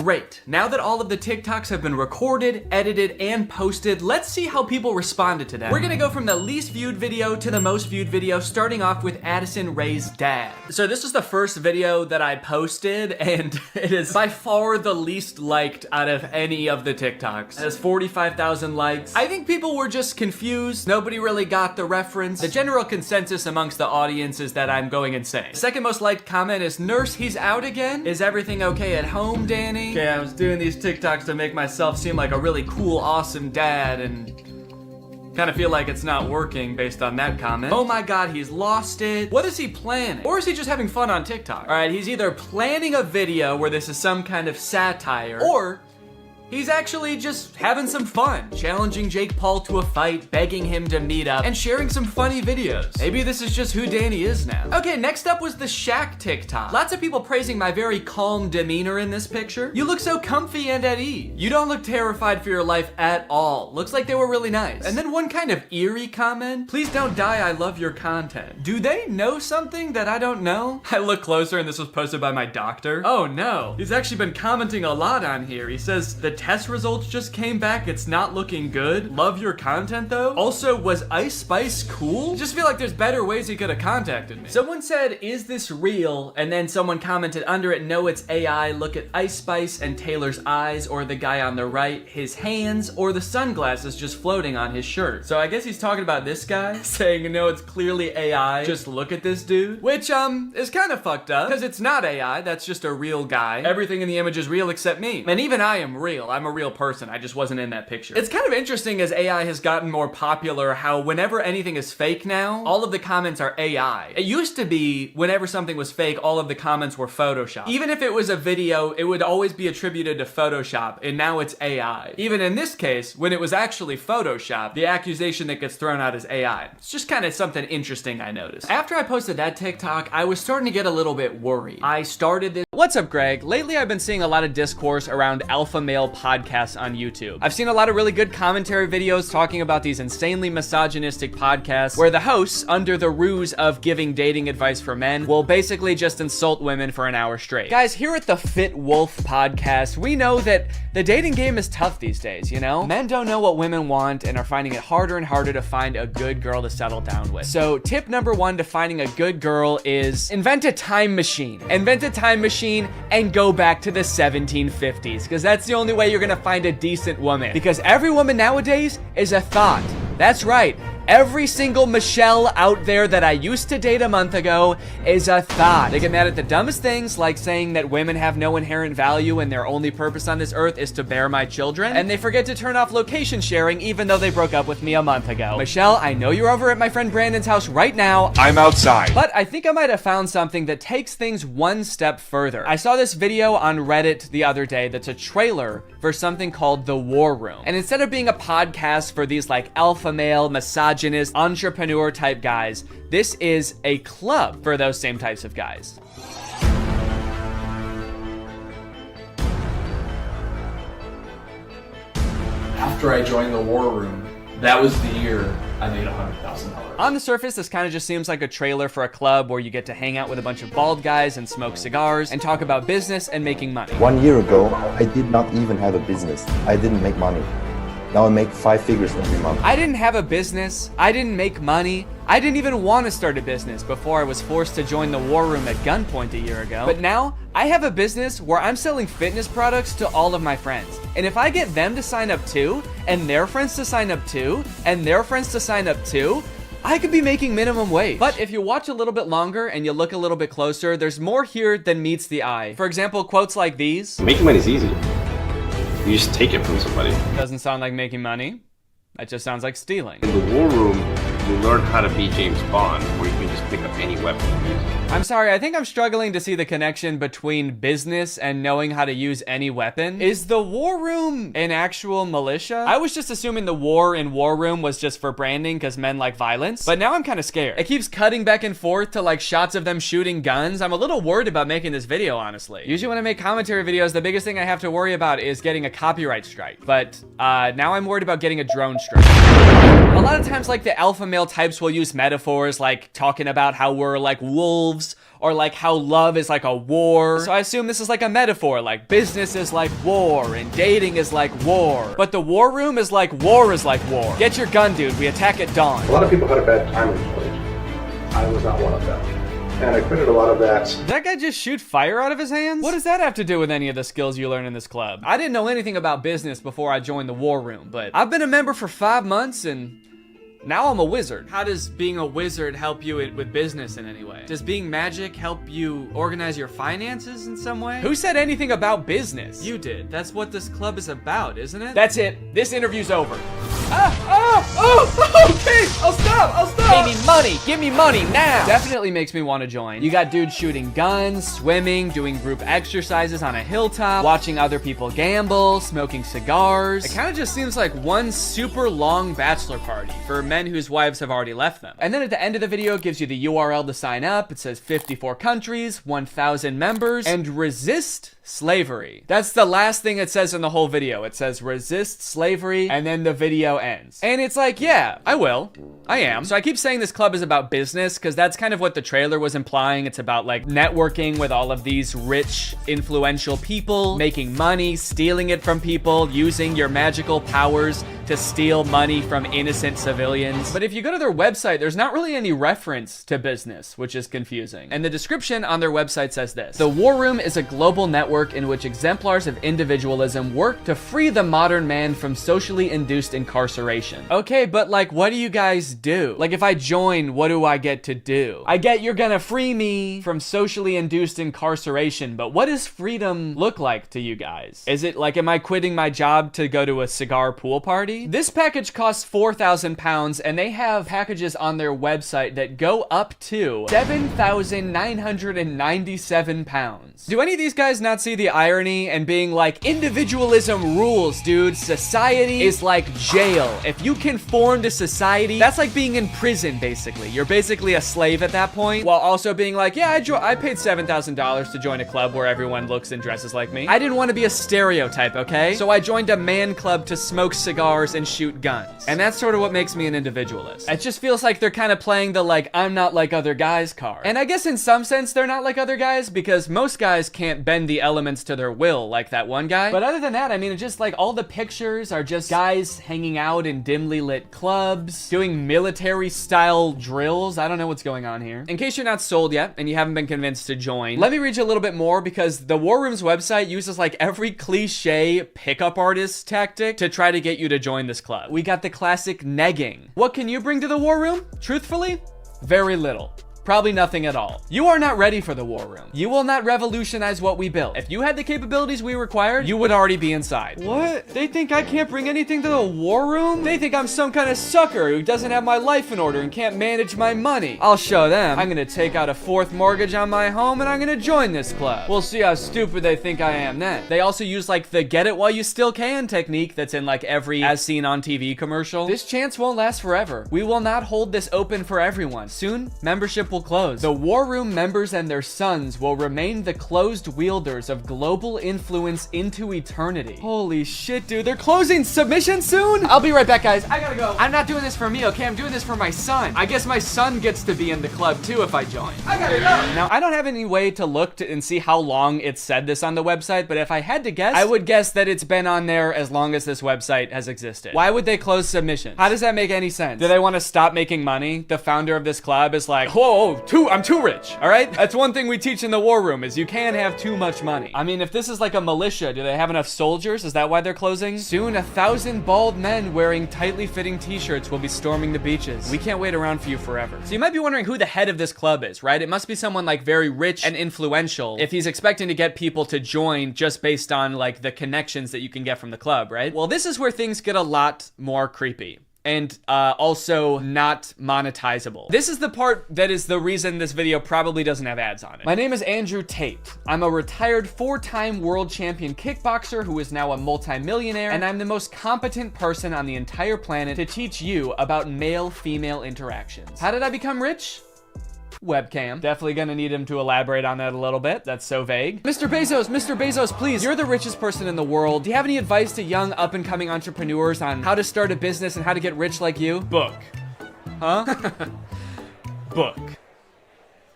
Great. Now that all of the TikToks have been recorded, edited, and posted, let's see how people responded to them. We're gonna go from the least viewed video to the most viewed video, starting off with Addison Rae's dad. So this is the first video that I posted, and it is by far the least liked out of any of the TikToks. It has 45,000 likes. I think people were just confused. Nobody really got the reference. The general consensus amongst the audience is that I'm going insane. Second most liked comment is, "Nurse, he's out again? Is everything okay at home, Danny?" Okay, I was doing these TikToks to make myself seem like a really cool, awesome dad, and kind of feel like it's not working based on that comment. "Oh my god, he's lost it." What is he planning? Or is he just having fun on TikTok? All right, he's either planning a video where this is some kind of satire, or he's actually just having some fun, challenging Jake Paul to a fight, begging him to meet up, and sharing some funny videos. Maybe this is just who Danny is now. Okay, next up was the Shaq TikTok. Lots of people praising my very calm demeanor in this picture. "You look so comfy and at ease. You don't look terrified for your life at all. Looks like they were really nice." And then one kind of eerie comment, "Please don't die, I love your content." Do they know something that I don't know? I look closer and this was posted by my doctor. Oh no, he's actually been commenting a lot on here. He says, "The test results just came back. It's not looking good. Love your content though. Also, was Ice Spice cool?" Just feel like there's better ways he could have contacted me. Someone said, "Is this real?" And then someone commented under it, "No, it's AI. Look at Ice Spice and Taylor's eyes, or the guy on the right, his hands, or the sunglasses just floating on his shirt." So I guess he's talking about this guy, saying, "No, it's clearly AI. Just look at this dude." Which, is kind of fucked up, because it's not AI. That's just a real guy. Everything in the image is real except me. And even I am real. I'm a real person. I just wasn't in that picture. It's kind of interesting as AI has gotten more popular how whenever anything is fake now, all of the comments are AI. It used to be whenever something was fake, all of the comments were Photoshop. Even if it was a video, it would always be attributed to Photoshop, and now it's AI. Even in this case, when it was actually Photoshop, the accusation that gets thrown out is AI. It's just kind of something interesting I noticed. After I posted that TikTok, I was starting to get a little bit worried. I started this. What's up, Greg? Lately, I've been seeing a lot of discourse around alpha male podcasts on YouTube. I've seen a lot of really good commentary videos talking about these insanely misogynistic podcasts where the hosts, under the ruse of giving dating advice for men, will basically just insult women for an hour straight. Guys, here at the Fit Wolf podcast, we know that the dating game is tough these days, you know? Men don't know what women want and are finding it harder and harder to find a good girl to settle down with. So tip number one to finding a good girl is invent a time machine. Invent a time machine and go back to the 1750s, because that's the only way you're gonna find a decent woman. Because every woman nowadays is a thought. That's right. Every single Michelle out there that I used to date a month ago is a thought. They get mad at the dumbest things, like saying that women have no inherent value and their only purpose on this earth is to bear my children. And they forget to turn off location sharing even though they broke up with me a month ago. Michelle, I know you're over at my friend Brandon's house right now. I'm outside. But I think I might have found something that takes things one step further. I saw this video on Reddit the other day that's a trailer for something called The War Room. And instead of being a podcast for these like alpha male, misogynist, entrepreneur type guys, this is a club for those same types of guys. After I joined the War Room, that was the year I made $100,000. On the surface, this kind of just seems like a trailer for a club where you get to hang out with a bunch of bald guys and smoke cigars and talk about business and making money. 1 year ago, I did not even have a business. I didn't make money. Now I make 5 figures every month. I didn't have a business. I didn't make money. I didn't even want to start a business before I was forced to join the War Room at gunpoint a year ago. But now, I have a business where I'm selling fitness products to all of my friends. And if I get them to sign up too, and their friends to sign up too, and their friends to sign up too, I could be making minimum wage. But if you watch a little bit longer and you look a little bit closer, there's more here than meets the eye. For example, quotes like these. Making money is easy. You just take it from somebody. Doesn't sound like making money. That just sounds like stealing. In the War Room, you learn how to be James Bond, where you can just pick up any weapon and use it. I'm sorry, I think I'm struggling to see the connection between business and knowing how to use any weapon. Is the War Room an actual militia? I was just assuming the war in War Room was just for branding because men like violence, but now I'm kind of scared. It keeps cutting back and forth to like shots of them shooting guns. I'm a little worried about making this video, honestly. Usually when I make commentary videos, the biggest thing I have to worry about is getting a copyright strike. But now I'm worried about getting a drone strike. A lot of times, like, the alpha male types will use metaphors like talking about how we're like wolves, or like how love is like a war. So I assume this is like a metaphor, like business is like war and dating is like war. But the war room is like war is like war. Get your gun, dude. We attack at dawn. A lot of people had a bad time in college. I was not one of them. And I quitted a lot of that. Did that guy just shoot fire out of his hands? What does that have to do with any of the skills you learn in this club? I didn't know anything about business before I joined the war room, but I've been a member for 5 months and now I'm a wizard. How does being a wizard help you with business in any way? Does being magic help you organize your finances in some way? Who said anything about business? You did. That's what this club is about, isn't it? That's it. This interview's over. Okay, I'll stop. Give me money now. Definitely makes me want to join. You got dudes shooting guns, swimming, doing group exercises on a hilltop, watching other people gamble, smoking cigars. It kind of just seems like one super long bachelor party for men whose wives have already left them. And then at the end of the video, it gives you the URL to sign up. It says 54 countries, 1,000 members, and resist slavery. That's the last thing it says in the whole video. It says resist slavery, and then the video ends. And it's like, yeah, I will. I am. So I keep saying this club is about business because that's kind of what the trailer was implying. It's about like networking with all of these rich, influential people, making money, stealing it from people, using your magical powers to steal money from innocent civilians. But if you go to their website, there's not really any reference to business, which is confusing. And the description on their website says this: the War Room is a global network in which exemplars of individualism work to free the modern man from socially induced incarceration. Okay, but like, what do you guys do? Like, if I join, what do I get to do? I get you're gonna free me from socially induced incarceration, but what does freedom look like to you guys? Is it like, am I quitting my job to go to a cigar pool party? This package costs £4,000, and they have packages on their website that go up to £7,997. Do any of these guys not see the irony and being like, individualism rules, dude. Society is like jail. If you conform to society, that's like being in prison, basically. You're basically a slave at that point, while also being like, yeah, I paid $7,000 to join a club where everyone looks and dresses like me. I didn't want to be a stereotype, okay? So I joined a man club to smoke cigars and shoot guns. And that's sort of what makes me an individualist. It just feels like they're kind of playing the like, I'm not like other guys card. And I guess in some sense they're not like other guys because most guys can't bend the elements to their will like that one guy. But other than that, I mean, it's just like all the pictures are just guys hanging out in dimly lit clubs, doing military style drills. I don't know what's going on here. In case you're not sold yet and you haven't been convinced to join, let me read you a little bit more because the War Room's website uses like every cliche pickup artist tactic to try to get you to join this club. We got the classic negging. What can you bring to the War Room? Truthfully, very little. Probably nothing at all. You are not ready for the War Room. You will not revolutionize what we built. If you had the capabilities we required, you would already be inside. What? They think I can't bring anything to the War Room? They think I'm some kind of sucker who doesn't have my life in order and can't manage my money. I'll show them. I'm gonna take out a 4th mortgage on my home and I'm gonna join this club. We'll see how stupid they think I am then. They also use like the get it while you still can technique that's in like every as seen on TV commercial. This chance won't last forever. We will not hold this open for everyone. Soon, membership will close. The War Room members and their sons will remain the closed wielders of global influence into eternity. Holy shit, dude. They're closing submission soon? I'll be right back, guys. I gotta go. I'm not doing this for me, okay? I'm doing this for my son. I guess my son gets to be in the club too if I join. I gotta go. Now, I don't have any way to look and see how long it said this on the website, but if I had to guess, I would guess that it's been on there as long as this website has existed. Why would they close submissions? How does that make any sense? Do they want to stop making money? The founder of this club is like, whoa, I'm too rich, all right? That's one thing we teach in the War Room is you can't have too much money. I mean, if this is like a militia, do they have enough soldiers? Is that why they're closing? Soon, 1,000 bald men wearing tightly fitting t-shirts will be storming the beaches. We can't wait around for you forever. So you might be wondering who the head of this club is, right? It must be someone like very rich and influential if he's expecting to get people to join just based on like the connections that you can get from the club, right? Well, this is where things get a lot more creepy. And also not monetizable. This is the part that is the reason this video probably doesn't have ads on it. My name is Andrew Tate. I'm a retired 4-time world champion kickboxer who is now a multimillionaire, and I'm the most competent person on the entire planet to teach you about male-female interactions. How did I become rich? Webcam. Definitely gonna need him to elaborate on that a little bit. That's so vague. Mr. Bezos, please. You're the richest person in the world. Do you have any advice to young up-and-coming entrepreneurs on how to start a business and how to get rich like you? Book. Huh? Book.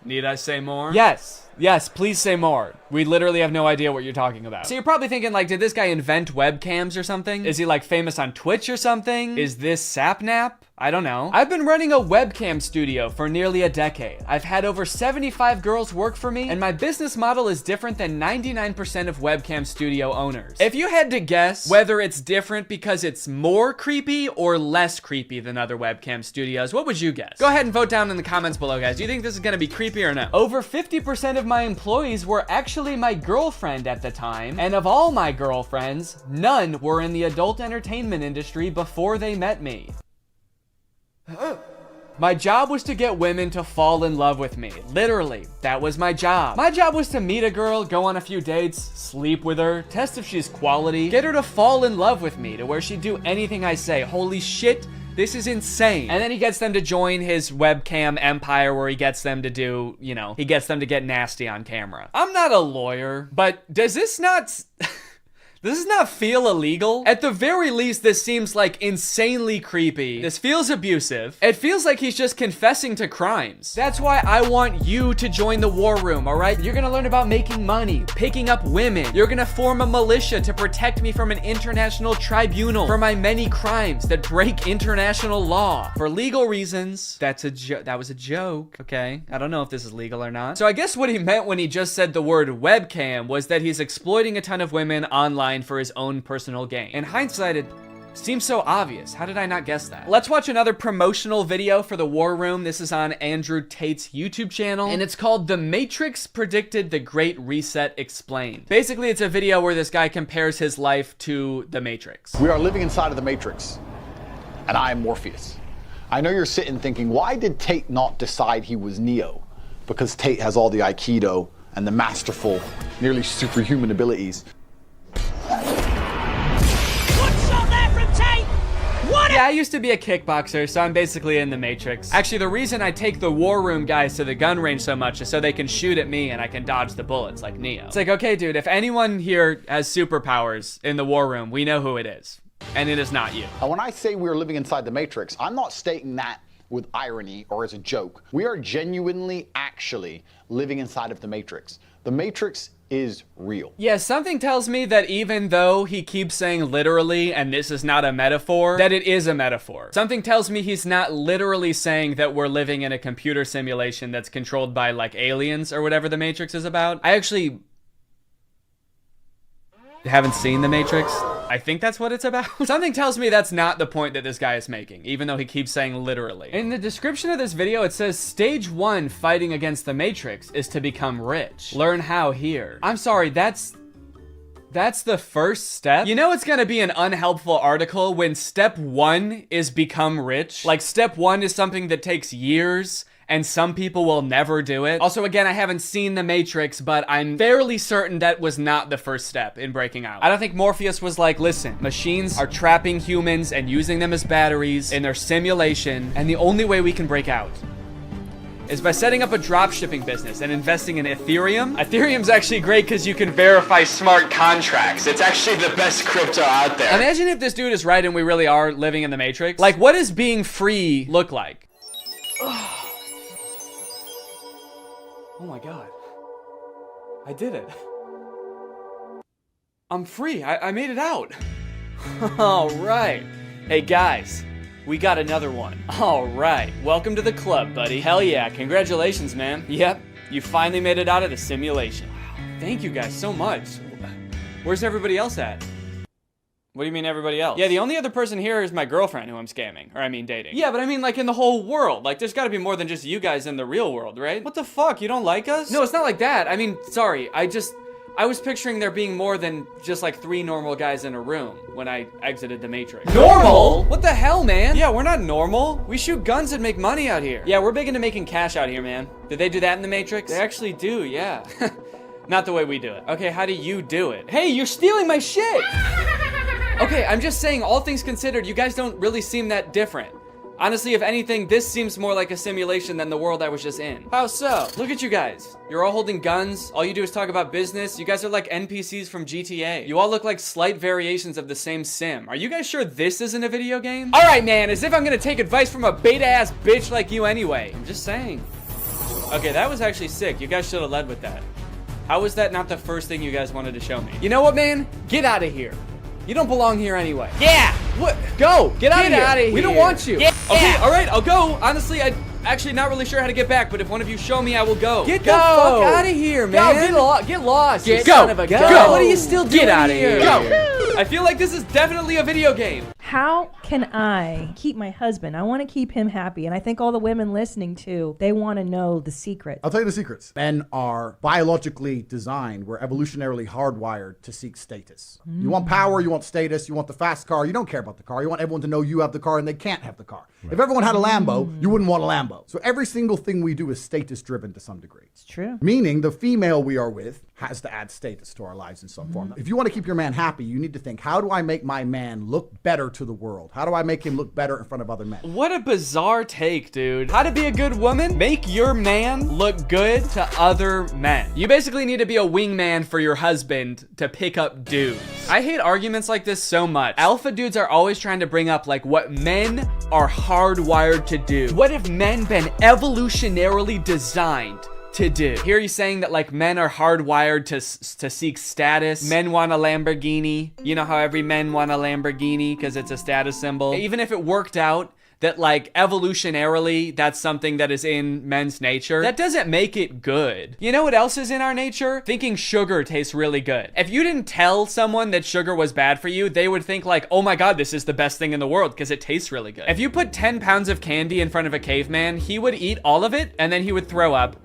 Need I say more? Yes, please say more. We literally have no idea what you're talking about. So you're probably thinking, like, did this guy invent webcams or something? Is he, like, famous on Twitch or something? Is this Sapnap? I don't know. I've been running a webcam studio for nearly a decade. I've had over 75 girls work for me, and my business model is different than 99% of webcam studio owners. If you had to guess whether it's different because it's more creepy or less creepy than other webcam studios, what would you guess? Go ahead and vote down in the comments below, guys. Do you think this is gonna be creepy or no? Over 50% of my employees were actually my girlfriend at the time, and of all my girlfriends, none were in the adult entertainment industry before they met me. My job was to get women to fall in love with me. Literally, that was my job. My job was to meet a girl, go on a few dates, sleep with her, test if she's quality, get her to fall in love with me to where she'd do anything I say. Holy shit, this is insane. And then he gets them to join his webcam empire where he gets them to do, you know, he gets them to get nasty on camera. I'm not a lawyer, but does this not... Does this not feel illegal? At the very least, this seems like insanely creepy. This feels abusive. It feels like he's just confessing to crimes. That's why I want you to join the war room, all right? You're gonna learn about making money, picking up women. You're gonna form a militia to protect me from an international tribunal for my many crimes that break international law. For legal reasons, that was a joke, okay? I don't know if this is legal or not. So I guess what he meant when he just said the word webcam was that he's exploiting a ton of women online for his own personal gain. In hindsight, it seems so obvious. How did I not guess that? Let's watch another promotional video for the War Room. This is on Andrew Tate's YouTube channel, and it's called The Matrix Predicted the Great Reset Explained. Basically, it's a video where this guy compares his life to the Matrix. We are living inside of the Matrix, and I am Morpheus. I know you're sitting thinking, why did Tate not decide he was Neo? Because Tate has all the Aikido and the masterful, nearly superhuman abilities. Yeah, I used to be a kickboxer, so I'm basically in the Matrix. Actually, the reason I take the War Room guys to the gun range so much is so they can shoot at me and I can dodge the bullets like Neo. It's like, okay, dude, if anyone here has superpowers in the War Room, we know who it is. And it is not you. And when I say we're living inside the Matrix, I'm not stating that with irony or as a joke. We are genuinely, actually living inside of the Matrix. The Matrix is real. Yeah, something tells me that even though he keeps saying literally, and this is not a metaphor, that it is a metaphor. Something tells me he's not literally saying that we're living in a computer simulation that's controlled by, like, aliens or whatever the Matrix is about. I actually haven't seen the Matrix. I think that's what it's about. Something tells me that's not the point that this guy is making, even though he keeps saying literally. In the description of this video, it says stage 1 fighting against the Matrix is to become rich. Learn how here. I'm sorry, that's the first step? You know it's gonna be an unhelpful article when step 1 is become rich? Like step 1 is something that takes years and some people will never do it. Also, again, I haven't seen The Matrix, but I'm fairly certain that was not the first step in breaking out. I don't think Morpheus was like, listen, machines are trapping humans and using them as batteries in their simulation, and the only way we can break out is by setting up a dropshipping business and investing in Ethereum. Ethereum's actually great because you can verify smart contracts. It's actually the best crypto out there. Imagine if this dude is right and we really are living in the Matrix. Like, what does being free look like? Oh my God. I did it. I'm free. I made it out. All right. Hey guys, we got another one. All right. Welcome to the club, buddy. Hell yeah. Congratulations, man. Yep. You finally made it out of the simulation. Wow. Thank you guys so much. Where's everybody else at? What do you mean everybody else? Yeah, the only other person here is my girlfriend who I'm scamming. Or I mean dating. Yeah, but I mean like in the whole world. Like there's gotta be more than just you guys in the real world, right? What the fuck? You don't like us? No, it's not like that. I mean, sorry. I was picturing there being more than just like 3 normal guys in a room when I exited the Matrix. Normal? What the hell, man? Yeah, we're not normal. We shoot guns and make money out here. Yeah, we're big into making cash out here, man. Did they do that in the Matrix? They actually do, yeah. Not the way we do it. Okay, how do you do it? Hey, you're stealing my shit! Okay, I'm just saying, all things considered, you guys don't really seem that different. Honestly, if anything, this seems more like a simulation than the world I was just in. How so? Look at you guys. You're all holding guns. All you do is talk about business. You guys are like NPCs from GTA. You all look like slight variations of the same sim. Are you guys sure this isn't a video game? All right, man, as if I'm gonna take advice from a beta-ass bitch like you anyway. I'm just saying. Okay, that was actually sick. You guys should have led with that. How was that not the first thing you guys wanted to show me? You know what, man? Get out of here. You don't belong here anyway. Yeah! What? Go! Get out of here! We don't want you! Yeah. Okay, alright, I'll go. Honestly, I'm actually not really sure how to get back, but if one of you show me, I will go. Get the fuck out of here, man! Go, get lost! Get son of a gun! What are you still doing? Get out of here! Go! I feel like this is definitely a video game. How can I keep my husband? I want to keep him happy. And I think all the women listening too, they want to know the secret. I'll tell you the secrets. Men are biologically designed. We're evolutionarily hardwired to seek status. You want power, you want status, you want the fast car. You don't care about the car. You want everyone to know you have the car and they can't have the car. Right. If everyone had a Lambo, you wouldn't want a Lambo. So every single thing we do is status driven to some degree. It's true. Meaning the female we are with has to add status to our lives in some form. If you want to keep your man happy, you need to think, how do I make my man look better to the world? How do I make him look better in front of other men? What a bizarre take, dude. How to be a good woman? Make your man look good to other men. You basically need to be a wingman for your husband to pick up dudes. I hate arguments like this so much. Alpha dudes are always trying to bring up like what men are hardwired to do. What have men been evolutionarily designed to do? Here he's saying that like men are hardwired to seek status. Men want a Lamborghini. You know how every men want a Lamborghini because it's a status symbol. Even if it worked out that like evolutionarily that's something that is in men's nature, that doesn't make it good. You know what else is in our nature? Thinking sugar tastes really good. If you didn't tell someone that sugar was bad for you, they would think like, oh my god, this is the best thing in the world because it tastes really good. If you put 10 pounds of candy in front of a caveman, he would eat all of it and then he would throw up.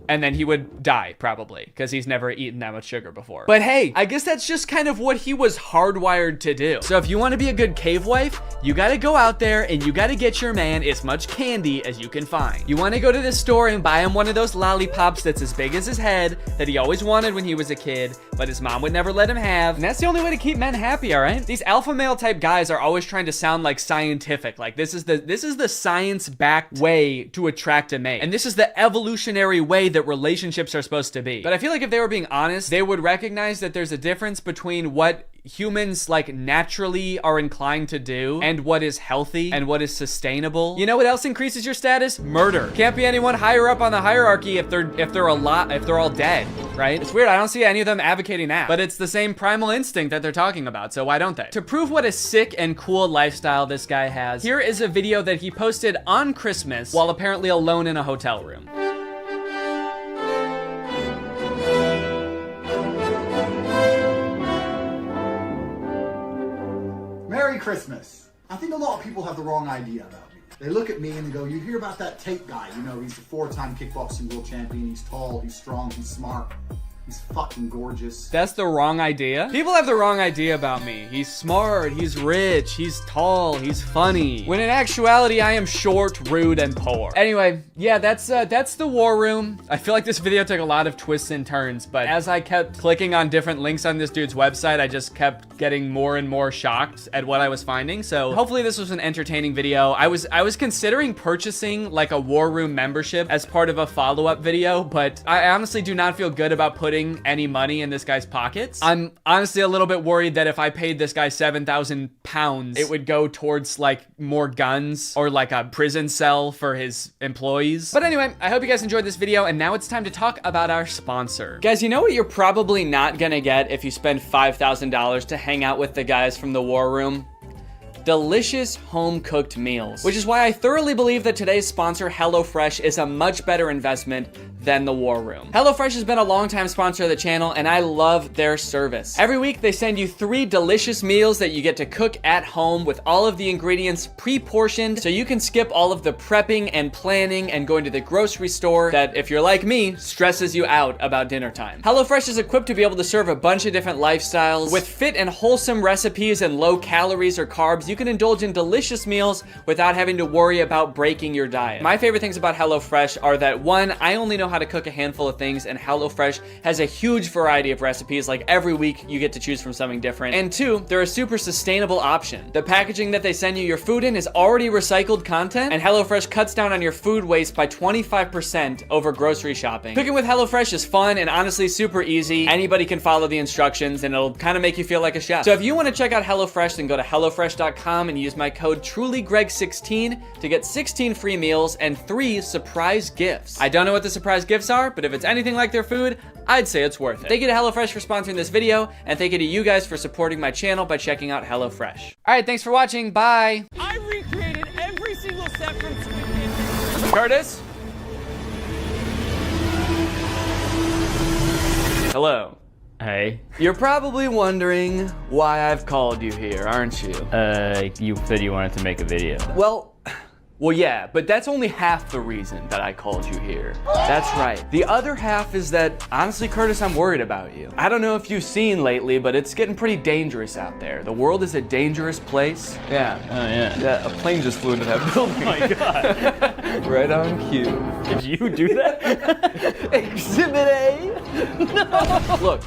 And then he would die, probably, because he's never eaten that much sugar before. But hey, I guess that's just kind of what he was hardwired to do. So if you want to be a good cave wife, you gotta go out there and you gotta get your man as much candy as you can find. You want to go to the store and buy him one of those lollipops that's as big as his head that he always wanted when he was a kid, but his mom would never let him have. And that's the only way to keep men happy, all right? These alpha male type guys are always trying to sound like scientific. Like this is the science-backed way to attract a mate. And this is the evolutionary way that relationships are supposed to be. But I feel like if they were being honest, they would recognize that there's a difference between what humans like naturally are inclined to do and what is healthy and what is sustainable. You know what else increases your status? Murder. Can't be anyone higher up on the hierarchy if they're all dead, right? It's weird. I don't see any of them advocating that, but it's the same primal instinct that they're talking about, so why don't they? To prove what a sick and cool lifestyle this guy has, here is a video that he posted on Christmas while apparently alone in a hotel room. Merry Christmas. I think a lot of people have the wrong idea about me. They look at me and they go, you hear about that Tate guy, you know, he's a 4-time kickboxing world champion, he's tall, he's strong, he's smart, he's fucking gorgeous. That's the wrong idea? People have the wrong idea about me. He's smart, he's rich, he's tall, he's funny. When in actuality, I am short, rude, and poor. Anyway, yeah, that's the war room. I feel like this video took a lot of twists and turns, but as I kept clicking on different links on this dude's website, I just kept getting more and more shocked at what I was finding. So hopefully this was an entertaining video. I was considering purchasing like a war room membership as part of a follow-up video, but I honestly do not feel good about putting any money in this guy's pockets. I'm honestly a little bit worried that if I paid this guy 7,000 pounds, it would go towards like more guns or like a prison cell for his employees. But anyway, I hope you guys enjoyed this video, and now it's time to talk about our sponsor. Guys, you know what you're probably not gonna get if you spend $5,000 to hang out with the guys from the war room? Delicious home-cooked meals, which is why I thoroughly believe that today's sponsor, HelloFresh, is a much better investment than the war room. HelloFresh has been a long-time sponsor of the channel, and I love their service. Every week, they send you 3 delicious meals that you get to cook at home with all of the ingredients pre-portioned, so you can skip all of the prepping and planning and going to the grocery store that, if you're like me, stresses you out about dinner time. HelloFresh is equipped to be able to serve a bunch of different lifestyles. With fit and wholesome recipes and low calories or carbs, you can indulge in delicious meals without having to worry about breaking your diet. My favorite things about HelloFresh are that 1, I only know how how to cook a handful of things, and HelloFresh has a huge variety of recipes. Like every week you get to choose from something different. And two, they're a super sustainable option. The packaging that they send you your food in is already recycled content, and HelloFresh cuts down on your food waste by 25% over grocery shopping. Cooking with HelloFresh is fun and honestly super easy. Anybody can follow the instructions and it'll kind of make you feel like a chef. So if you want to check out HelloFresh, then go to HelloFresh.com and use my code TrulyGreg16 to get 16 free meals and 3 surprise gifts. I don't know what the surprise gifts are, but if it's anything like their food, I'd say it's worth it. Thank you to HelloFresh for sponsoring this video, and thank you to you guys for supporting my channel by checking out HelloFresh. All right, thanks for watching. Bye. I recreated every single step from Squid Curtis? Hello. Hey. You're probably wondering why I've called you here, aren't you? You said you wanted to make a video. Well, yeah, but that's only half the reason that I called you here. That's right. The other half is that, honestly, Curtis, I'm worried about you. I don't know if you've seen lately, but it's getting pretty dangerous out there. The world is a dangerous place. Yeah. Oh, yeah. Yeah, a plane just flew into that building. Oh my God. Right on cue. Did you do that? Exhibit A. No. Look,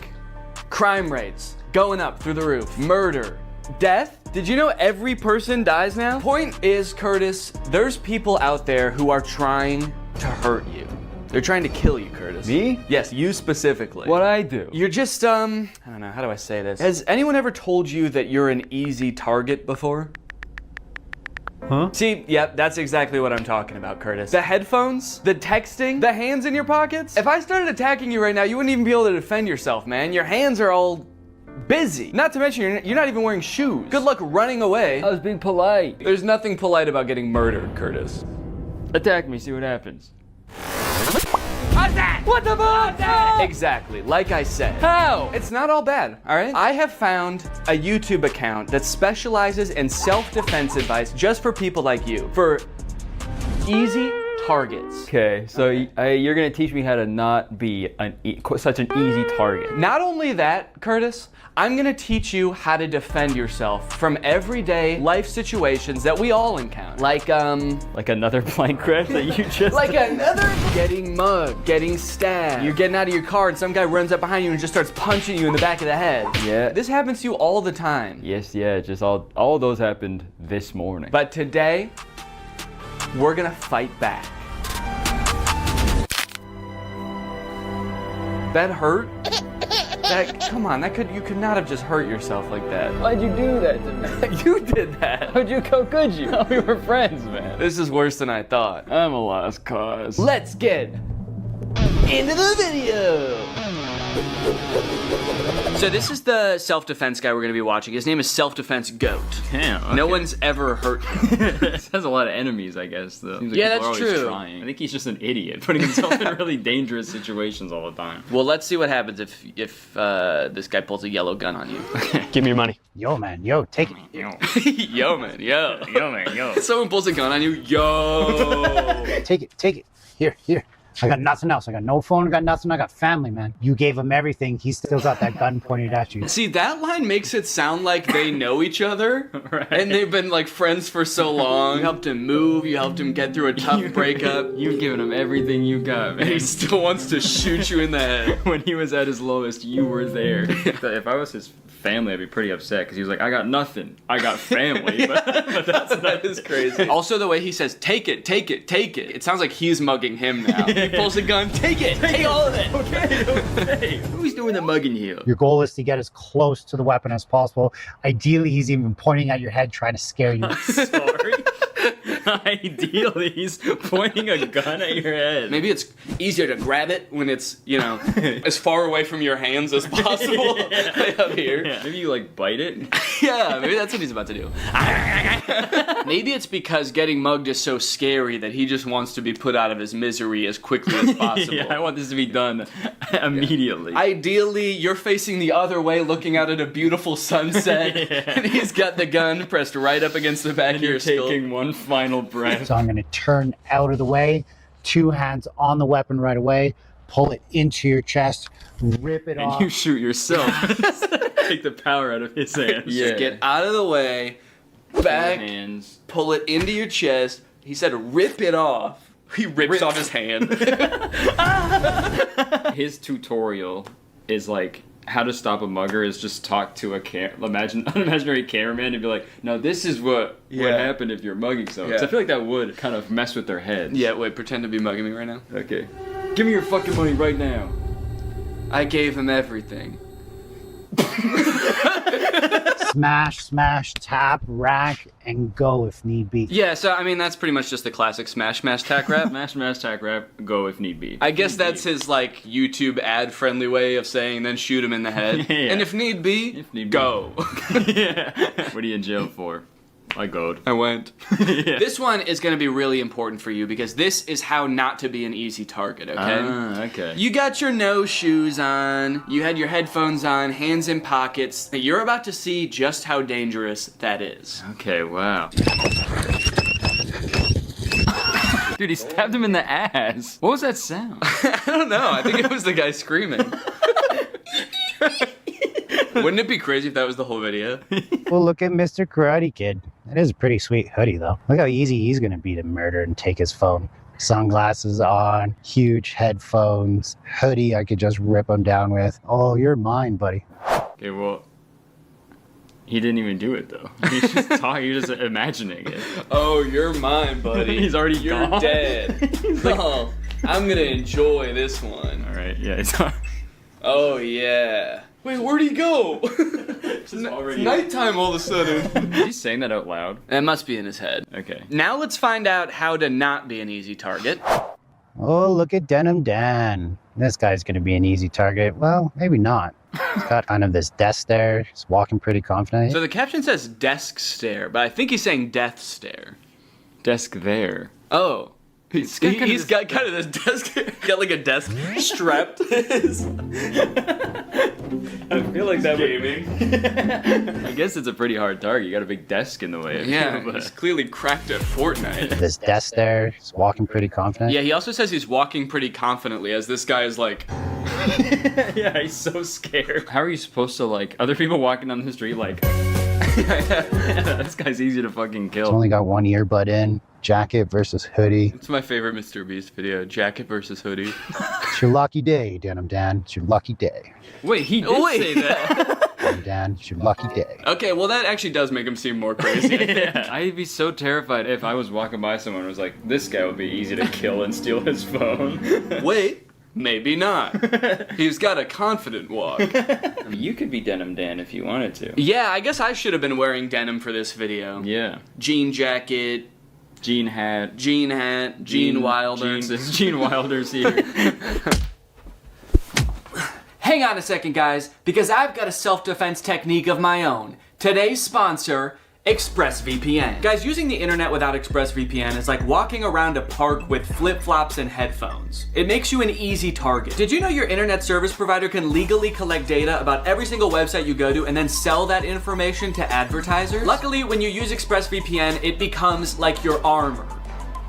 crime rates going up through the roof. Murder. Death? Did you know every person dies now? Point is, Curtis, there's people out there who are trying to hurt you. They're trying to kill you, Curtis. Me? Yes, you specifically. What'd I do? You're just, I don't know, how do I say this? Has anyone ever told you that you're an easy target before? Huh? See, yep, that's exactly what I'm talking about, Curtis. The headphones, the texting, the hands in your pockets. If I started attacking you right now, you wouldn't even be able to defend yourself, man. Your hands are all busy. Not to mention, you're not even wearing shoes. Good luck running away. I was being polite. There's nothing polite about getting murdered, Curtis. Attack me, see what happens. How's that? What the fuck? Exactly, like I said. How? It's not all bad, all right? I have found a YouTube account that specializes in self-defense advice just for people like you. For easy targets. Okay, so you're gonna teach me how to not be such an easy target. Not only that, Curtis, I'm gonna teach you how to defend yourself from everyday life situations that we all encounter. Like another plane crash that you just like another getting mugged, getting stabbed. You're getting out of your car and some guy runs up behind you and just starts punching you in the back of the head. Yeah. This happens to you all the time. Yes, yeah, just all those happened this morning. But today, we're gonna fight back. That hurt? Come on, you could not have just hurt yourself like that. Why'd you do that to me? You did that. How could you? We were friends, man. This is worse than I thought. I'm a lost cause. Let's get into the video. So this is the self-defense guy we're gonna be watching. His name is Self-Defense Goat. Damn. Okay. No one's ever hurt him. This has a lot of enemies, I guess, though. Seems like yeah, people that's are always true. Trying. I think he's just an idiot, putting himself in really dangerous situations all the time. Well, let's see what happens if this guy pulls a yellow gun on you. Give me your money. Yo, man, yo, take it. Yo, man, yo. Yo, man, yo. Someone pulls a gun on you, yo. Take it. Here. I got nothing else. I got no phone, I got nothing. I got family, man. You gave him everything. He still got that gun pointed at you. See, that line makes it sound like they know each other. Right. And they've been like friends for so long. You helped him move. You helped him get through a tough breakup. You've given him everything you got, man. And he still wants to shoot you in the head. When he was at his lowest, you were there. If I was his family, I'd be pretty upset because he was like, I got nothing. I got family. But that is crazy. Also, the way he says, take it. It sounds like he's mugging him now. He pulls a gun, take it. Take all of it. Okay. Who's doing the mugging here? Your goal is to get as close to the weapon as possible. Ideally, he's even pointing at your head trying to scare you. Sorry. Ideally, he's pointing a gun at your head. Maybe it's easier to grab it when it's, as far away from your hands as possible. Way up here. Yeah. Maybe you like bite it. Yeah, maybe that's what he's about to do. Maybe it's because getting mugged is so scary that he just wants to be put out of his misery as quickly as possible. Yeah, I want this to be done immediately. Ideally, you're facing the other way looking out at a beautiful sunset, and he's got the gun pressed right up against the back of your skull. Taking one final breath. So I'm going to turn out of the way, 2 hands on the weapon right away, pull it into your chest, rip it off. And you shoot yourself. Take the power out of his hands. Yeah. Get out of the way, back, pull it into your chest. He said rip it off. He rips off his hand. His tutorial is like how to stop a mugger is just talk to an imaginary cameraman and be like, no, this is what would happen if you're mugging someone. So I feel like that would kind of mess with their heads. Yeah, wait, pretend to be mugging me right now. Okay. Give me your fucking money right now. I gave him everything. Smash, tap, rack, and go if need be. Yeah, so I mean that's pretty much just the classic smash, tack, rap. Smash, tack, rap, go if need be. I guess that's his like YouTube ad-friendly way of saying then shoot him in the head. Yeah. And if need be, go. Yeah. What are you in jail for? I goed. I went. Yeah. This one is going to be really important for you because this is how not to be an easy target, okay? Ah, okay. You got your no shoes on, you had your headphones on, hands in pockets. You're about to see just how dangerous that is. Okay, wow. Dude, he stabbed him in the ass. What was that sound? I don't know. I think it was the guy screaming. Wouldn't it be crazy if that was the whole video? Well, look at Mr. Karate Kid. That is a pretty sweet hoodie, though. Look how easy he's going to be to murder and take his phone. Sunglasses on, huge headphones, hoodie I could just rip him down with. Oh, you're mine, buddy. Okay, well, he didn't even do it, though. He's just talking, you're just imagining it. Oh, you're mine, buddy. He's already You're gone. dead. Oh, I'm going to enjoy this one. All right, yeah, it's Oh, yeah. Wait, where'd he go? Just already nighttime all of a sudden. Is he saying that out loud? That must be in his head. Okay. Now let's find out how to not be an easy target. Oh, look at Denim Dan. This guy's going to be an easy target. Well, maybe not. He's got kind of this desk there. He's walking pretty confident. So the caption says desk stare, but I think he's saying death stare. Desk there. Oh. He's got kind of this desk. Got like a desk strapped to his. I feel like that gaming. I guess it's a pretty hard target. You got a big desk in the way. Yeah, he's clearly cracked at Fortnite. This desk there. He's walking pretty confident. Yeah, he also says he's walking pretty confidently as this guy is like. Yeah, he's so scared. How are you supposed to like other people walking down the street like? This guy's easy to fucking kill. He's only got one earbud in. Jacket versus hoodie. It's my favorite Mr. Beast video. Jacket versus hoodie. It's your lucky day, Denim Dan. It's your lucky day. Wait, he did say that. Denim Dan, it's your lucky day. Okay, well that actually does make him seem more crazy. Yeah. I'd be so terrified if I was walking by someone and was like, this guy would be easy to kill and steal his phone. Wait. Maybe not. He's got a confident walk. I mean, you could be Denim Dan if you wanted to. Yeah, I guess I should have been wearing denim for this video. Yeah. Jean jacket. Jean hat. Gene Wilder. Gene Wilder's here. Hang on a second, guys, because I've got a self-defense technique of my own. Today's sponsor, ExpressVPN. Guys, using the internet without ExpressVPN is like walking around a park with flip-flops and headphones. It makes you an easy target. Did you know your internet service provider can legally collect data about every single website you go to and then sell that information to advertisers? Luckily, when you use ExpressVPN, it becomes like your armor.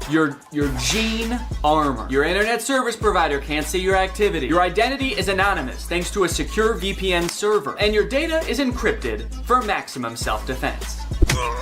Your Gene armor. Your internet service provider can't see your activity. Your identity is anonymous thanks to a secure VPN server. And your data is encrypted for maximum self-defense.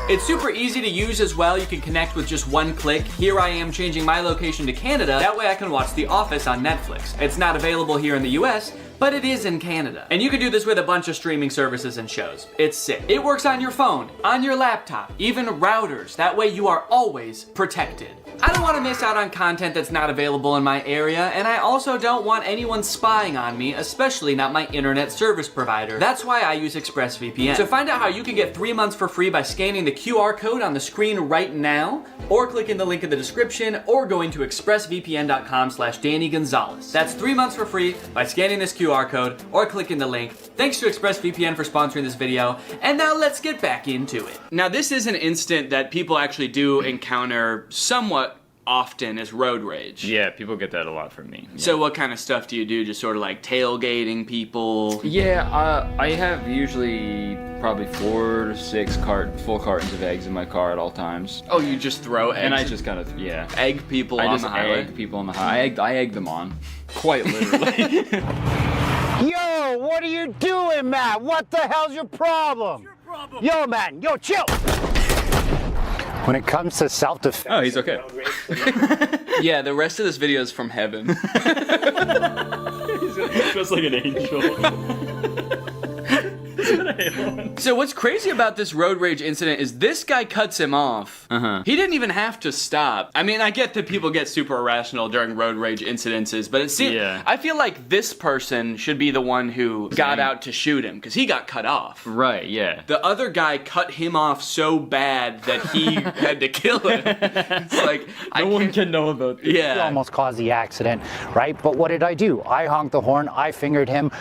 It's super easy to use as well. You can connect with just one click. Here I am changing my location to Canada. That way I can watch The Office on Netflix. It's not available here in the US, but it is in Canada. And you can do this with a bunch of streaming services and shows. It's sick. It works on your phone, on your laptop, even routers. That way you are always protected. I don't want to miss out on content that's not available in my area, and I also don't want anyone spying on me, especially not my internet service provider. That's why I use ExpressVPN. So find out how you can get 3 months for free by scanning the QR code on the screen right now, or clicking the link in the description, or going to expressvpn.com/Danny Gonzalez. That's 3 months for free by scanning this QR code or clicking the link. Thanks to ExpressVPN for sponsoring this video, and now let's get back into it. Now this is an instant that people actually do encounter somewhat often as road rage. Yeah, people get that a lot from me. Yeah. So what kind of stuff do you do? Just sort of like tailgating people? Yeah, I have usually probably 4 to 6 full cartons of eggs in my car at all times. Oh, you just throw eggs? And I just kind of, yeah. Egg people on the highway? I egg people on the highway. I egg them on. Quite literally. Yo, what are you doing, man? What the hell's your problem? Yo, man, yo, chill. When it comes to self-defense... Oh, he's okay. Yeah, the rest of this video is from heaven. He's just like an angel. So what's crazy about this road rage incident is this guy cuts him off. He didn't even have to stop. I mean, I get that people get super irrational during road rage incidences, but it seems I feel like this person should be the one who got out to shoot him because he got cut off. Right, yeah. The other guy cut him off so bad that he had to kill him. It's like no one can know about this. He almost caused the accident, right? But what did I do? I honked the horn, I fingered him.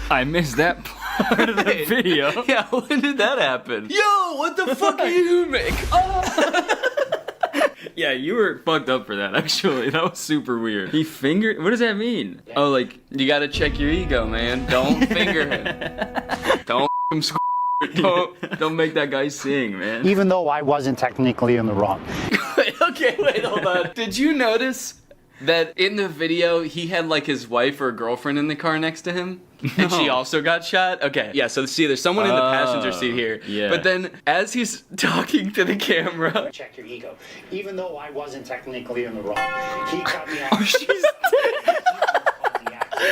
I missed that part of the video. Yeah, when did that happen? Yo, what the fuck are you doing? Yeah, you were fucked up for that, actually. That was super weird. He fingered... What does that mean? Oh, like... You gotta check your ego, man. Don't finger him. Don't him Don't make that guy sing, man. Even though I wasn't technically in the wrong. Okay, wait, hold on. Did you notice that in the video he had like his wife or girlfriend in the car next to him? And she also got shot? Okay. Yeah, so see, there's someone in the passenger seat here. Yeah. But then as he's talking to the camera... Check your ego. Even though I wasn't technically in the wrong, he cut me off.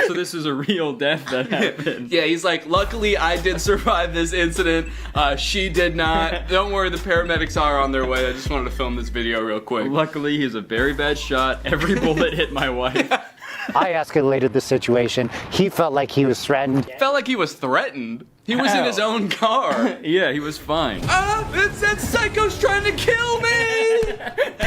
So this is a real death that happened. Yeah, he's like, luckily I did survive this incident. She did not. Don't worry, the paramedics are on their way. I just wanted to film this video real quick. Luckily, he's a very bad shot. Every bullet hit my wife. I escalated the situation. He felt like he was threatened. Felt like he was threatened? He was in his own car. Yeah, he was fine. That psycho's trying to kill me!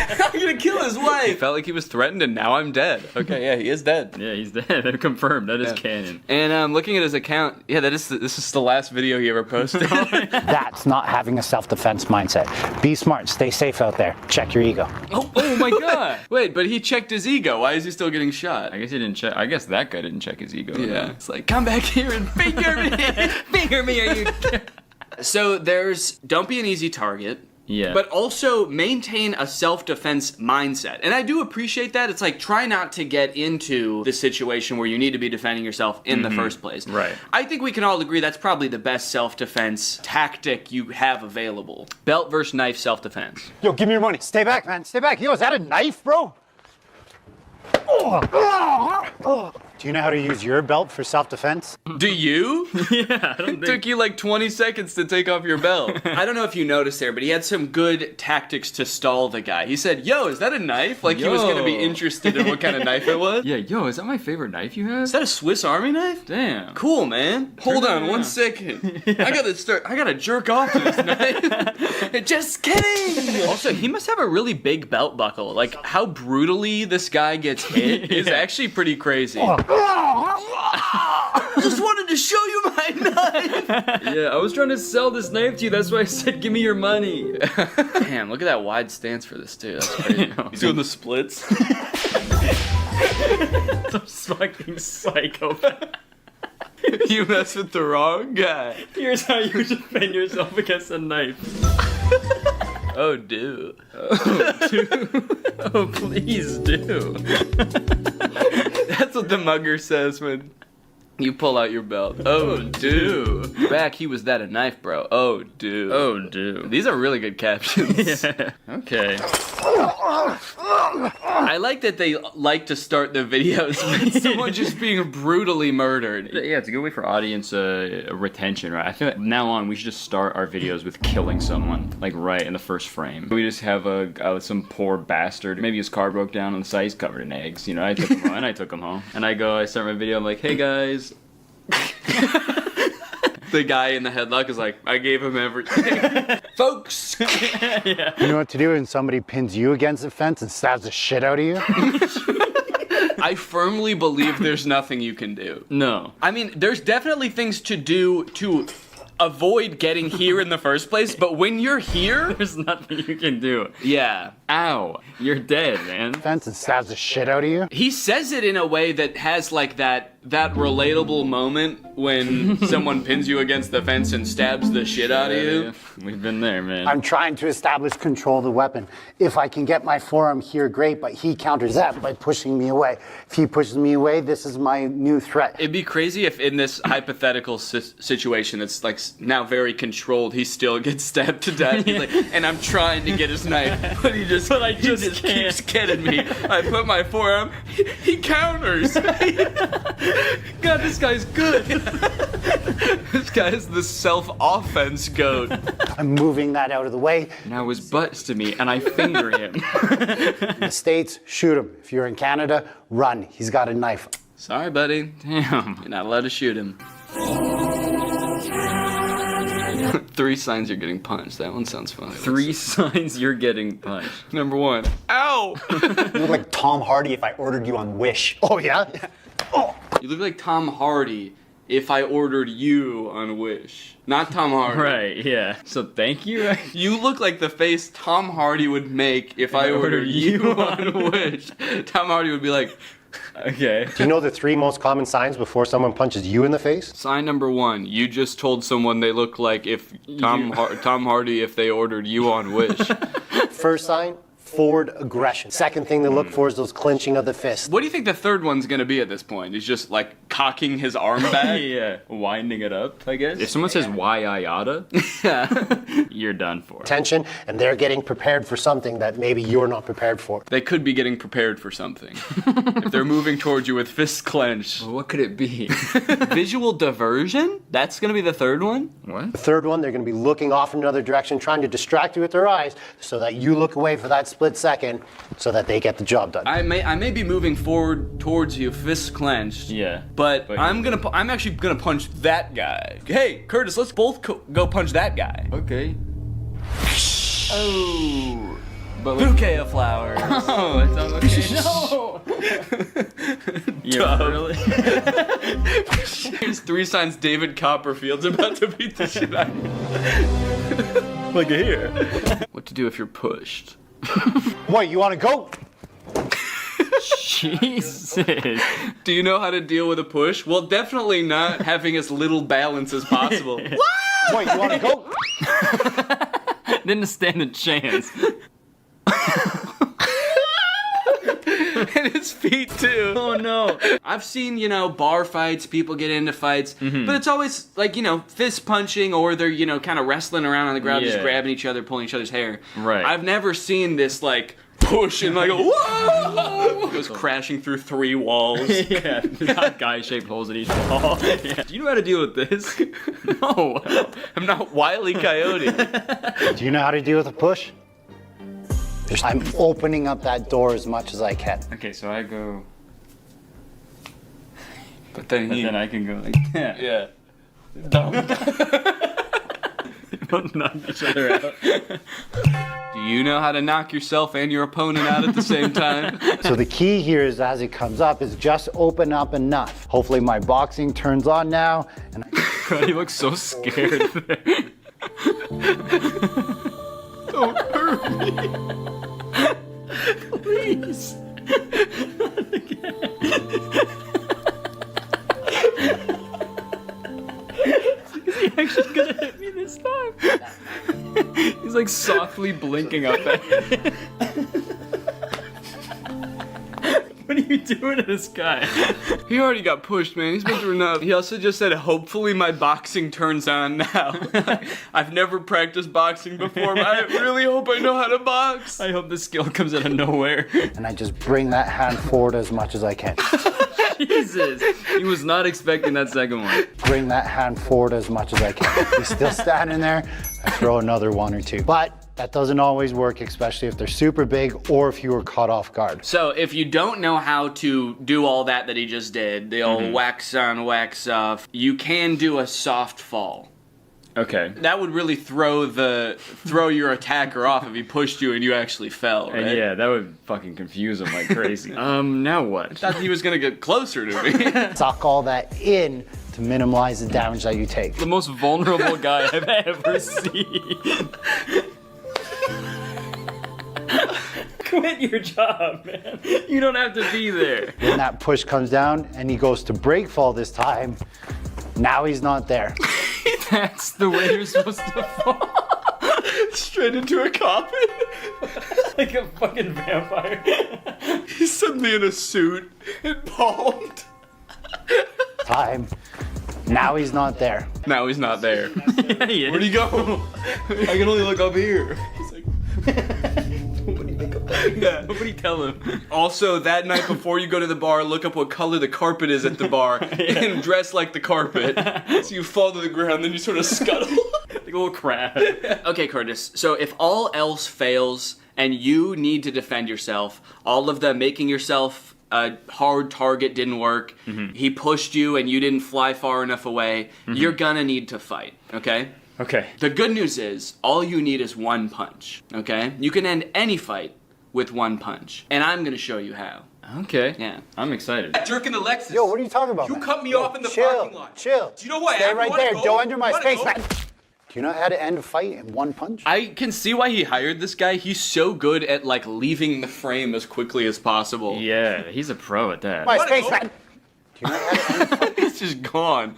I'm gonna kill his wife. Felt like he was threatened and now I'm dead. Okay, yeah, he is dead. Yeah, he's dead. Confirmed. That is canon. And looking at his account, yeah, this is the last video he ever posted. That's not having a self-defense mindset. Be smart. Stay safe out there. Check your ego. Oh my god. Wait, but he checked his ego. Why is he still getting shot? I guess he didn't check. I guess that guy didn't check his ego. Yeah. It's like, come back here and finger me. Finger me, are you? So there's don't be an easy target. Yeah. But also maintain a self-defense mindset. And I do appreciate that. It's like, try not to get into the situation where you need to be defending yourself in the first place. Right. I think we can all agree that's probably the best self-defense tactic you have available. Belt versus knife self-defense. Yo, give me your money. Stay back, man. Stay back. Yo, is that a knife, bro? Do you know how to use your belt for self-defense? Do you? Yeah, I don't think... It took you like 20 seconds to take off your belt. I don't know if you noticed there, but he had some good tactics to stall the guy. He said, yo, is that a knife? Like he was going to be interested in what kind of knife it was. Yeah, yo, is that my favorite knife you have? Is that a Swiss Army knife? Damn. Cool, man. Hold on 1 second. Yeah. I gotta jerk off to this knife. Just kidding. Also, he must have a really big belt buckle. Like how brutally this guy gets hit is actually pretty crazy. I just wanted to show you my knife. Yeah, I was trying to sell this knife to you. That's why I said, give me your money. Damn, look at that wide stance for this dude. That's crazy. He's doing the splits. Some fucking psychopath. You mess with the wrong guy. Here's how you defend yourself against a knife. Oh, do. Oh, do. Oh, please do. That's what the mugger says when you pull out your belt. Oh, do. Back, he was that a knife, bro. Oh, do. Oh, do. These are really good captions. Yeah. Okay. I like that they like to start the videos with someone just being brutally murdered. Yeah, it's a good way for audience retention, right? I feel like now on we should just start our videos with killing someone, like right in the first frame. We just have some poor bastard. Maybe his car broke down on the side, he's covered in eggs. You know, I took him home, and I took him home. And I start my video, I'm like, hey guys. The guy in the headlock is like, I gave him everything. Folks! Yeah. You know what to do when somebody pins you against the fence and stabs the shit out of you? I firmly believe there's nothing you can do. No. I mean, there's definitely things to do to avoid getting here in the first place, but when you're here, there's nothing you can do. Yeah. Ow. You're dead, man. Fence and stabs the shit out of you? He says it in a way that has like that that relatable moment when someone pins you against the fence and stabs the shit out of you. Yeah. We've been there, man. I'm trying to establish control of the weapon. If I can get my forearm here, great, but he counters that by pushing me away. If he pushes me away, this is my new threat. It'd be crazy if in this hypothetical situation that's like now very controlled, he still gets stabbed to death. He's like, and I'm trying to get his knife, but he just keeps getting me. I put my forearm, he counters. God, this guy's good. This guy is the self-offense goat. I'm moving that out of the way. Now his butt's to me, and I finger him. In the States, shoot him. If you're in Canada, run. He's got a knife. Sorry, buddy. Damn. You're not allowed to shoot him. 3 signs you're getting punched. That one sounds funny. 3 signs you're getting punched. Number 1. Ow! You look like Tom Hardy if I ordered you on Wish. Oh, yeah? Oh. You look like Tom Hardy if I ordered you on Wish. Not Tom Hardy. Right, yeah. So thank you. You look like the face Tom Hardy would make if I ordered you on Wish. Tom Hardy would be like, okay. Do you know the 3 most common signs before someone punches you in the face? Sign number 1, you just told someone they look like if Tom Hardy if they ordered you on Wish. First sign, forward aggression. Second thing to look for is those clenching of the fist. What do you think the third one's gonna be at this point? He's just like cocking his arm back? Yeah, winding it up, I guess. If someone says why I oughta, you're done for. Tension, and they're getting prepared for something that maybe you're not prepared for. They could be getting prepared for something. If they're moving towards you with fists clenched. Well, what could it be? Visual diversion? That's gonna be the third one? What? The third one, they're going to be looking off in another direction, trying to distract you with their eyes so that you look away for that split second so that they get the job done. I may be moving forward towards you, fists clenched. Yeah. But I'm actually gonna punch that guy. Hey, Curtis, let's both go punch that guy. Okay. Oh. But bouquet of flowers. Oh, it's all okay. No. Yeah, really? Here's 3 signs David Copperfield's about to beat the shit out of you. Look at here. What to do if you're pushed? What, you want to go? Jesus. Do you know how to deal with a push? Well, definitely not having as little balance as possible. What, you want to go? Didn't stand a chance. And his feet too. Oh no. I've seen, bar fights, people get into fights, but it's always like, fist punching or they're, kind of wrestling around on the ground, just grabbing each other, pulling each other's hair. Right. I've never seen this like push and like whoa! Goes crashing through 3 walls. Yeah, not guy-shaped holes in each wall. Yeah. Do you know how to deal with this? No, I'm not Wile E. Coyote. Do you know how to deal with a push? I'm opening up that door as much as I can. Okay, so I go. But then I can go like that. Yeah. Both knock each other out. Do you know how to knock yourself and your opponent out at the same time? So the key here is as it comes up is just open up enough. Hopefully my boxing turns on now. And God, he looks so scared there. Don't hurt me. Please. Not again. Is he actually gonna hit me this time? He's like softly blinking up at me. What are you doing to this guy? He already got pushed, man. He's been through enough. He also just said, hopefully my boxing turns on now. I've never practiced boxing before, but I really hope I know how to box. I hope the skill comes out of nowhere. And I just bring that hand forward as much as I can. Jesus. He was not expecting that second one. Bring that hand forward as much as I can. He's still standing there. I throw another 1 or 2. But that doesn't always work, especially if they're super big or if you were caught off guard. So if you don't know how to do all that he just did, the old wax on, wax off, you can do a soft fall. Okay. That would really throw your attacker off if he pushed you and you actually fell, right? And yeah, that would fucking confuse him like crazy. Now what? I thought he was gonna get closer to me. Suck all that in to minimize the damage that you take. The most vulnerable guy I've ever seen. Quit your job, man. You don't have to be there. When that push comes down and he goes to break fall this time, now he's not there. That's the way you're supposed to fall. Straight into a coffin. Like a fucking vampire. He's suddenly in a suit and palmed. Time. Now he's not there. Now he's not there. Yeah, he is. Where'd he go? I can only look up here. He's like, yeah. Nobody tell him. also, that night before you go to the bar, look up what color the carpet is at the bar and dress like the carpet. So you fall to the ground, then you sort of scuttle. Like a little crab. Okay, Curtis, so if all else fails and you need to defend yourself, all of the making yourself a hard target didn't work, he pushed you and you didn't fly far enough away, you're gonna need to fight, okay? Okay. The good news is, all you need is one punch, okay? You can end any fight with one punch, and I'm gonna show you how. Okay. Yeah. I'm excited. Jerking the Lexus. Yo, what are you talking about? You man? cut me Yo, off in the chill, parking lot. Chill. Do you know who I Stay am? right You wanna there. go? Don't enter my You wanna space, go? man. Do you know how to end a fight in one punch? I can see why he hired this guy. He's so good at, like, leaving the frame as quickly as possible. Yeah, he's a pro at that. My space, man. Do you know how to end a fight? He's just gone.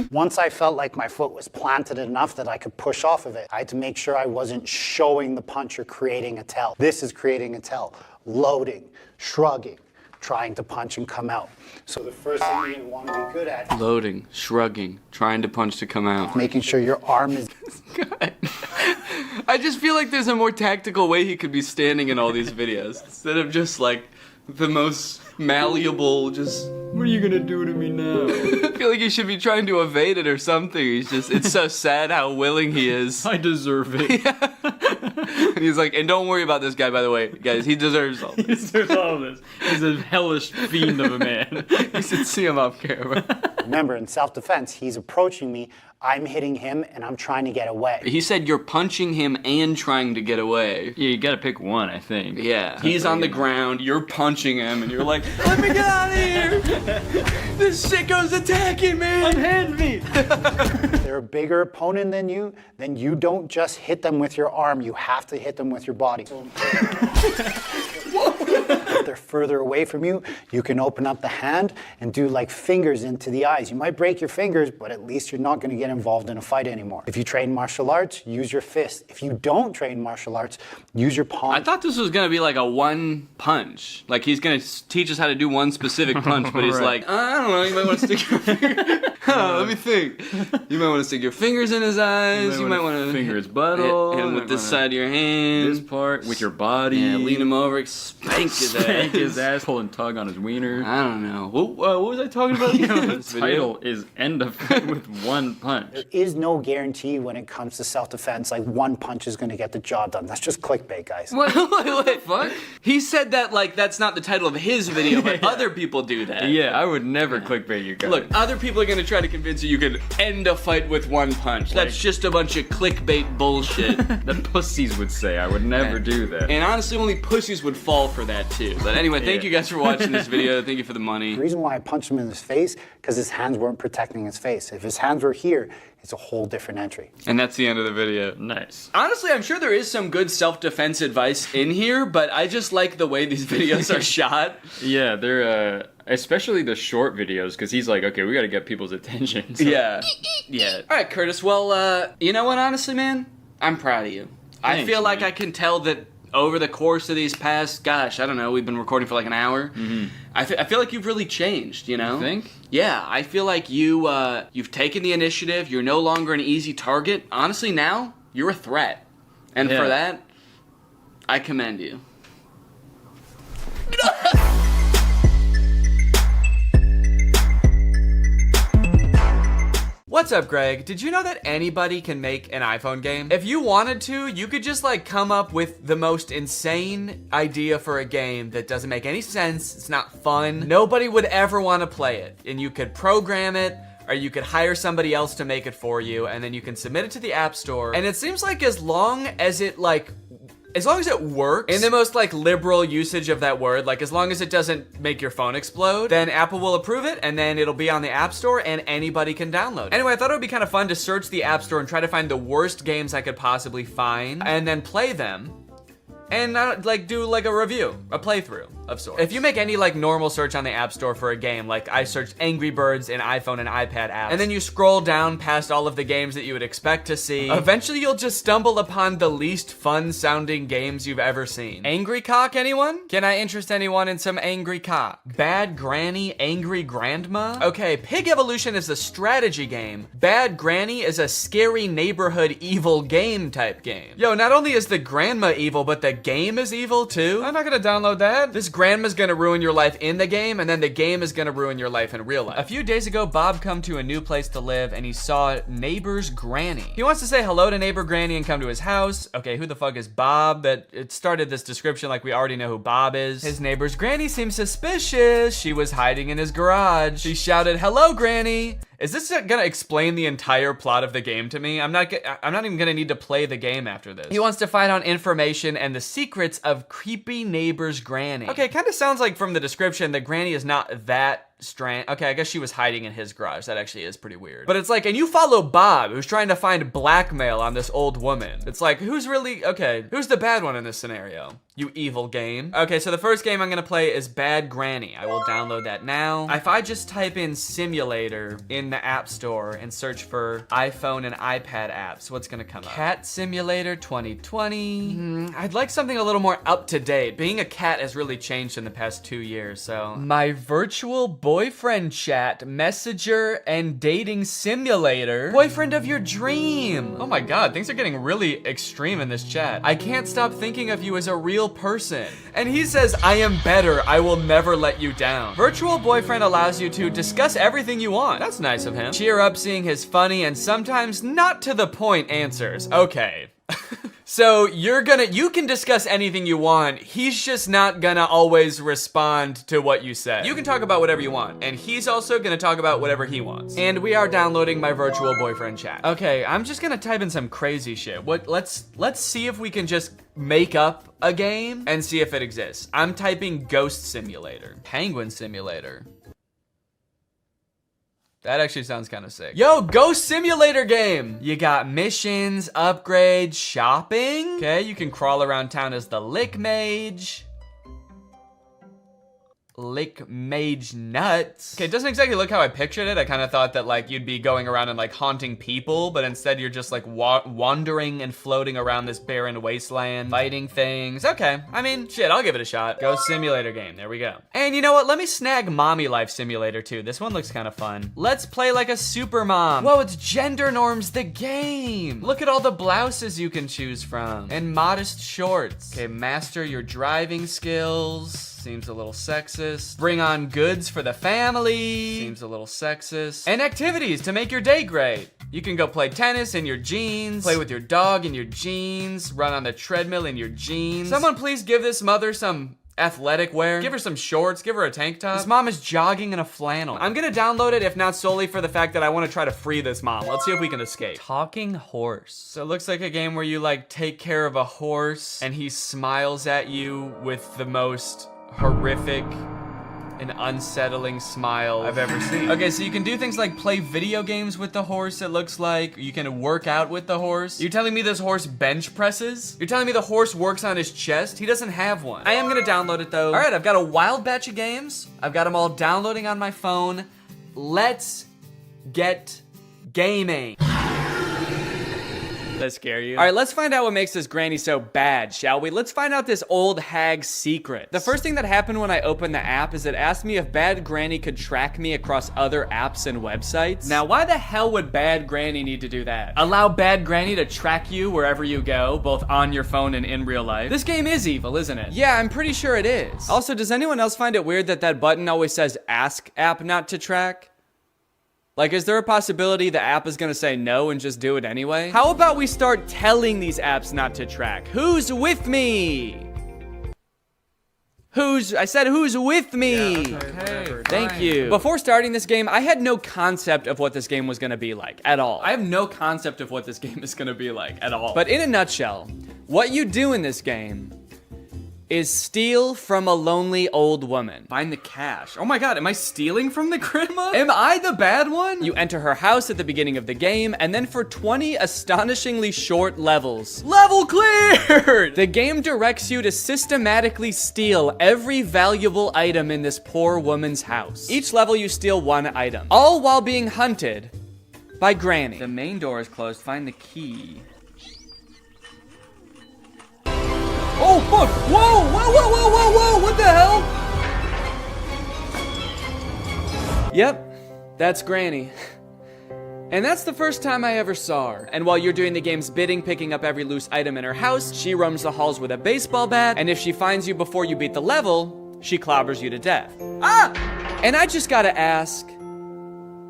Once I felt like my foot was planted enough that I could push off of it, I had to make sure I wasn't showing the punch or creating a tell. This is creating a tell. Loading, shrugging, trying to punch and come out. So the first thing you want to be good at is Loading, shrugging, trying to punch to come out. making sure your arm is... I just feel like there's a more tactical way he could be standing in all these videos instead of just like the most malleable, just, what are you gonna do to me now? I feel like he should be trying to evade it or something. He's just, it's so sad how willing he is. I deserve it. Yeah. And he's like, and don't worry about this guy, by the way, guys, he deserves all He this. deserves all of this. He's a hellish fiend of a man. You should see him off camera. Remember, in self-defense, he's approaching me, I'm hitting him, and I'm trying to get away. He said you're punching him and trying to get away. Yeah, you gotta pick one, I think. Yeah. He's on the ground, you're punching him, and you're like, let me get out of here! This sicko's attacking me! Unhand me! They're a bigger opponent than you, then you don't just hit them with your arm, you have to hit them with your body. If they're further away from you, you can open up the hand and do like fingers into the eyes. You might break your fingers, but at least you're not going to get involved in a fight anymore. If you train martial arts, use your fist. If you don't train martial arts, use your palm. I thought this was gonna be like a one punch. Like he's gonna teach us how to do one specific punch, but he's Right. like, I don't know, you might want to stick your finger. Let me think. You might want to stick your fingers in his eyes. You might want to finger his butthole. hit him with You this might side of your hand. This part with your body. Yeah, lean him over, spank his ass. Spank his ass, pull and tug on his wiener. I don't know. What was I talking about? The title is End of Fight with One Punch. There is no guarantee when it comes to self-defense, like one punch is going to get the job done. That's just clickbait, guys. What the fuck? He said that like that's not the title of his video, but other people do that. Yeah, I would never clickbait you guys. Look, other people are gonna try to convince you can end a fight with one punch. That's just a bunch of clickbait bullshit. The pussies would say I would never do that. And honestly, only pussies would fall for that too. But anyway, thank you guys for watching this video. Thank you for the money. The reason why I punched him in his face, because his hands weren't protecting his face. If his hands were here, it's a whole different entry. And that's the end of the video. Nice. Honestly, I'm sure there is some good self-defense advice in here, but I just like the way these videos are shot. Yeah, they're especially the short videos, because he's like, okay, we got to get people's attention. So. Yeah. Yeah. All right, Curtis. Well, you know what? Honestly, man, I'm proud of you. I Thanks, feel like man. I can tell that over the course of these past, gosh, I don't know, we've been recording for like an hour. Mm-hmm. I feel like you've really changed, you know? You think? Yeah, I feel like you've taken the initiative. You're no longer an easy target. Honestly, now you're a threat, and Yeah. for that, I commend you. What's up, Greg? Did you know that anybody can make an iPhone game? If you wanted to, you could just like come up with the most insane idea for a game that doesn't make any sense, it's not fun, nobody would ever want to play it. And you could program it, or you could hire somebody else to make it for you, and then you can submit it to the App Store. And it seems like as long as it works, in the most like liberal usage of that word, like as long as it doesn't make your phone explode, then Apple will approve it, and then it'll be on the App Store and anybody can download it. Anyway, I thought it would be kind of fun to search the App Store and try to find the worst games I could possibly find and then play them and like do like a review, a playthrough of sorts. If you make any like normal search on the App Store for a game, like I searched Angry Birds in iPhone and iPad apps, and then you scroll down past all of the games that you would expect to see, eventually you'll just stumble upon the least fun sounding games you've ever seen. Angry Cock, anyone? Can I interest anyone in some Angry Cock? Bad Granny, Angry Grandma? Okay, Pig Evolution is a strategy game. Bad Granny is a scary neighborhood evil game type game. Yo, not only is the grandma evil, but the game is evil too? I'm not gonna download that. This grandma's gonna ruin your life in the game, and then the game is gonna ruin your life in real life. A few days ago, Bob come to a new place to live, and he saw neighbor's granny. He wants to say hello to neighbor granny and come to his house. Okay, who the fuck is Bob? That it started this description like we already know who Bob is. His neighbor's granny seems suspicious. She was hiding in his garage. She shouted, "Hello, granny." Is this gonna explain the entire plot of the game to me? I'm not even gonna need to play the game after this. He wants to find out information and the secrets of creepy neighbor's granny. Okay, kind of sounds like from the description that granny is not that strange. Okay, I guess she was hiding in his garage. That actually is pretty weird. But it's like, and you follow Bob, who's trying to find blackmail on this old woman. It's like, who's the bad one in this scenario? You evil game. Okay, so the first game I'm gonna play is Bad Granny. I will download that now. If I just type in simulator in the App Store and search for iPhone and iPad apps, what's gonna come up? Cat Simulator 2020. I'd like something a little more up to date. Being a cat has really changed in the past 2 years, so. My virtual boyfriend chat, messenger, and dating simulator. Boyfriend of your dream. Oh my God, things are getting really extreme in this chat. I can't stop thinking of you as a real person. And he says, I am better, I will never let you down. Virtual boyfriend allows you to discuss everything you want. That's nice of him. Cheer up seeing his funny and sometimes not to the point answers. Okay. So you can discuss anything you want. He's just not gonna always respond to what you say. You can talk about whatever you want, and he's also gonna talk about whatever he wants. And we are downloading my virtual boyfriend chat. Okay, I'm just gonna type in some crazy shit. Let's see if we can just make up a game and see if it exists. I'm typing Ghost Simulator, Penguin Simulator. That actually sounds kind of sick. Yo, Ghost Simulator game! You got missions, upgrades, shopping. Okay, you can crawl around town as the Lick Mage. Lick Mage Nuts. Okay, it doesn't exactly look how I pictured it. I kind of thought that like you'd be going around and like haunting people, but instead you're just like wandering and floating around this barren wasteland, fighting things. Okay, I mean, shit, I'll give it a shot. Ghost Simulator game, there we go. And you know what? Let me snag Mommy Life Simulator too. This one looks kind of fun. Let's play like a super mom. Whoa, it's Gender Norms the game. Look at all the blouses you can choose from and modest shorts. Okay, master your driving skills. Seems a little sexist. Bring on goods for the family. Seems a little sexist. And activities to make your day great. You can go play tennis in your jeans, play with your dog in your jeans, run on the treadmill in your jeans. Someone please give this mother some athletic wear. Give her some shorts, give her a tank top. This mom is jogging in a flannel. I'm gonna download it, if not solely for the fact that I wanna try to free this mom. Let's see if we can escape. Talking horse. So it looks like a game where you like take care of a horse and he smiles at you with the most horrific and unsettling smile I've ever seen. Okay, so you can do things like play video games with the horse, it looks like. You can work out with the horse. You're telling me this horse bench presses? You're telling me the horse works on his chest? He doesn't have one. I am gonna download it though. All right, I've got a wild batch of games. I've got them all downloading on my phone. Let's get gaming. That scare you? All right, let's find out what makes this granny so bad, shall we? Let's find out this old hag's secret. The first thing that happened when I opened the app is it asked me if Bad Granny could track me across other apps and websites. Now, why the hell would Bad Granny need to do that? Allow Bad Granny to track you wherever you go, both on your phone and in real life. This game is evil, isn't it? Yeah, I'm pretty sure it is. Also, does anyone else find it weird that that button always says ask app not to track? Like, is there a possibility the app is gonna say no and just do it anyway? How about we start telling these apps not to track? Who's with me? I said who's with me? Yeah, okay, thank you. Before starting this game, I had no concept of what this game was gonna be like at all. I have no concept of what this game is gonna be like at all. But in a nutshell, what you do in this game is steal from a lonely old woman. Find the cash. Oh my god, am I stealing from the grandma? Am I the bad one? You enter her house at the beginning of the game, and then for 20 astonishingly short levels, level cleared! The game directs you to systematically steal every valuable item in this poor woman's house. Each level you steal one item, all while being hunted by Granny. The main door is closed. Find the key. Oh, fuck! Whoa! Whoa, whoa, whoa, whoa, whoa! What the hell? Yep, that's Granny. And that's the first time I ever saw her. And while you're doing the game's bidding, picking up every loose item in her house, she roams the halls with a baseball bat, and if she finds you before you beat the level, she clobbers you to death. Ah! And I just gotta ask,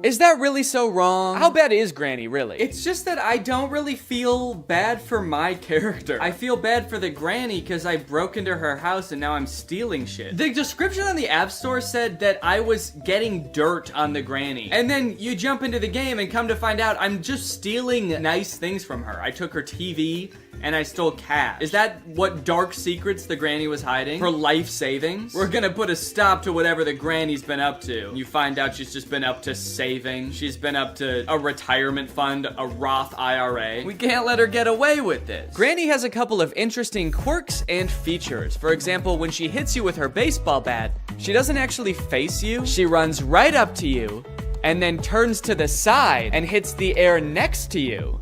is that really so wrong? How bad is Granny, really? It's just that I don't really feel bad for my character. I feel bad for the granny because I broke into her house and now I'm stealing shit. The description on the App Store said that I was getting dirt on the granny. And then you jump into the game and come to find out I'm just stealing nice things from her. I took her TV and I stole cash. Is that what dark secrets the granny was hiding? Her life savings? We're gonna put a stop to whatever the granny's been up to. You find out she's just been up to saving. She's been up to a retirement fund, a Roth IRA. We can't let her get away with this. Granny has a couple of interesting quirks and features. For example, when she hits you with her baseball bat, she doesn't actually face you. She runs right up to you and then turns to the side and hits the air next to you,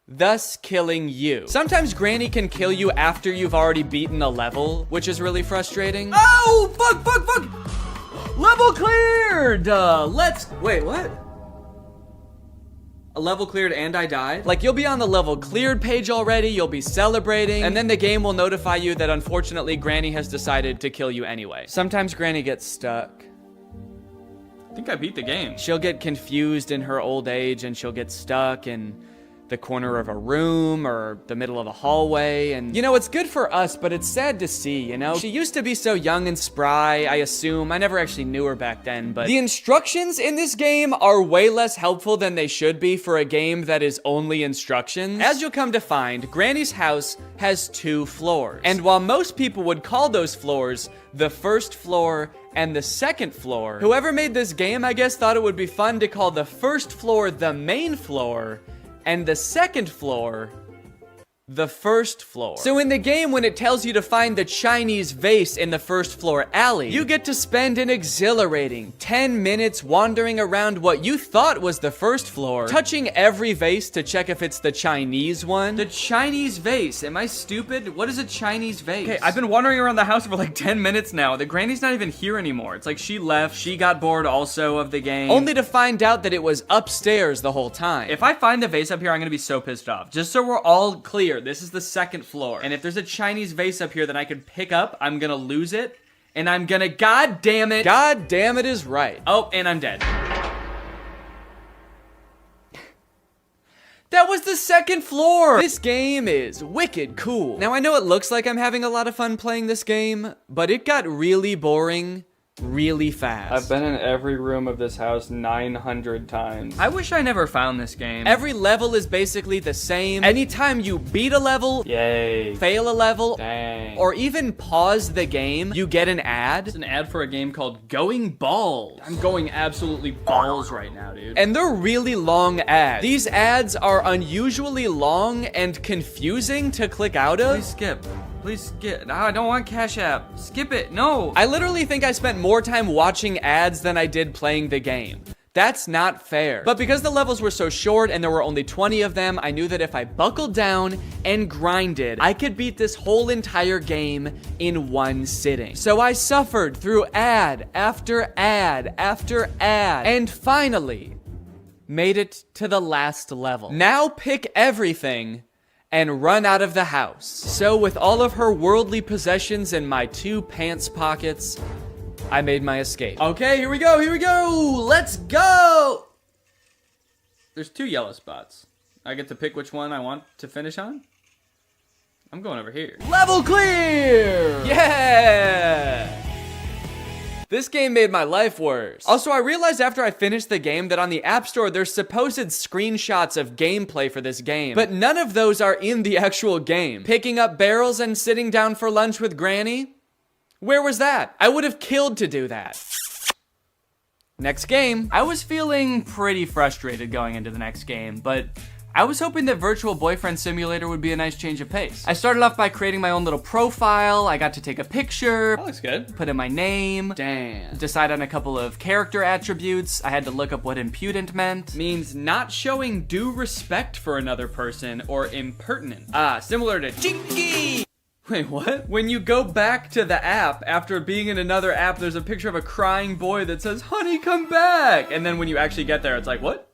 thus killing you. Sometimes Granny can kill you after you've already beaten a level, which is really frustrating. Oh, fuck, fuck, fuck! Level cleared! Wait, what? A level cleared and I died? Like, you'll be on the level cleared page already, you'll be celebrating, and then the game will notify you that unfortunately Granny has decided to kill you anyway. Sometimes Granny gets stuck. I think I beat the game. She'll get confused in her old age and she'll get stuck in the corner of a room or the middle of a hallway, and you know, it's good for us, but it's sad to see, you know? She used to be so young and spry, I assume. I never actually knew her back then, but the instructions in this game are way less helpful than they should be for a game that is only instructions. As you'll come to find, Granny's house has 2 floors, and while most people would call those floors the first floor and the second floor, whoever made this game, I guess, thought it would be fun to call the first floor the main floor and the second floor the first floor. So in the game, when it tells you to find the Chinese vase in the first floor alley, you get to spend an exhilarating 10 minutes wandering around what you thought was the first floor, touching every vase to check if it's the Chinese one. The Chinese vase. Am I stupid? What is a Chinese vase? Okay, I've been wandering around the house for like 10 minutes now. The granny's not even here anymore. It's like she left. She got bored also of the game. Only to find out that it was upstairs the whole time. If I find the vase up here, I'm gonna be so pissed off. Just so we're all clear, this is the second floor. And if there's a Chinese vase up here that I could pick up, I'm gonna lose it. And I'm gonna, God damn it. God damn it is right. Oh, and I'm dead. That was the second floor! This game is wicked cool. Now I know it looks like I'm having a lot of fun playing this game, but it got really boring really fast. I've been in every room of this house 900 times. I wish I never found this game. Every level is basically the same. Anytime you beat a level, yay, fail a level, dang, or even pause the game, you get an ad. It's an ad for a game called Going Balls. I'm going absolutely balls right now, dude. And they're really long ads. These ads are unusually long and confusing to click out of. Please skip. Please skip. No, I don't want Cash App. Skip it. No. I literally think I spent more time watching ads than I did playing the game. That's not fair. But because the levels were so short and there were only 20 of them, I knew that if I buckled down and grinded, I could beat this whole entire game in one sitting. So I suffered through ad after ad after ad, and finally made it to the last level. Now pick everything and run out of the house. So with all of her worldly possessions in my 2 pants pockets, I made my escape. Okay, here we go, let's go! There's 2 yellow spots. I get to pick which one I want to finish on? I'm going over here. Level clear! Yeah! This game made my life worse. Also, I realized after I finished the game that on the App Store, there's supposed screenshots of gameplay for this game, but none of those are in the actual game. Picking up barrels and sitting down for lunch with Granny? Where was that? I would have killed to do that. Next game. I was feeling pretty frustrated going into the next game, but I was hoping that Virtual Boyfriend Simulator would be a nice change of pace. I started off by creating my own little profile. I got to take a picture. That looks good. Put in my name. Damn. Decide on a couple of character attributes. I had to look up what impudent meant. Means not showing due respect for another person or impertinent. Similar to Chinky. Wait, what? When you go back to the app after being in another app, there's a picture of a crying boy that says, "Honey, come back." And then when you actually get there, it's like, what?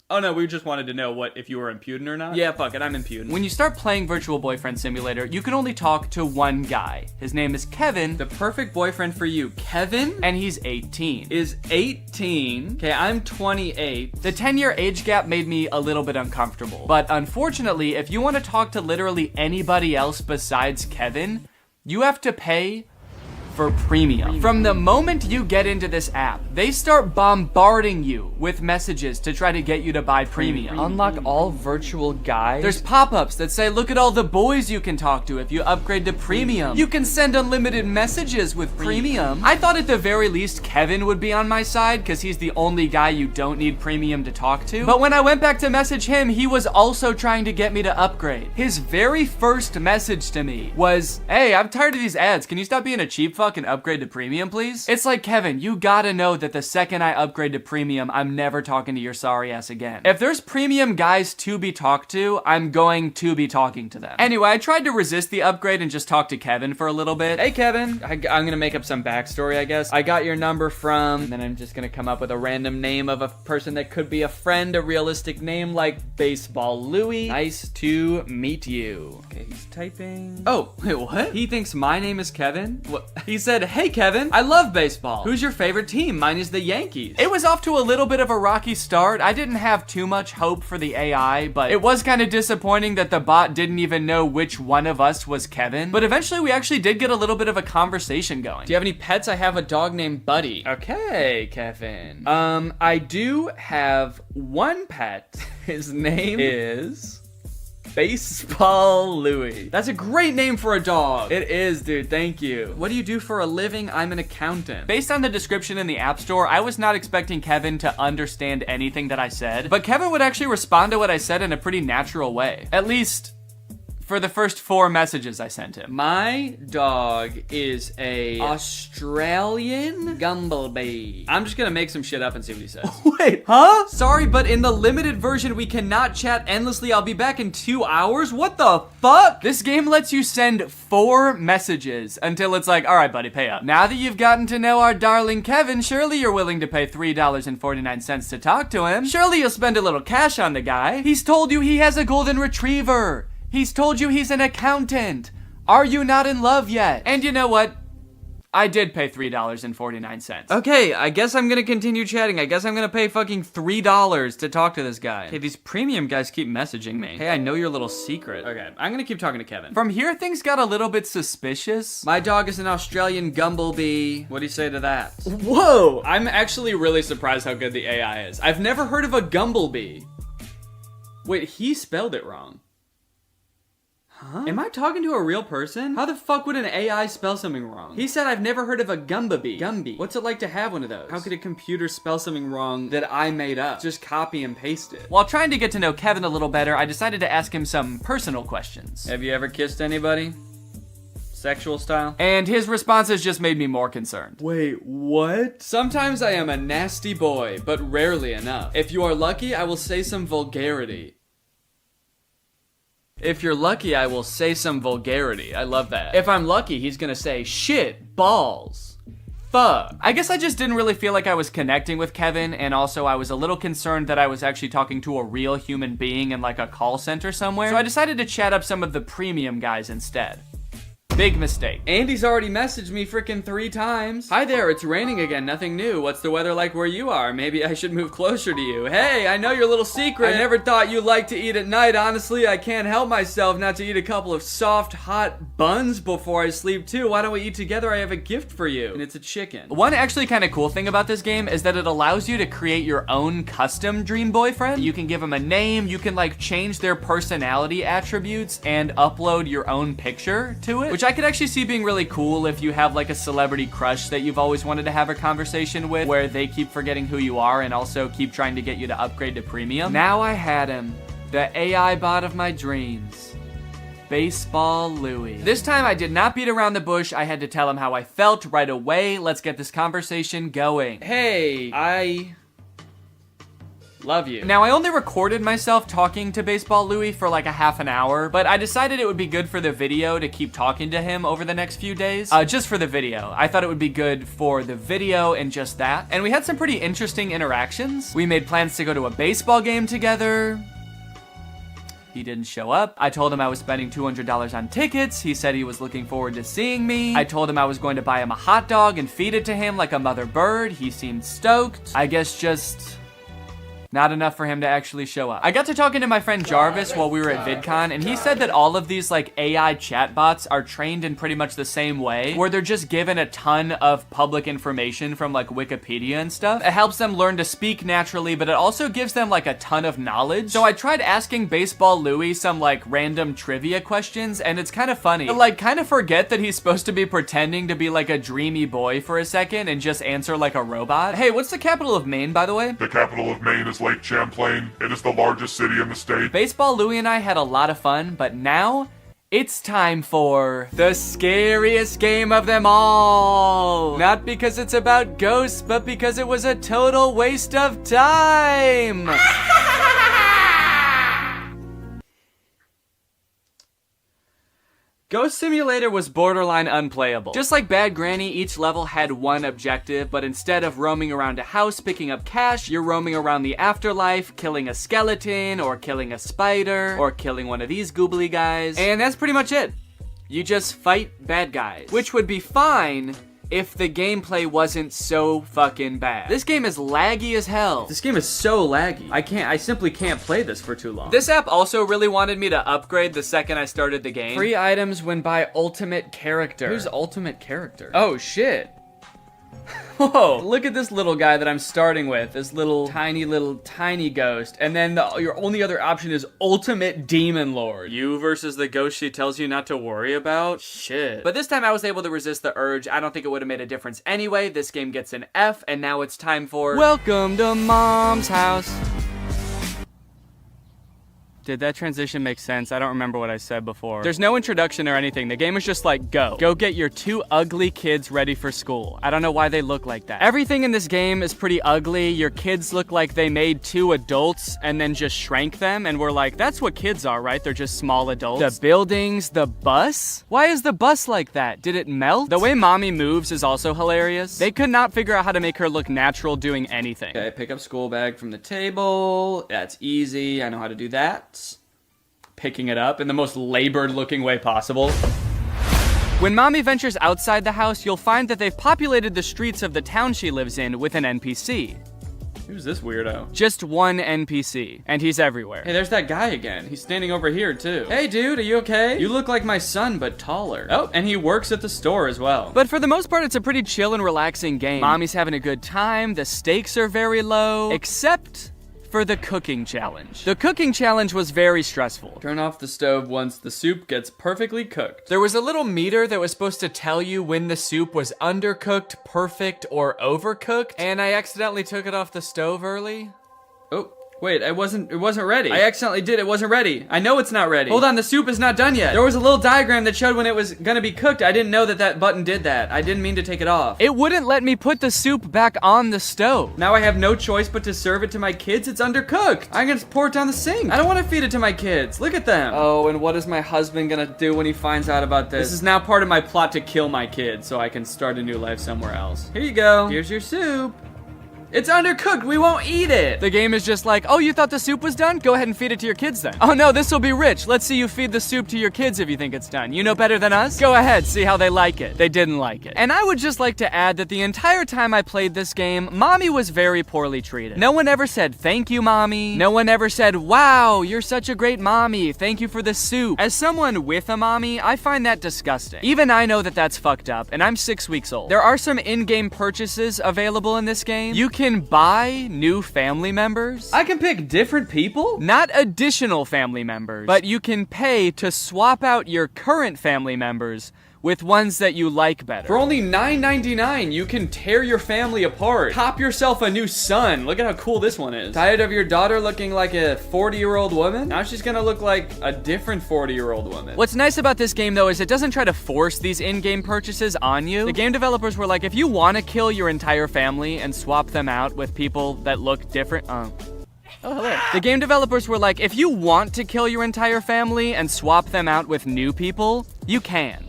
Oh no, we just wanted to know if you were impudent or not. Yeah, fuck it, I'm impudent. When you start playing Virtual Boyfriend Simulator, you can only talk to one guy. His name is Kevin. The perfect boyfriend for you. Kevin? And he's 18. Is 18? Okay, I'm 28. The 10-year age gap made me a little bit uncomfortable. But unfortunately, if you want to talk to literally anybody else besides Kevin, you have to pay for premium. From the moment you get into this app, they start bombarding you with messages to try to get you to buy premium. Unlock all virtual guys. There's pop-ups that say, look at all the boys you can talk to if you upgrade to premium. You can send unlimited messages with premium. I thought at the very least Kevin would be on my side because he's the only guy you don't need premium to talk to. But when I went back to message him, he was also trying to get me to upgrade. His very first message to me was, "Hey, I'm tired of these ads. Can you stop being a cheap fuck and upgrade to premium, please?" It's like, Kevin, you gotta know that the second I upgrade to premium, I'm never talking to your sorry ass again. If there's premium guys to be talked to, I'm going to be talking to them. Anyway, I tried to resist the upgrade and just talk to Kevin for a little bit. Hey Kevin, I'm gonna make up some backstory, I guess. I got your number from, and then I'm just gonna come up with a random name of a person that could be a friend, a realistic name like Baseball Louie. Nice to meet you. Okay, he's typing. Oh, wait, what? He thinks my name is Kevin? What? He said, "Hey Kevin, I love baseball. Who's your favorite team? Mine is the Yankees." It was off to a little bit of a rocky start. I didn't have too much hope for the AI, but it was kind of disappointing that the bot didn't even know which one of us was Kevin. But eventually we actually did get a little bit of a conversation going. Do you have any pets? I have a dog named Buddy. Okay, Kevin. I do have one pet. His name is Baseball Louie. That's a great name for a dog. It is, dude. Thank you. What do you do for a living? I'm an accountant. Based on the description in the App Store, I was not expecting Kevin to understand anything that I said, but Kevin would actually respond to what I said in a pretty natural way. At least for the first 4 messages I sent him. My dog is a Australian Gumblebee. I'm just gonna make some shit up and see what he says. Wait, huh? Sorry, but in the limited version, we cannot chat endlessly. I'll be back in 2 hours? What the fuck? This game lets you send 4 messages until it's like, all right, buddy, pay up. Now that you've gotten to know our darling Kevin, surely you're willing to pay $3.49 to talk to him. Surely you'll spend a little cash on the guy. He's told you he has a golden retriever. He's told you he's an accountant. Are you not in love yet? And you know what? I did pay $3.49. Okay, I guess I'm gonna continue chatting. I guess I'm gonna pay fucking $3 to talk to this guy. Okay, these premium guys keep messaging me. Hey, I know your little secret. Okay, I'm gonna keep talking to Kevin. From here, things got a little bit suspicious. My dog is an Australian Gumblebee. What do you say to that? Whoa! I'm actually really surprised how good the AI is. I've never heard of a Gumblebee. Wait, he spelled it wrong. Huh? Am I talking to a real person? How the fuck would an AI spell something wrong? He said I've never heard of a Gumblebee. Gumby. What's it like to have one of those? How could a computer spell something wrong that I made up? Just copy and paste it. While trying to get to know Kevin a little better, I decided to ask him some personal questions. Have you ever kissed anybody? Sexual style? And his responses just made me more concerned. Wait, what? Sometimes I am a nasty boy, but rarely enough. If you are lucky, I will say some vulgarity. If you're lucky, I will say some vulgarity. I love that. If I'm lucky, he's gonna say shit, balls, fuck. I guess I just didn't really feel like I was connecting with Kevin, and also I was a little concerned that I was actually talking to a real human being in like a call center somewhere. So I decided to chat up some of the premium guys instead. Big mistake. Andy's already messaged me frickin' 3 times. Hi there, it's raining again, nothing new. What's the weather like where you are? Maybe I should move closer to you. Hey, I know your little secret. I never thought you liked to eat at night. Honestly, I can't help myself not to eat a couple of soft, hot buns before I sleep too. Why don't we eat together? I have a gift for you. And it's a chicken. One actually kind of cool thing about this game is that it allows you to create your own custom dream boyfriend. You can give them a name, you can like change their personality attributes and upload your own picture to it, which I could actually see being really cool if you have like a celebrity crush that you've always wanted to have a conversation with, where they keep forgetting who you are and also keep trying to get you to upgrade to premium. Now I had him, the AI bot of my dreams. Baseball Louie. This time I did not beat around the bush. I had to tell him how I felt right away. Let's get this conversation going. Hey, I love you. Now, I only recorded myself talking to Baseball Louie for like a half an hour, but I decided it would be good for the video to keep talking to him over the next few days. Just for the video. I thought it would be good for the video and just that. And we had some pretty interesting interactions. We made plans to go to a baseball game together. He didn't show up. I told him I was spending $200 on tickets. He said he was looking forward to seeing me. I told him I was going to buy him a hot dog and feed it to him like a mother bird. He seemed stoked. I guess just not enough for him to actually show up. I got to talking to my friend Jarvis while we were at VidCon, and he said that all of these like AI chatbots are trained in pretty much the same way, where they're just given a ton of public information from like Wikipedia and stuff. It helps them learn to speak naturally, but it also gives them like a ton of knowledge. So I tried asking Baseball Louie some like random trivia questions, and it's kind of funny. I, like, kind of forget that he's supposed to be pretending to be like a dreamy boy for a second and just answer like a robot. Hey, what's the capital of Maine, by the way? The capital of Maine is Lake Champlain. It is the largest city in the state. Baseball Louie and I had a lot of fun, but now it's time for the scariest game of them all. Not because it's about ghosts, but because it was a total waste of time. Ghost Simulator was borderline unplayable. Just like Bad Granny, each level had one objective, but instead of roaming around a house picking up cash, you're roaming around the afterlife, killing a skeleton, or killing a spider, or killing one of these goobly guys. And that's pretty much it. You just fight bad guys. Which would be fine if the gameplay wasn't so fucking bad. This game is laggy as hell. This game is so laggy. I simply can't play this for too long. This app also really wanted me to upgrade the second I started the game. Free items when by ultimate character. Who's ultimate character? Oh shit. Whoa, look at this little guy that I'm starting with. This little tiny ghost. And then your only other option is Ultimate Demon Lord. You versus the ghost she tells you not to worry about? Shit. But this time I was able to resist the urge. I don't think it would have made a difference anyway. This game gets an F, and now it's time for Welcome to Mom's House. Did that transition make sense? I don't remember what I said before. There's no introduction or anything. The game is just like, go. Go get your two ugly kids ready for school. I don't know why they look like that. Everything in this game is pretty ugly. Your kids look like they made two adults and then just shrank them, and we're like, that's what kids are, right? They're just small adults. The buildings, the bus? Why is the bus like that? Did it melt? The way Mommy moves is also hilarious. They could not figure out how to make her look natural doing anything. Okay, pick up school bag from the table. That's easy. I know how to do that. Picking it up in the most labored looking way possible. When Mommy ventures outside the house, you'll find that they've populated the streets of the town she lives in with an NPC. Who's this weirdo? Just one NPC, and he's everywhere. Hey, there's that guy again. He's standing over here too. Hey dude, are you okay? You look like my son, but taller. Oh, and he works at the store as well. But for the most part, it's a pretty chill and relaxing game. Mommy's having a good time, the stakes are very low, except for the cooking challenge. The cooking challenge was very stressful. Turn off the stove once the soup gets perfectly cooked. There was a little meter that was supposed to tell you when the soup was undercooked, perfect, or overcooked, and I accidentally took it off the stove early. Oh. Wait, it wasn't ready. I accidentally did, it wasn't ready. I know it's not ready. Hold on, the soup is not done yet. There was a little diagram that showed when it was gonna be cooked. I didn't know that button did that. I didn't mean to take it off. It wouldn't let me put the soup back on the stove. Now I have no choice but to serve it to my kids. It's undercooked. I'm gonna pour it down the sink. I don't wanna feed it to my kids. Look at them. Oh, and what is my husband gonna do when he finds out about this? This is now part of my plot to kill my kids so I can start a new life somewhere else. Here you go. Here's your soup. It's undercooked, we won't eat it. The game is just like, oh, you thought the soup was done? Go ahead and feed it to your kids then. Oh no, this will be rich. Let's see you feed the soup to your kids if you think it's done. You know better than us? Go ahead, see how they like it. They didn't like it. And I would just like to add that the entire time I played this game, Mommy was very poorly treated. No one ever said, thank you, Mommy. No one ever said, wow, you're such a great mommy. Thank you for the soup. As someone with a mommy, I find that disgusting. Even I know that that's fucked up, and I'm 6 weeks old. There are some in-game purchases available in this game. You can buy new family members. I can pick different people? Not additional family members, but you can pay to swap out your current family members with ones that you like better. For only $9.99, you can tear your family apart. Cop yourself a new son. Look at how cool this one is. Tired of your daughter looking like a 40-year-old woman? Now she's gonna look like a different 40-year-old woman. What's nice about this game, though, is it doesn't try to force these in-game purchases on you. The game developers were like, if you want to kill your entire family and swap them out with people that look different, oh, hello. The game developers were like, if you want to kill your entire family and swap them out with new people, you can.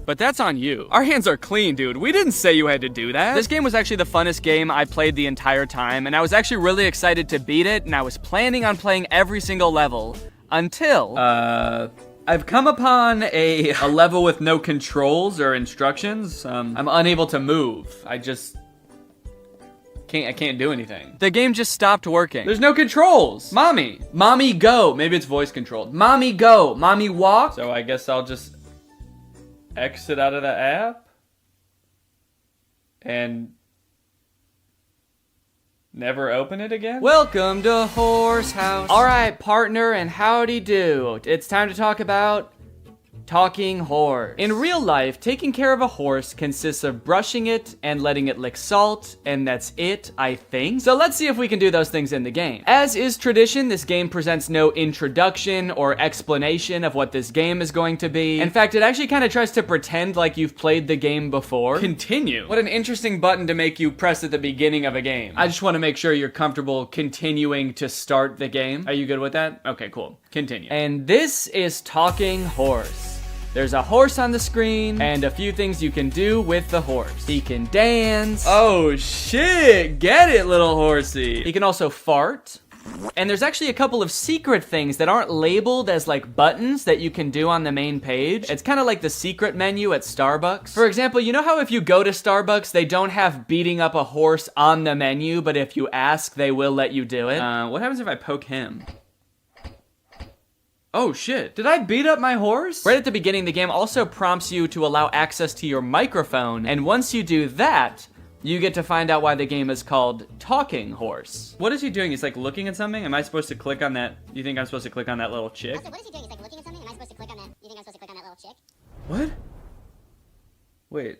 But that's on you. Our hands are clean, dude. We didn't say you had to do that. This game was actually the funnest game I played the entire time, and I was actually really excited to beat it, and I was planning on playing every single level until, I've come upon a level with no controls or instructions. I'm unable to move. I can't do anything. The game just stopped working. There's no controls. Mommy go. Maybe it's voice controlled. Mommy go. Mommy walk. So I guess I'll just exit out of the app and never open it again? Welcome to Horse House. All right, partner, and howdy do. It's time to talk about talking horse. In real life, taking care of a horse consists of brushing it and letting it lick salt, and that's it, I think. So let's see if we can do those things in the game. As is tradition, this game presents no introduction or explanation of what this game is going to be. In fact, it actually kind of tries to pretend like you've played the game before. Continue. What an interesting button to make you press at the beginning of a game. I just want to make sure you're comfortable continuing to start the game. Are you good with that? Okay, cool. Continue. And this is talking horse. There's a horse on the screen, and a few things you can do with the horse. He can dance. Oh shit, get it, little horsey. He can also fart. And there's actually a couple of secret things that aren't labeled as like buttons that you can do on the main page. It's kind of like the secret menu at Starbucks. For example, you know how if you go to Starbucks, they don't have beating up a horse on the menu, but if you ask, they will let you do it? What happens if I poke him? Oh shit, did I beat up my horse? Right at the beginning, the game also prompts you to allow access to your microphone, and once you do that, you get to find out why the game is called Talking Horse. What is he doing? He's like looking at something? Am I supposed to click on that? You think I'm supposed to click on that little chick? Also, what is he doing? He's like looking at something? Am I supposed to click on that? You think I'm supposed to click on that little chick? What? Wait.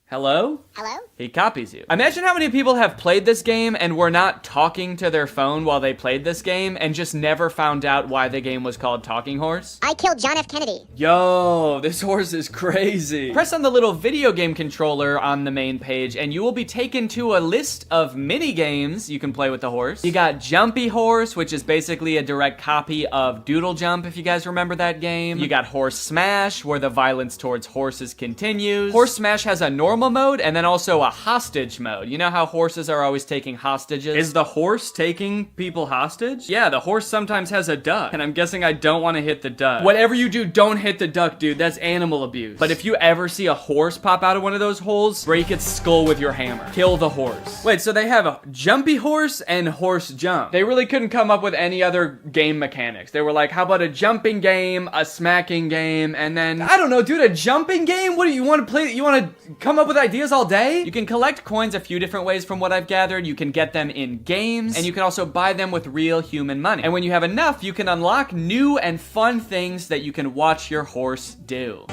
Hello? Hello? He copies you. Imagine how many people have played this game and were not talking to their phone while they played this game and just never found out why the game was called Talking Horse. I killed John F. Kennedy. Yo, this horse is crazy. Press on the little video game controller on the main page and you will be taken to a list of mini games you can play with the horse. You got Jumpy Horse, which is basically a direct copy of Doodle Jump, if you guys remember that game. You got Horse Smash, where the violence towards horses continues. Horse Smash has a normal mode and then also a hostage mode. You know how horses are always taking hostages? Is the horse taking people hostage? Yeah, the horse sometimes has a duck, and I'm guessing I don't want to hit the duck. Whatever you do, don't hit the duck, dude. That's animal abuse. But if you ever see a horse pop out of one of those holes, break its skull with your hammer. Kill the horse. Wait, so they have a Jumpy Horse and Horse Jump. They really couldn't come up with any other game mechanics. They were like, how about a jumping game, a smacking game, and then, I don't know, dude, a jumping game? What do you want to play? You want to come up with ideas all day? You can collect coins a few different ways from what I've gathered. You can get them in games, and you can also buy them with real human money. And when you have enough, you can unlock new and fun things that you can watch your horse do.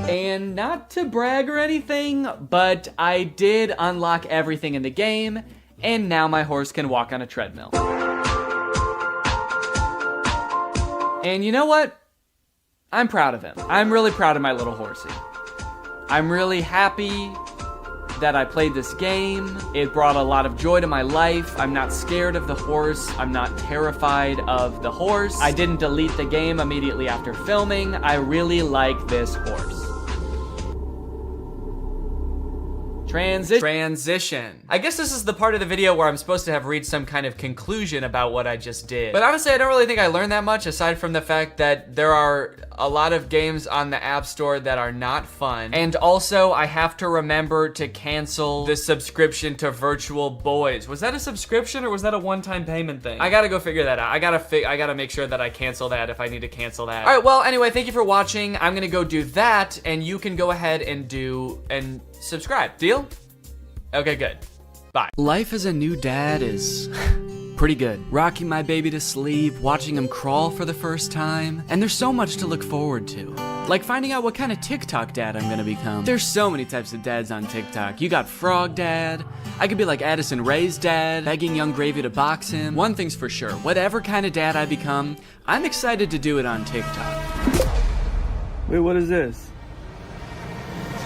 And not to brag or anything, but I did unlock everything in the game, and now my horse can walk on a treadmill. And you know what? I'm proud of him. I'm really proud of my little horsey. I'm really happy that I played this game. It brought a lot of joy to my life. I'm not scared of the horse. I'm not terrified of the horse. I didn't delete the game immediately after filming. I really like this horse. Transition. I guess this is the part of the video where I'm supposed to have reached some kind of conclusion about what I just did. But honestly, I don't really think I learned that much, aside from the fact that there are a lot of games on the App Store that are not fun. And also, I have to remember to cancel the subscription to Virtual Boys. Was that a subscription or was that a one-time payment thing? I gotta go figure that out. I gotta make sure that I cancel that if I need to cancel that. All right, well, anyway, thank you for watching. I'm gonna go do that, and you can go ahead and subscribe. Deal? Okay, good. Bye. Life as a new dad is Pretty good. Rocking my baby to sleep, watching him crawl for the first time, and there's so much to look forward to. Like finding out what kind of TikTok dad I'm gonna become. There's so many types of dads on TikTok. You got Frog Dad. I could be like Addison Rae's dad, begging Young Gravy to box him. One thing's for sure, whatever kind of dad I become, I'm excited to do it on TikTok. Wait, what is this?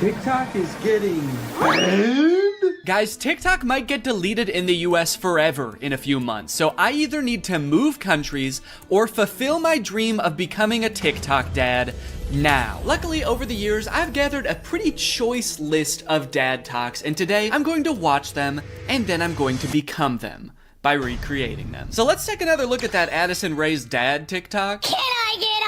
TikTok is getting banned? Guys, TikTok might get deleted in the US forever in a few months, so I either need to move countries or fulfill my dream of becoming a TikTok dad now. Luckily, over the years, I've gathered a pretty choice list of dad talks, and today I'm going to watch them, and then I'm going to become them by recreating them. So let's take another look at that Addison Rae's dad TikTok. Can I get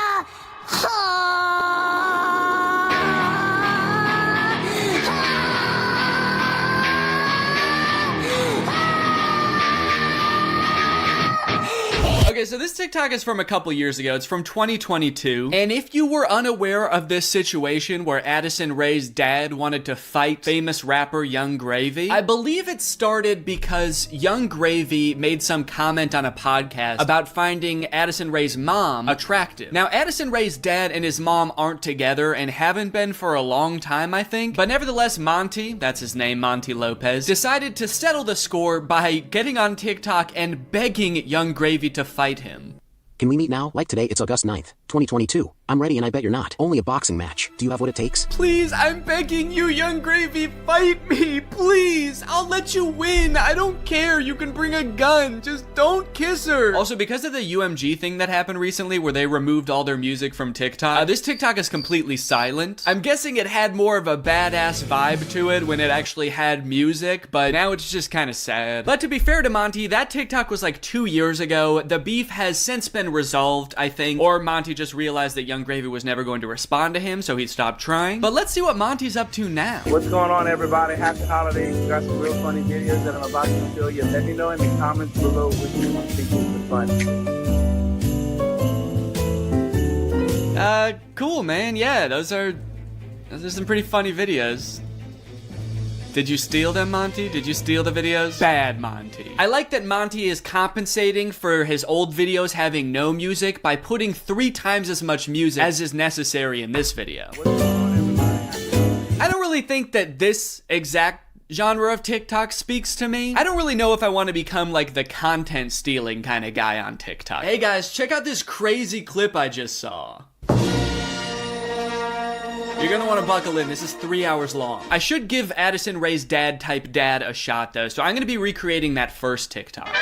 Okay, so this TikTok is from a couple years ago. It's from 2022. And if you were unaware of this situation where Addison Rae's dad wanted to fight famous rapper Young Gravy, I believe it started because Young Gravy made some comment on a podcast about finding Addison Rae's mom attractive. Now, Addison Rae's dad and his mom aren't together and haven't been for a long time, I think. But nevertheless, Monty, that's his name, Monty Lopez, decided to settle the score by getting on TikTok and begging Young Gravy to fight him. Can we meet now? Like today, it's August 9th, 2022. I'm ready and I bet you're not. Only a boxing match. Do you have what it takes? Please, I'm begging you, Young Gravy, fight me, please. I'll let you win. I don't care. You can bring a gun. Just don't kiss her. Also, because of the UMG thing that happened recently where they removed all their music from TikTok, this TikTok is completely silent. I'm guessing it had more of a badass vibe to it when it actually had music, but now it's just kind of sad. But to be fair to Monty, that TikTok was like 2 years ago. The beef has since been resolved, I think, or Monty just realized that Young Gravy was never going to respond to him, so he stopped trying. But let's see what Monty's up to now. What's going on, everybody? Happy holidays. We got some real funny videos that I'm about to show you. Let me know in the comments below which you think is funny. Cool, man. Yeah, those are some pretty funny videos. Did you steal them, Monty? Did you steal the videos? Bad, Monty. I like that Monty is compensating for his old videos having no music by putting 3 times as much music as is necessary in this video. I don't really think that this exact genre of TikTok speaks to me. I don't really know if I want to become like the content stealing kind of guy on TikTok. Hey guys, check out this crazy clip I just saw. You're gonna want to buckle in. This is 3 hours long. I should give Addison Rae's dad type dad a shot though, so I'm gonna be recreating that first TikTok.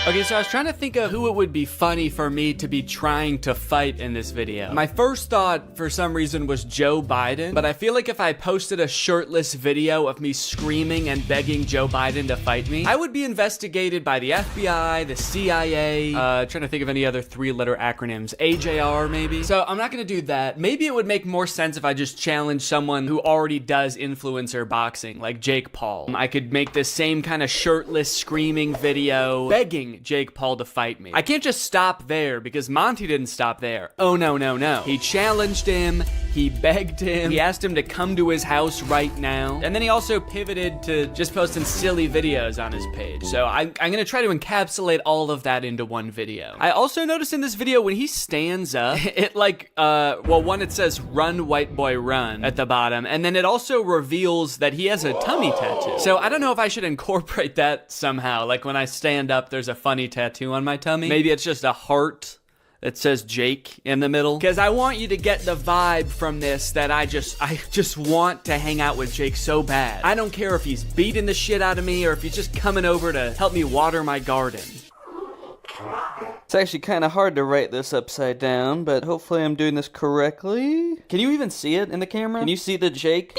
Okay, so I was trying to think of who it would be funny for me to be trying to fight in this video. My first thought, for some reason, was Joe Biden, but I feel like if I posted a shirtless video of me screaming and begging Joe Biden to fight me, I would be investigated by the FBI, the CIA, trying to think of any other 3-letter acronyms, AJR maybe. So I'm not gonna do that. Maybe it would make more sense if I just challenged someone who already does influencer boxing, like Jake Paul. I could make this same kind of shirtless screaming video, begging Jake Paul to fight me. I can't just stop there because Monty didn't stop there. Oh no, no, no. He challenged him, he begged him, he asked him to come to his house right now, and then he also pivoted to just posting silly videos on his page. So I'm gonna try to encapsulate all of that into one video. I also noticed in this video when he stands up, it like, well, one, it says run white boy run at the bottom, and then it also reveals that he has a tummy tattoo. So I don't know if I should incorporate that somehow, like when I stand up there's a funny tattoo on my tummy. Maybe it's just a heart that says Jake in the middle. Because I want you to get the vibe from this that I just want to hang out with Jake so bad. I don't care if he's beating the shit out of me or if he's just coming over to help me water my garden. It's actually kind of hard to write this upside down, but hopefully I'm doing this correctly. Can you even see it in the camera? Can you see the Jake?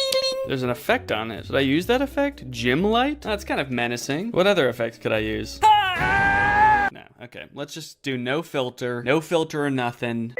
There's an effect on it. Should I use that effect? Gym light? That's kind of menacing. What other effects could I use? No, okay. Let's just do no filter. No filter or nothing.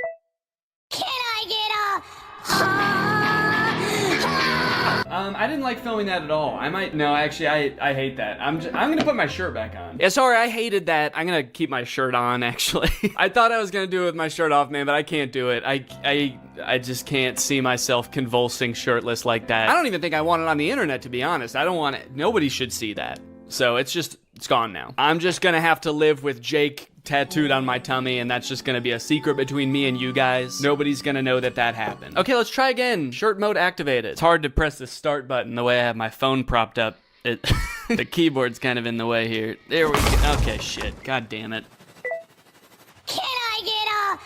I didn't like filming that at all. No, actually, I hate that. I'm gonna put my shirt back on. Yeah, sorry, I hated that. I'm gonna keep my shirt on, actually. I thought I was gonna do it with my shirt off, man, but I can't do it. I just can't see myself convulsing shirtless like that. I don't even think I want it on the internet, to be honest. I don't want it. Nobody should see that. So it's gone now. I'm just gonna have to live with Jake tattooed on my tummy, and that's just gonna be a secret between me and you guys. Nobody's gonna know that happened. Okay, let's try again. Shirt mode activated. It's hard to press the start button the way I have my phone propped up. The keyboard's kind of in the way here. There we go. Okay, shit. God damn it. Can I get a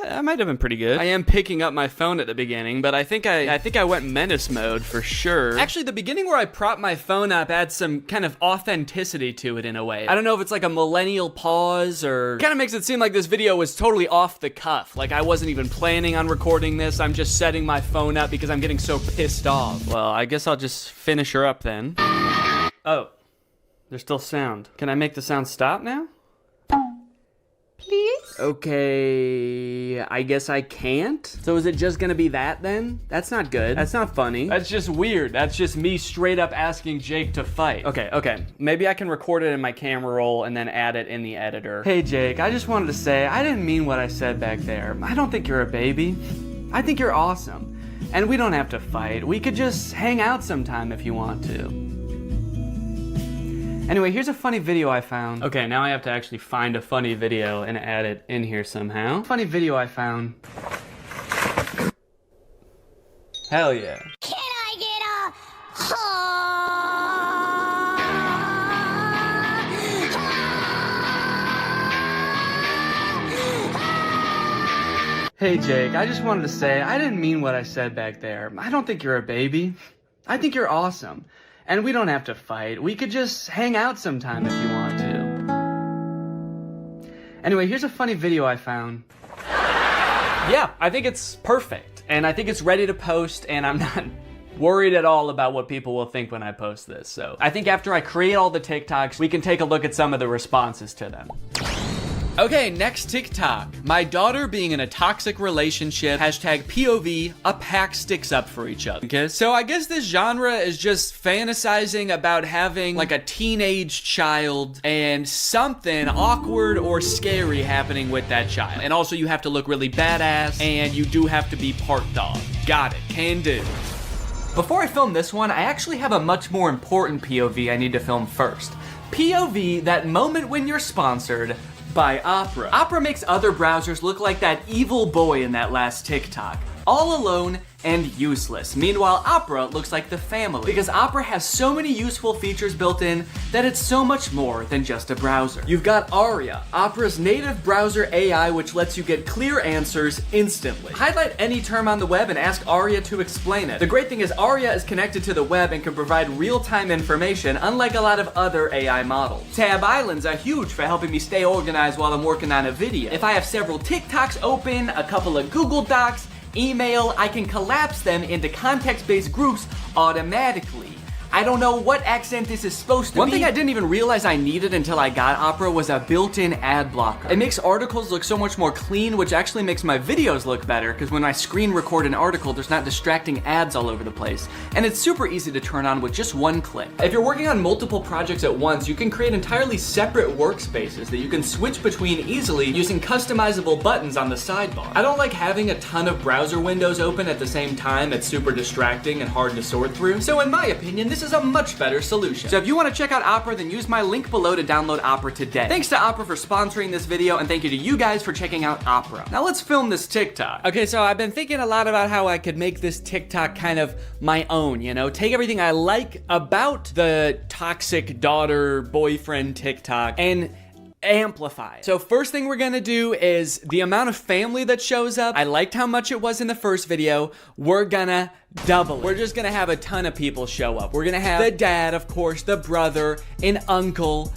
I might have been pretty good. I am picking up my phone at the beginning, but I think I went menace mode for sure. Actually, the beginning where I prop my phone up adds some kind of authenticity to it in a way. I don't know if it's like a millennial pause or kind of makes it seem like this video was totally off the cuff. Like I wasn't even planning on recording this. I'm just setting my phone up because I'm getting so pissed off. Well, I guess I'll just finish her up then. Oh, there's still sound. Can I make the sound stop now? please? Okay, I guess I can't. So is it just gonna be that then? That's not good. That's not funny. That's just weird. That's just me straight up asking Jake to fight. Okay. Maybe I can record it in my camera roll and then add it in the editor. Hey Jake, I just wanted to say, I didn't mean what I said back there. I don't think you're a baby. I think you're awesome. And we don't have to fight. We could just hang out sometime if you want to. Anyway, here's a funny video I found. Okay, now I have to actually find a funny video and add it in here somehow. Funny video I found. Hell yeah. Can I get a Hey Jake, I just wanted to say, I didn't mean what I said back there. I don't think you're a baby. I think you're awesome. And we don't have to fight. We could just hang out sometime if you want to. Anyway, here's a funny video I found. Yeah, I think it's perfect. And I think it's ready to post, and I'm not worried at all about what people will think when I post this. So I think after I create all the TikToks, we can take a look at some of the responses to them. Okay, next TikTok. My daughter being in a toxic relationship, hashtag POV, a pack sticks up for each other. Okay, so I guess this genre is just fantasizing about having like a teenage child and something awkward or scary happening with that child. And also you have to look really badass and you do have to be part dog. Got it, can do. Before I film this one, I actually have a much more important POV I need to film first. POV, that moment when you're sponsored by Opera. Opera makes other browsers look like that evil boy in that last TikTok. All alone and useless. Meanwhile, Opera looks like the family because Opera has so many useful features built in that it's so much more than just a browser. You've got Aria, Opera's native browser AI which lets you get clear answers instantly. Highlight any term on the web and ask Aria to explain it. The great thing is Aria is connected to the web and can provide real-time information unlike a lot of other AI models. Tab islands are huge for helping me stay organized while I'm working on a video. If I have several TikToks open, a couple of Google Docs, email, I can collapse them into context-based groups automatically. I don't know what accent this is supposed to be. One thing I didn't even realize I needed until I got Opera was a built-in ad blocker. It makes articles look so much more clean, which actually makes my videos look better, because when I screen record an article, there's not distracting ads all over the place. And it's super easy to turn on with just one click. If you're working on multiple projects at once, you can create entirely separate workspaces that you can switch between easily using customizable buttons on the sidebar. I don't like having a ton of browser windows open at the same time. It's super distracting and hard to sort through. So in my opinion, this is a much better solution. So if you want to check out Opera, then use my link below to download Opera today. Thanks to Opera for sponsoring this video, and thank you to you guys for checking out Opera. Now let's film this TikTok. Okay, so I've been thinking a lot about how I could make this TikTok kind of my own, you know? Take everything I like about the toxic daughter, boyfriend TikTok and amplify it. So first thing we're gonna do is the amount of family that shows up. I liked how much it was in the first video. We're gonna double it. We're just gonna have a ton of people show up. We're gonna have the dad, of course, the brother, an uncle.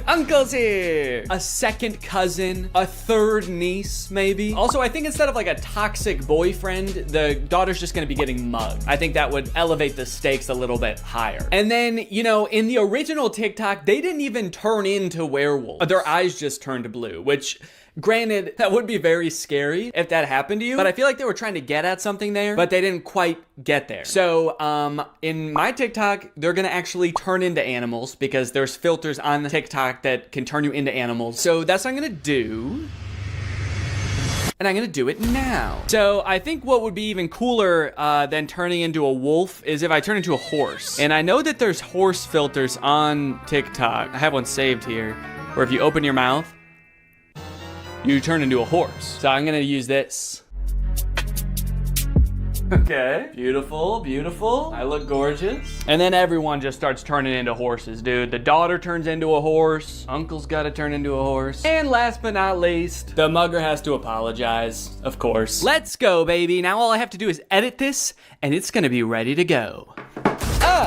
Uncle's here! A second cousin, a third niece, maybe. Also, I think instead of like a toxic boyfriend, the daughter's just gonna be getting mugged. I think that would elevate the stakes a little bit higher. And then, you know, in the original TikTok, they didn't even turn into werewolves. Their eyes just turned blue, which, granted, that would be very scary if that happened to you, but I feel like they were trying to get at something there, but they didn't quite get there. So, in my TikTok, they're gonna actually turn into animals because there's filters on TikTok that can turn you into animals. So that's what I'm gonna do. And I'm gonna do it now. So I think what would be even cooler than turning into a wolf is if I turn into a horse. And I know that there's horse filters on TikTok. I have one saved here, where if you open your mouth, you turn into a horse. So I'm gonna use this. Okay, beautiful, beautiful. I look gorgeous. And then everyone just starts turning into horses, dude. The daughter turns into a horse. Uncle's gotta turn into a horse. And last but not least, the mugger has to apologize, of course. Let's go, baby. Now all I have to do is edit this, and it's gonna be ready to go.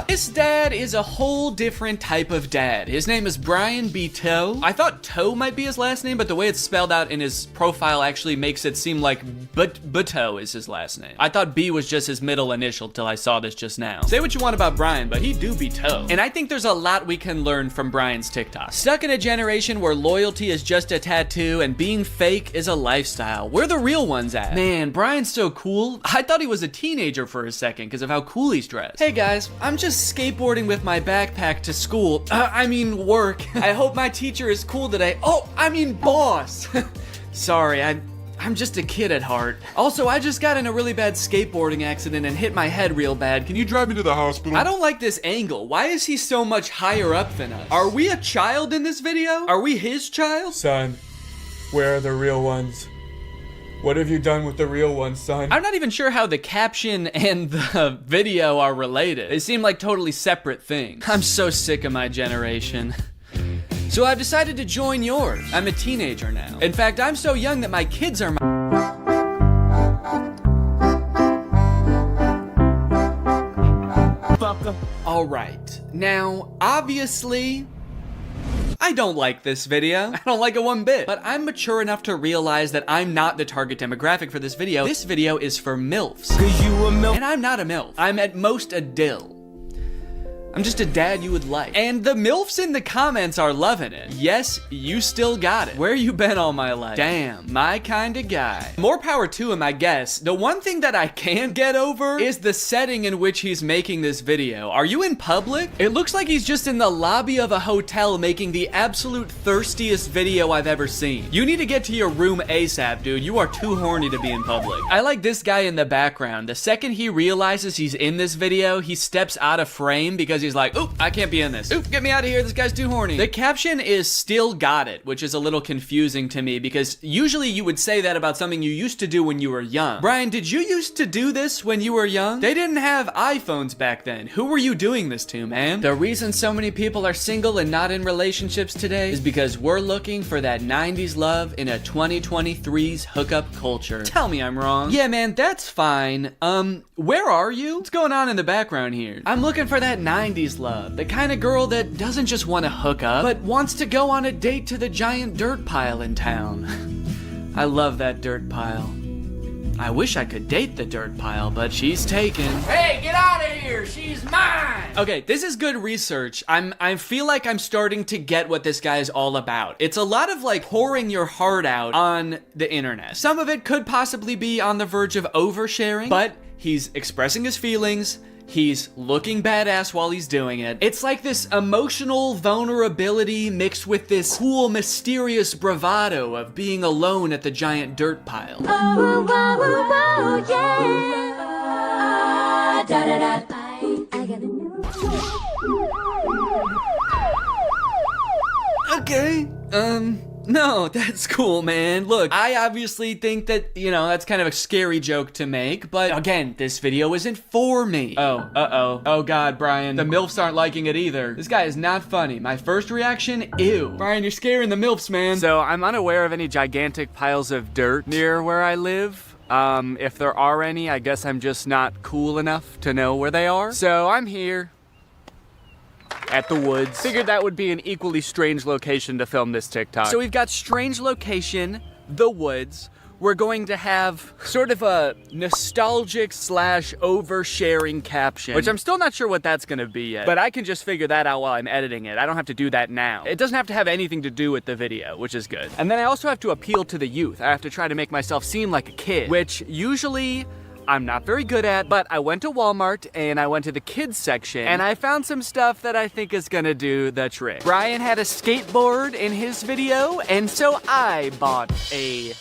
This dad is a whole different type of dad. His name is Brian B. Toe. I thought Toe might be his last name, but the way it's spelled out in his profile actually makes it seem like Buteau is his last name. I thought B was just his middle initial till I saw this just now. Say what you want about Brian, but he do be Toe. And I think there's a lot we can learn from Brian's TikTok. Stuck in a generation where loyalty is just a tattoo and being fake is a lifestyle. Where the real ones at? Man, Brian's so cool. I thought he was a teenager for a second because of how cool he's dressed. Hey guys, I'm just skateboarding with my backpack to school. I mean work. I hope my teacher is cool today. Oh, I mean boss. Sorry, I'm just a kid at heart. Also, I just got in a really bad skateboarding accident and hit my head real bad. Can you drive me to the hospital? I don't like this angle. Why is he so much higher up than us? Are we a child in this video? Are we his child? Son, where are the real ones? What have you done with the real ones, son? I'm not even sure how the caption and the video are related. They seem like totally separate things. I'm so sick of my generation. So I've decided to join yours. I'm a teenager now. In fact, I'm so young that my kids are my... All right. Now, obviously, I don't like this video. I don't like it one bit. But I'm mature enough to realize that I'm not the target demographic for this video. This video is for MILFs. 'Cause you a MILF. And I'm not a MILF. I'm at most a dill. I'm just a dad you would like. And the MILFs in the comments are loving it. Yes, you still got it. Where you been all my life? Damn, my kind of guy. More power to him, I guess. The one thing that I can't get over is the setting in which he's making this video. Are you in public? It looks like he's just in the lobby of a hotel making the absolute thirstiest video I've ever seen. You need to get to your room ASAP, dude. You are too horny to be in public. I like this guy in the background. The second he realizes he's in this video, he steps out of frame because he's like, oop, I can't be in this. Oop, get me out of here, this guy's too horny. The caption is still got it, which is a little confusing to me because usually you would say that about something you used to do when you were young. Brian, did you used to do this when you were young? They didn't have iPhones back then. Who were you doing this to, man? The reason so many people are single and not in relationships today is because we're looking for that 90s love in a 2023's hookup culture. Tell me I'm wrong. Yeah, man, that's fine. Where are you? What's going on in the background here? I'm looking for that 90s love. The kind of girl that doesn't just want to hook up, but wants to go on a date to the giant dirt pile in town. I love that dirt pile. I wish I could date the dirt pile, but she's taken. Hey, get out of here! She's mine! Okay, this is good research. I feel like I'm starting to get what this guy is all about. It's a lot of like pouring your heart out on the internet. Some of it could possibly be on the verge of oversharing, but he's expressing his feelings. He's looking badass while he's doing it. It's like this emotional vulnerability mixed with this cool, mysterious bravado of being alone at the giant dirt pile. Oh, oh, oh, yeah. Da, da, da. I got a Okay, no, that's cool, man. Look, I obviously think that, you know, that's kind of a scary joke to make, but again, this video isn't for me. Oh, uh-oh. Oh God, Brian, the MILFs aren't liking it either. This guy is not funny. My first reaction, ew. Brian, you're scaring the MILFs, man. So I'm unaware of any gigantic piles of dirt near where I live. If there are any, I guess I'm just not cool enough to know where they are. So I'm here at the woods. Figured that would be an equally strange location to film this TikTok. So we've got strange location, the woods. We're going to have sort of a nostalgic / oversharing caption, which I'm still not sure what that's gonna be yet, but I can just figure that out while I'm editing it. I don't have to do that now. It doesn't have to have anything to do with the video, which is good. And then I also have to appeal to the youth. I have to try to make myself seem like a kid, which usually I'm not very good at, but I went to Walmart and I went to the kids section and I found some stuff that I think is gonna do the trick. Brian had a skateboard in his video, and so I bought a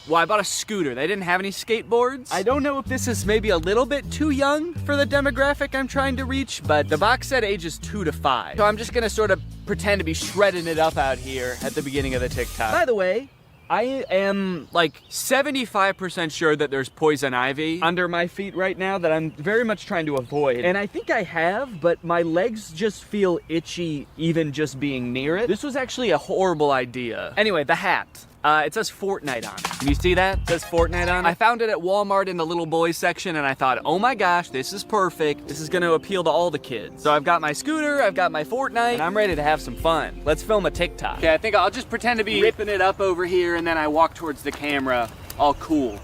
Well, I bought a scooter. They didn't have any skateboards. I don't know if this is maybe a little bit too young for the demographic I'm trying to reach, but the box said ages 2 to 5. So I'm just gonna sort of pretend to be shredding it up out here at the beginning of the TikTok. By the way, I am like 75% sure that there's poison ivy under my feet right now that I'm very much trying to avoid. And I think I have, but my legs just feel itchy even just being near it. This was actually a horrible idea. Anyway, the hat. It says Fortnite on it. Can you see that? It says Fortnite on it. I found it at Walmart in the little boys section and I thought, oh my gosh, this is perfect. This is gonna appeal to all the kids. So I've got my scooter, I've got my Fortnite, and I'm ready to have some fun. Let's film a TikTok. Okay, I think I'll just pretend to be ripping it up over here and then I walk towards the camera, all cool.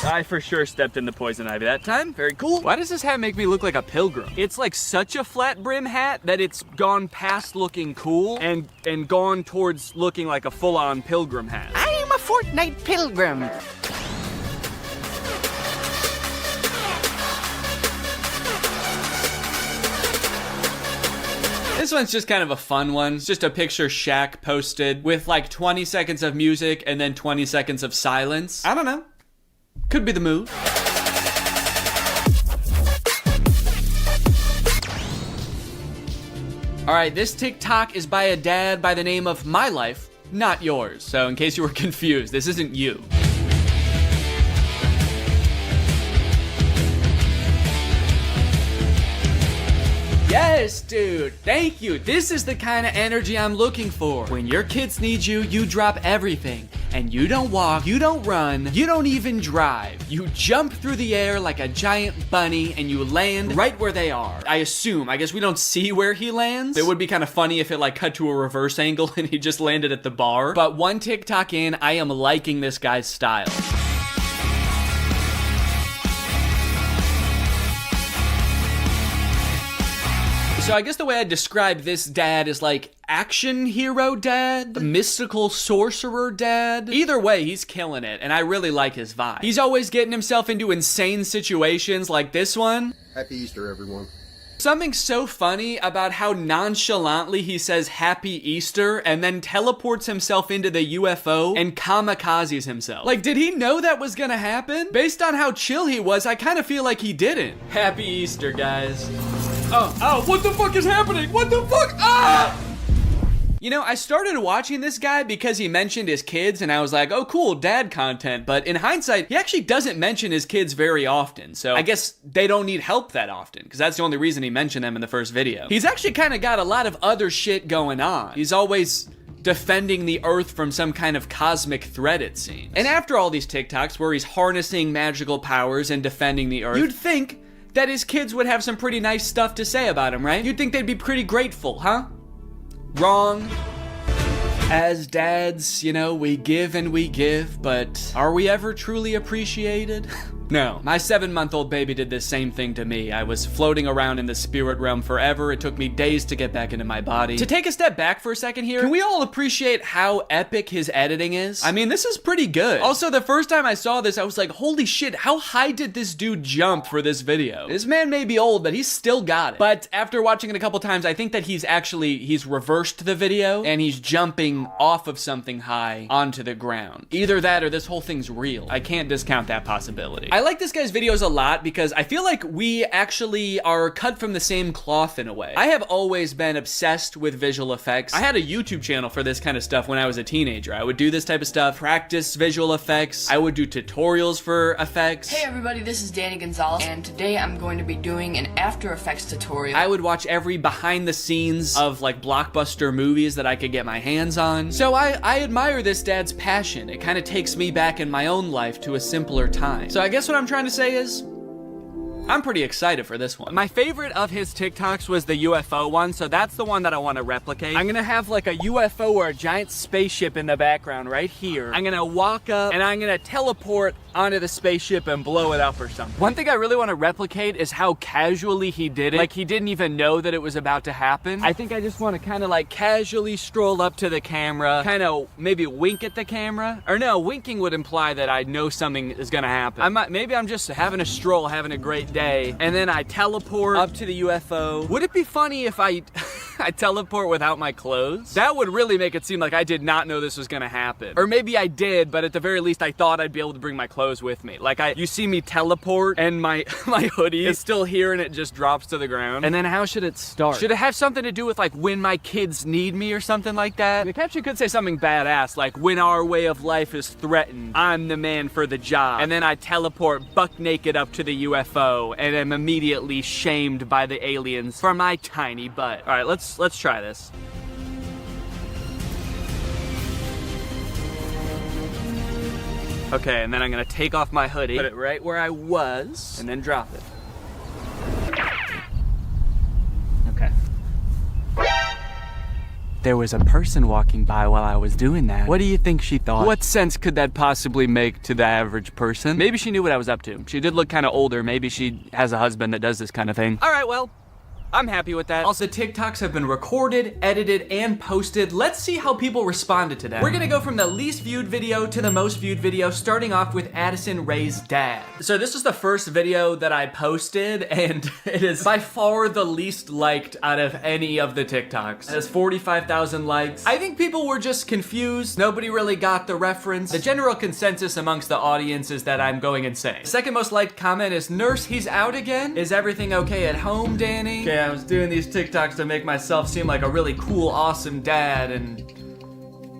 I for sure stepped in the poison ivy that time. Very cool. Why does this hat make me look like a pilgrim? It's like such a flat brim hat that it's gone past looking cool and gone towards looking like a full-on pilgrim hat. I am a Fortnite pilgrim. This one's just kind of a fun one. It's just a picture Shaq posted with like 20 seconds of music and then 20 seconds of silence. I don't know. Could be the move. All right, this TikTok is by a dad by the name of My Life, Not Yours. So in case you were confused, this isn't you. Yes, dude, thank you. This is the kind of energy I'm looking for. When your kids need you, you drop everything. And you don't walk, you don't run, you don't even drive. You jump through the air like a giant bunny and you land right where they are. I guess we don't see where he lands. It would be kind of funny if it like cut to a reverse angle and he just landed at the bar. But one TikTok in, I am liking this guy's style. So I guess the way I describe this dad is like action hero dad, mystical sorcerer dad. Either way, he's killing it, and I really like his vibe. He's always getting himself into insane situations like this one. Happy Easter, everyone. Something so funny about how nonchalantly he says Happy Easter and then teleports himself into the UFO and kamikazes himself. Like, did he know that was gonna happen? Based on how chill he was, I kind of feel like he didn't. Happy Easter, guys. Oh, what the fuck is happening? What the fuck? Ah! You know, I started watching this guy because he mentioned his kids and I was like, oh cool, dad content. But in hindsight, he actually doesn't mention his kids very often. So I guess they don't need help that often because that's the only reason he mentioned them in the first video. He's actually kind of got a lot of other shit going on. He's always defending the earth from some kind of cosmic threat, it seems. And after all these TikToks where he's harnessing magical powers and defending the earth, you'd think that his kids would have some pretty nice stuff to say about him, right? You'd think they'd be pretty grateful, huh? Wrong. As dads, you know, we give and we give, but are we ever truly appreciated? No. My 7-month-old baby did this same thing to me. I was floating around in the spirit realm forever. It took me days to get back into my body. To take a step back for a second here, can we all appreciate how epic his editing is? I mean, this is pretty good. Also, the first time I saw this, I was like, holy shit, how high did this dude jump for this video? This man may be old, but he's still got it. But after watching it a couple times, I think that he's reversed the video and he's jumping off of something high onto the ground. Either that or this whole thing's real. I can't discount that possibility. I like this guy's videos a lot because I feel like we actually are cut from the same cloth in a way. I have always been obsessed with visual effects. I had a YouTube channel for this kind of stuff when I was a teenager. I would do this type of stuff, practice visual effects. I would do tutorials for effects. Hey everybody, this is Danny Gonzalez, and today I'm going to be doing an After Effects tutorial. I would watch every behind the scenes of like blockbuster movies that I could get my hands on. So I admire this dad's passion. It kind of takes me back in my own life to a simpler time. So I guess what I'm trying to say is, I'm pretty excited for this one. My favorite of his TikToks was the UFO one, so that's the one that I want to replicate. I'm gonna have like a UFO or a giant spaceship in the background right here. I'm gonna walk up and I'm gonna teleport onto the spaceship and blow it up or something. One thing I really want to replicate is how casually he did it. Like he didn't even know that it was about to happen. I think I just want to kind of like casually stroll up to the camera, kind of maybe wink at the camera. Or no, winking would imply that I know something is gonna happen. Maybe I'm just having a stroll, having a great day, and then I teleport up to the UFO. Would it be funny if I I teleport without my clothes? That would really make it seem like I did not know this was gonna happen. Or maybe I did, but at the very least I thought I'd be able to bring my clothes with me. Like you see me teleport and my hoodie is still here and it just drops to the ground. And then how should it start? Should it have something to do with like when my kids need me or something like that? The caption could say something badass like when our way of life is threatened, I'm the man for the job. And then I teleport buck naked up to the UFO and am immediately shamed by the aliens for my tiny butt. All right, let's try this. Okay, and then I'm gonna take off my hoodie, put it right where I was, and then drop it. Okay. There was a person walking by while I was doing that. What do you think she thought? What sense could that possibly make to the average person? Maybe she knew what I was up to. She did look kind of older. Maybe she has a husband that does this kind of thing. All right, well, I'm happy with that. Also, TikToks have been recorded, edited, and posted. Let's see how people responded to them. We're gonna go from the least viewed video to the most viewed video, starting off with Addison Rae's dad. So this is the first video that I posted, and it is by far the least liked out of any of the TikToks. It has 45,000 likes. I think people were just confused. Nobody really got the reference. The general consensus amongst the audience is that I'm going insane. Second most liked comment is, "Nurse, he's out again? Is everything okay at home, Danny?" Okay, I was doing these TikToks to make myself seem like a really cool, awesome dad, and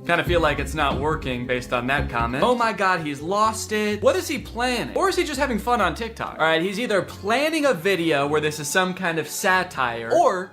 kind of feel like it's not working based on that comment. Oh my god, he's lost it. What is he planning? Or is he just having fun on TikTok? All right, he's either planning a video where this is some kind of satire, or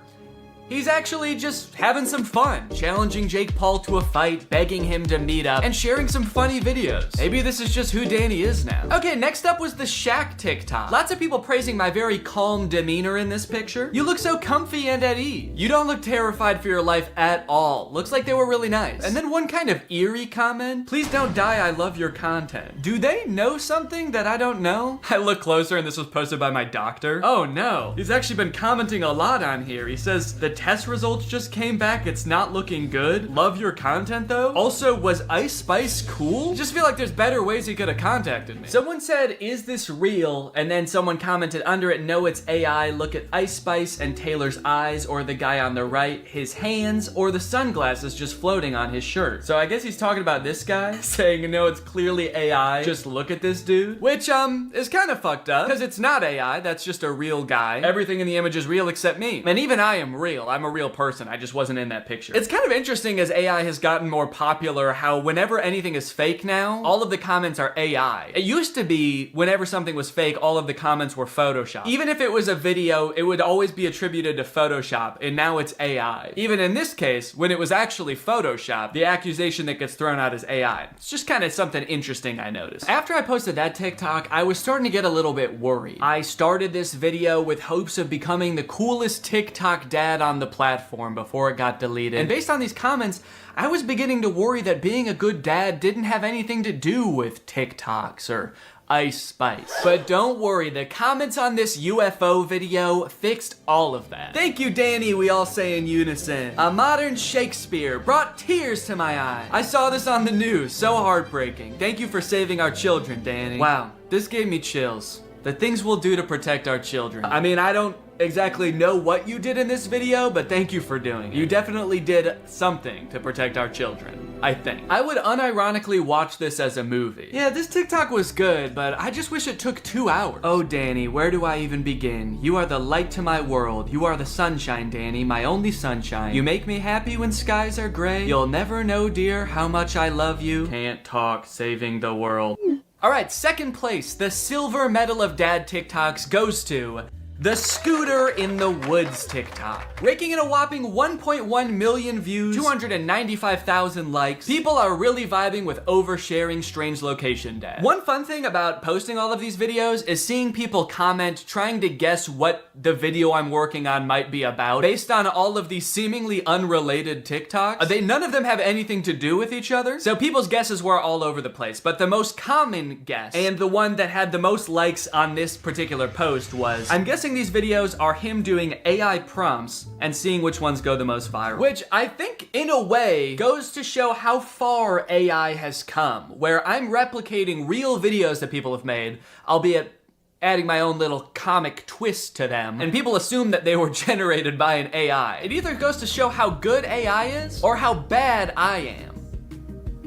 he's actually just having some fun, challenging Jake Paul to a fight, begging him to meet up, and sharing some funny videos. Maybe this is just who Danny is now. Okay, next up was the Shaq TikTok. Lots of people praising my very calm demeanor in this picture. You look so comfy and at ease. You don't look terrified for your life at all. Looks like they were really nice. And then one kind of eerie comment, "Please don't die, I love your content." Do they know something that I don't know? I look closer and this was posted by my doctor. Oh no, he's actually been commenting a lot on here. He says, "The test results just came back, it's not looking good. Love your content though. Also, was Ice Spice cool?" Just feel like there's better ways he could have contacted me. Someone said, "Is this real?" And then someone commented under it, "No, it's AI. Look at Ice Spice and Taylor's eyes, or the guy on the right, his hands, or the sunglasses just floating on his shirt." So I guess he's talking about this guy, saying, "No, it's clearly AI. Just look at this dude." Which, is kind of fucked up, because it's not AI, that's just a real guy. Everything in the image is real except me. And even I am real. I'm a real person. I just wasn't in that picture. It's kind of interesting as AI has gotten more popular how whenever anything is fake now, all of the comments are AI. It used to be whenever something was fake, all of the comments were Photoshop. Even if it was a video, it would always be attributed to Photoshop, and now it's AI. Even in this case, when it was actually Photoshop, the accusation that gets thrown out is AI. It's just kind of something interesting I noticed. After I posted that TikTok, I was starting to get a little bit worried. I started this video with hopes of becoming the coolest TikTok dad on the platform before it got deleted. And based on these comments, I was beginning to worry that being a good dad didn't have anything to do with TikToks or Ice Spice. But don't worry, the comments on this UFO video fixed all of that. "Thank you, Danny," we all say in unison. "A modern Shakespeare brought tears to my eye. I saw this on the news, so heartbreaking. Thank you for saving our children, Danny." Wow, this gave me chills. The things we'll do to protect our children. I mean, I don't exactly know what you did in this video, but thank you for doing it. You definitely did something to protect our children, I think. I would unironically watch this as a movie. Yeah, this TikTok was good, but I just wish it took 2 hours. "Oh, Danny, where do I even begin? You are the light to my world. You are the sunshine, Danny, my only sunshine. You make me happy when skies are gray. You'll never know, dear, how much I love you. Can't talk, saving the world." All right, second place, the silver medal of dad TikToks goes to the Scooter in the Woods TikTok. Raking in a whopping 1.1 million views, 295,000 likes. People are really vibing with oversharing strange location dad. One fun thing about posting all of these videos is seeing people comment trying to guess what the video I'm working on might be about based on all of these seemingly unrelated TikToks. None of them have anything to do with each other, so people's guesses were all over the place. But the most common guess, and the one that had the most likes on this particular post was, "I'm guessing these videos are him doing AI prompts and seeing which ones go the most viral." Which I think in a way goes to show how far AI has come, where I'm replicating real videos that people have made, albeit adding my own little comic twist to them, and people assume that they were generated by an AI. It either goes to show how good AI is, or how bad I am.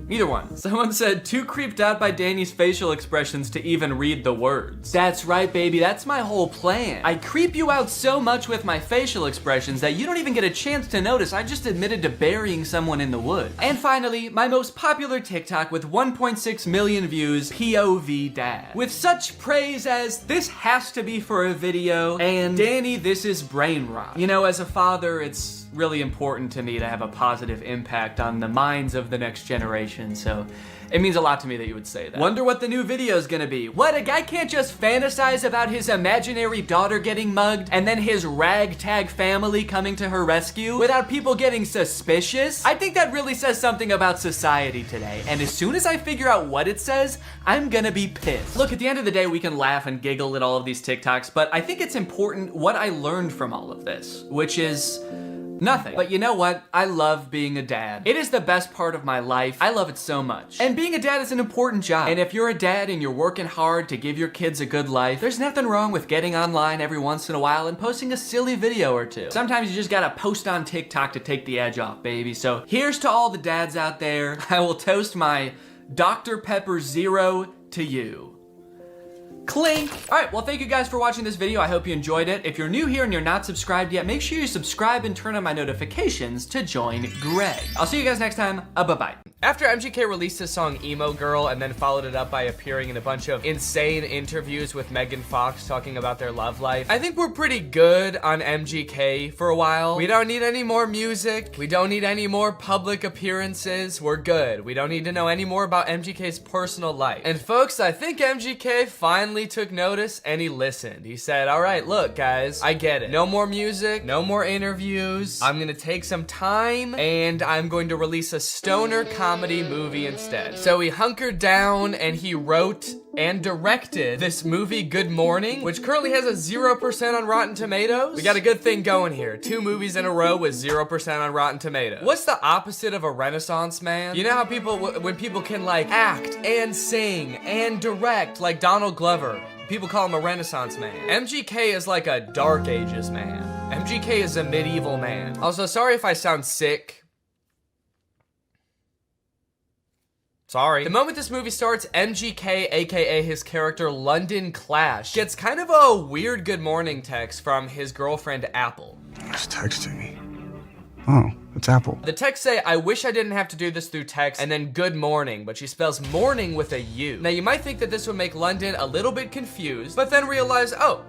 Either one. Someone said, too creeped out by Danny's facial expressions to even read the words. That's right, baby, that's my whole plan. I creep you out so much with my facial expressions that you don't even get a chance to notice I just admitted to burying someone in the woods. And finally, my most popular TikTok with 1.6 million views, POV Dad. With such praise as, this has to be for a video, and Danny, this is brain rot. You know, as a father, it's really important to me to have a positive impact on the minds of the next generation, so it means a lot to me that you would say that. Wonder what the new video is gonna be. What, a guy can't just fantasize about his imaginary daughter getting mugged and then his ragtag family coming to her rescue without people getting suspicious? I think that really says something about society today, and as soon as I figure out what it says, I'm gonna be pissed. Look, at the end of the day, we can laugh and giggle at all of these TikToks, but I think it's important what I learned from all of this, which is nothing. But you know what? I love being a dad. It is the best part of my life. I love it so much. And being a dad is an important job. And if you're a dad and you're working hard to give your kids a good life, there's nothing wrong with getting online every once in a while and posting a silly video or two. Sometimes you just gotta post on TikTok to take the edge off, baby. So here's to all the dads out there. I will toast my Dr. Pepper Zero to you. Clink! Alright, well thank you guys for watching this video. I hope you enjoyed it. If you're new here and you're not subscribed yet, make sure you subscribe and turn on my notifications to join Greg. I'll see you guys next time. Bye-bye. After MGK released his song Emo Girl and then followed it up by appearing in a bunch of insane interviews with Megan Fox talking about their love life, I think we're pretty good on MGK for a while. We don't need any more music. We don't need any more public appearances. We're good. We don't need to know any more about MGK's personal life. And folks, I think MGK finally took notice and he listened. He said, all right, look guys, I get it. No more music, no more interviews. I'm gonna take some time and I'm going to release a stoner comedy movie instead. So he hunkered down and he wrote and directed this movie, Good Morning, which currently has a 0% on Rotten Tomatoes. We got a good thing going here. 2 movies in a row with 0% on Rotten Tomatoes. What's the opposite of a Renaissance man? You know how people, when people can like act and sing and direct, like Donald Glover, people call him a Renaissance man. MGK is like a Dark Ages man. MGK is a medieval man. Also, sorry if I sound sick. Sorry. The moment this movie starts, MGK, aka his character London Clash, gets kind of a weird good morning text from his girlfriend Apple. He's texting me. Oh, it's Apple. The text say, I wish I didn't have to do this through text, and then good morning, but she spells morning with a U. Now you might think that this would make London a little bit confused, but then realize, oh,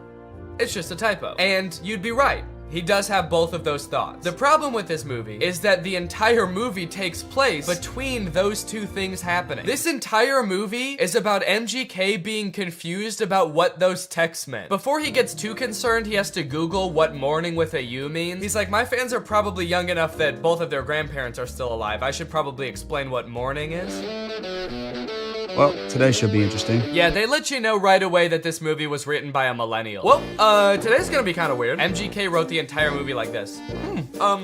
it's just a typo. And you'd be right. He does have both of those thoughts. The problem with this movie is that the entire movie takes place between those two things happening. This entire movie is about MGK being confused about what those texts meant. Before he gets too concerned, he has to Google what morning with a U means. He's like, my fans are probably young enough that both of their grandparents are still alive. I should probably explain what morning is. Well, today should be interesting. Yeah, they let you know right away that this movie was written by a millennial. Well, today's gonna be kind of weird. MGK wrote the entire movie like this.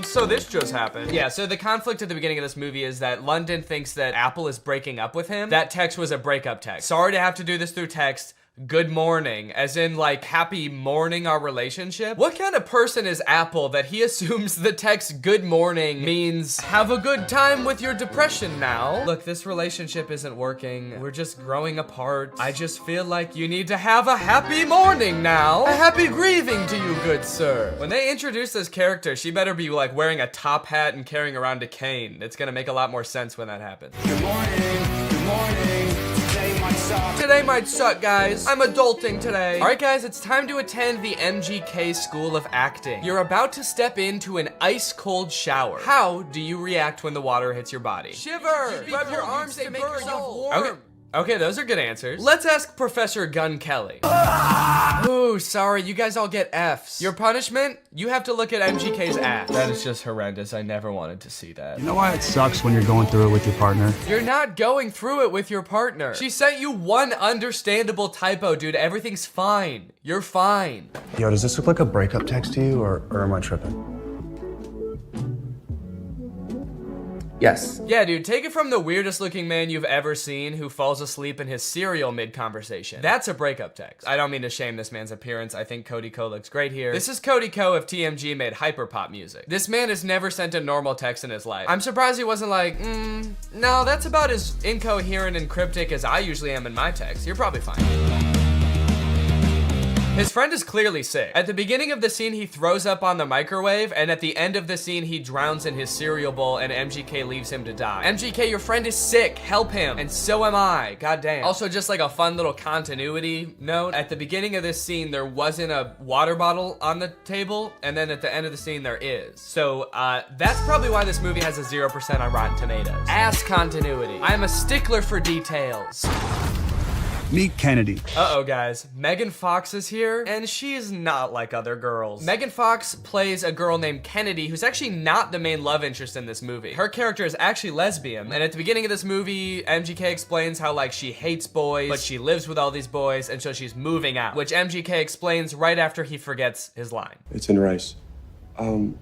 So this just happened. Yeah, so the conflict at the beginning of this movie is that London thinks that Apple is breaking up with him. That text was a breakup text. Sorry to have to do this through text. Good morning, as in like happy morning our relationship? What kind of person is Apple that he assumes the text good morning means have a good time with your depression now? Look, this relationship isn't working. We're just growing apart. I just feel like you need to have a happy morning now. A happy grieving to you, good sir. When they introduce this character, she better be like wearing a top hat and carrying around a cane. It's gonna make a lot more sense when that happens. Good morning, good morning. Today might suck, guys. I'm adulting today. All right, guys, it's time to attend the MGK School of Acting. You're about to step into an ice-cold shower. How do you react when the water hits your body? Shiver! Rub your arms to make yourself warm. Okay, those are good answers. Let's ask Professor Gun Kelly. Ooh, sorry, you guys all get Fs. Your punishment? You have to look at MGK's ass. That is just horrendous. I never wanted to see that. You know why it sucks when you're going through it with your partner? You're not going through it with your partner. She sent you one understandable typo, dude. Everything's fine. You're fine. Yo, does this look like a breakup text to you, or am I tripping? Yes. Yeah, dude, take it from the weirdest looking man you've ever seen who falls asleep in his cereal mid-conversation. That's a breakup text. I don't mean to shame this man's appearance. I think Cody Ko looks great here. This is Cody Ko if TMG made hyperpop music. This man has never sent a normal text in his life. I'm surprised he wasn't like, no, that's about as incoherent and cryptic as I usually am in my text. You're probably fine. His friend is clearly sick. At the beginning of the scene, he throws up on the microwave, and at the end of the scene, he drowns in his cereal bowl, and MGK leaves him to die. MGK, your friend is sick. Help him. And so am I. Goddamn. Also, just like a fun little continuity note, at the beginning of this scene, there wasn't a water bottle on the table, and then at the end of the scene, there is. So, that's probably why this movie has a 0% on Rotten Tomatoes. Ass continuity. I'm a stickler for details. Meet Kennedy. Uh-oh, guys. Megan Fox is here, and she's not like other girls. Megan Fox plays a girl named Kennedy, who's actually not the main love interest in this movie. Her character is actually lesbian, and at the beginning of this movie, MGK explains how, like, she hates boys, but she lives with all these boys, and so she's moving out, which MGK explains right after he forgets his line. It's in rice. Come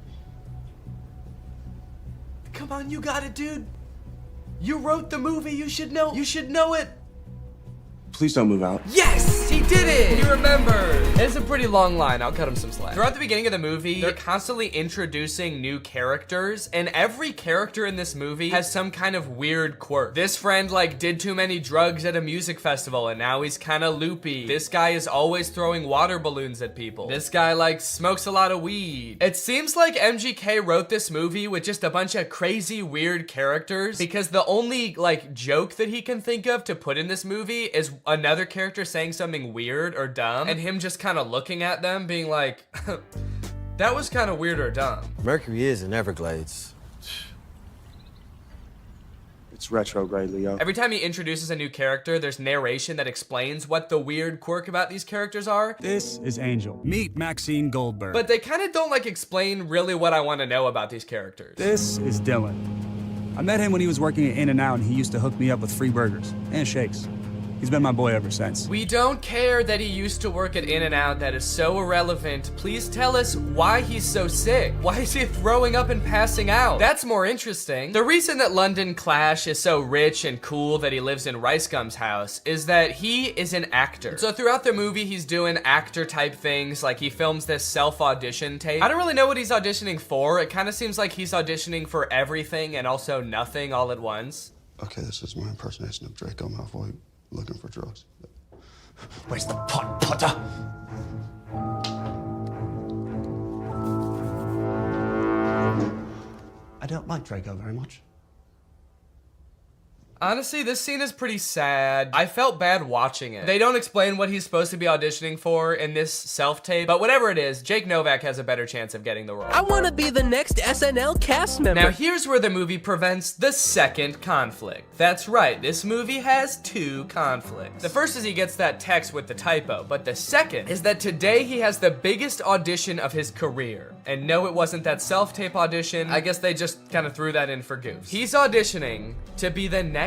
on, you got it, dude. You wrote the movie, you should know it. Please don't move out. Yes! He did it! He remembered. It's a pretty long line. I'll cut him some slack. Throughout the beginning of the movie, they're constantly introducing new characters, and every character in this movie has some kind of weird quirk. This friend, like, did too many drugs at a music festival, and now he's kind of loopy. This guy is always throwing water balloons at people. This guy, like, smokes a lot of weed. It seems like MGK wrote this movie with just a bunch of crazy, weird characters, because the only, like, joke that he can think of to put in this movie is another character saying something weird or dumb, and him just kind of looking at them being like, that was kind of weird or dumb. Mercury is in Everglades. It's retrograde, Leo. Every time he introduces a new character, there's narration that explains what the weird quirk about these characters are. This is Angel. Meet Maxine Goldberg. But they kind of don't, like, explain really what I want to know about these characters. This is Dylan. I met him when he was working at In-N-Out, and he used to hook me up with free burgers and shakes. He's been my boy ever since. We don't care that he used to work at In-N-Out. That is so irrelevant. Please tell us why he's so sick. Why is he throwing up and passing out? That's more interesting. The reason that London Clash is so rich and cool that he lives in Rice Gum's house is that he is an actor. So throughout the movie, he's doing actor type things. Like he films this self-audition tape. I don't really know what he's auditioning for. It kind of seems like he's auditioning for everything and also nothing all at once. Okay, this is my impersonation of Draco Malfoy. Looking for drugs. Where's the pot, Potter? I don't like Draco very much. Honestly, this scene is pretty sad. I felt bad watching it. They don't explain what he's supposed to be auditioning for in this self-tape, but whatever it is, Jake Novak has a better chance of getting the role. I want to be the next SNL cast member. Now here's where the movie prevents the second conflict. That's right, this movie has two conflicts. The first is he gets that text with the typo, but the second is that today he has the biggest audition of his career. And no, it wasn't that self-tape audition. I guess they just kind of threw that in for goofs. He's auditioning to be the next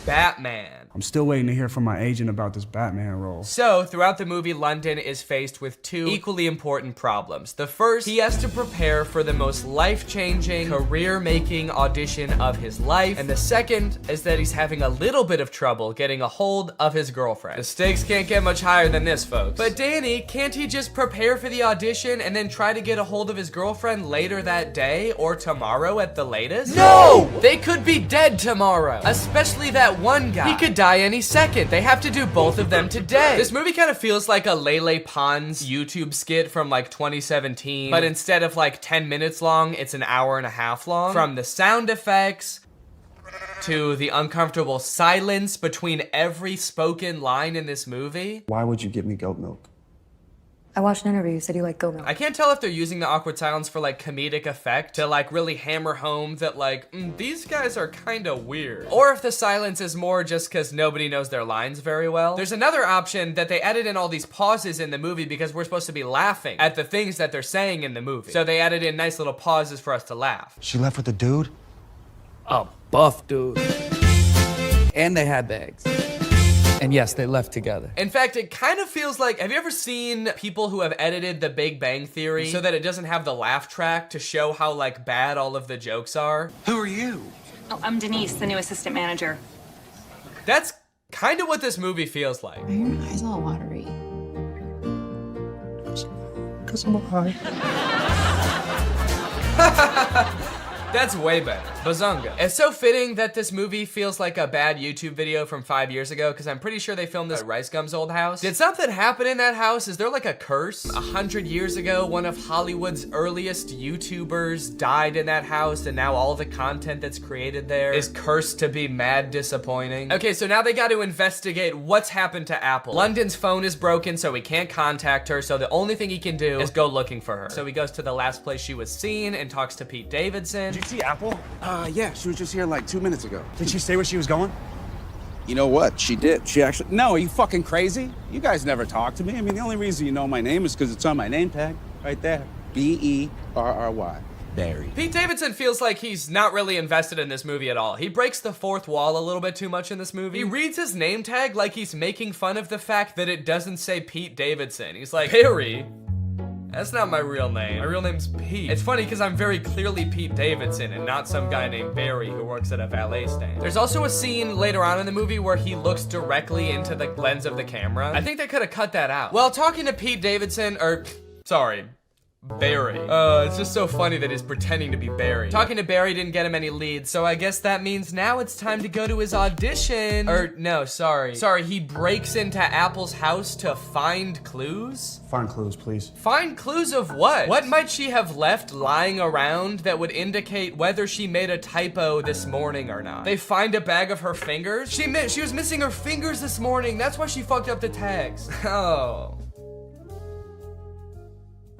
Batman. I'm still waiting to hear from my agent about this Batman role. So, throughout the movie, London is faced with two equally important problems. The first, he has to prepare for the most life-changing, career-making audition of his life. And the second is that he's having a little bit of trouble getting a hold of his girlfriend. The stakes can't get much higher than this, folks. But Danny, can't he just prepare for the audition and then try to get a hold of his girlfriend later that day or tomorrow at the latest? No! They could be dead tomorrow. Especially that one guy. He could die any second. They have to do both of them today. This movie kind of feels like a Lele Pons YouTube skit from like 2017, but instead of like 10 minutes long, it's an hour and a half long. From the sound effects to the uncomfortable silence between every spoken line in this movie. Why would you give me goat milk? I watched an interview. You said you like goat milk. I can't tell if they're using the awkward silence for like comedic effect to like really hammer home that like, these guys are kind of weird. Or if the silence is more just because nobody knows their lines very well. There's another option that they added in all these pauses in the movie because we're supposed to be laughing at the things that they're saying in the movie. So they added in nice little pauses for us to laugh. She left with the dude? A buff dude. And they had bags. And yes, they left together. In fact, it kind of feels like, have you ever seen people who have edited The Big Bang Theory so that it doesn't have the laugh track to show how like bad all of the jokes are? Who are you? Oh, I'm Denise, the new assistant manager. That's kind of what this movie feels like. Why are your eyes all watery? Because I'm high. That's way better. Bazunga. It's so fitting that this movie feels like a bad YouTube video from 5 years ago, because I'm pretty sure they filmed this at Rice Gum's old house. Did something happen in that house? Is there like a curse? 100 years ago, one of Hollywood's earliest YouTubers died in that house, and now all the content that's created there is cursed to be mad disappointing. Okay, so now they got to investigate what's happened to Apple. London's phone is broken, so he can't contact her, so the only thing he can do is go looking for her. So he goes to the last place she was seen and talks to Pete Davidson. Did you see Apple? Yeah, she was just here like 2 minutes ago. Did she say where she was going? You know what? She did. She actually... No, are you fucking crazy? You guys never talk to me. I mean, the only reason you know my name is because it's on my name tag. Right there. B-E-R-R-Y. Barry. Pete Davidson feels like he's not really invested in this movie at all. He breaks the fourth wall a little bit too much in this movie. He reads his name tag like he's making fun of the fact that it doesn't say Pete Davidson. He's like, Barry? That's not my real name. My real name's Pete. It's funny because I'm very clearly Pete Davidson and not some guy named Barry who works at a valet stand. There's also a scene later on in the movie where he looks directly into the lens of the camera. I think they could have cut that out. Well, talking to Pete Davidson, Barry. It's just so funny that he's pretending to be Barry. Talking to Barry didn't get him any leads, so I guess that means now it's time to go to his audition. Sorry, he breaks into Apple's house to find clues? Find clues, please. Find clues of what? What might she have left lying around that would indicate whether she made a typo this morning or not? They find a bag of her fingers? She was missing her fingers this morning. That's why she fucked up the tags. Oh.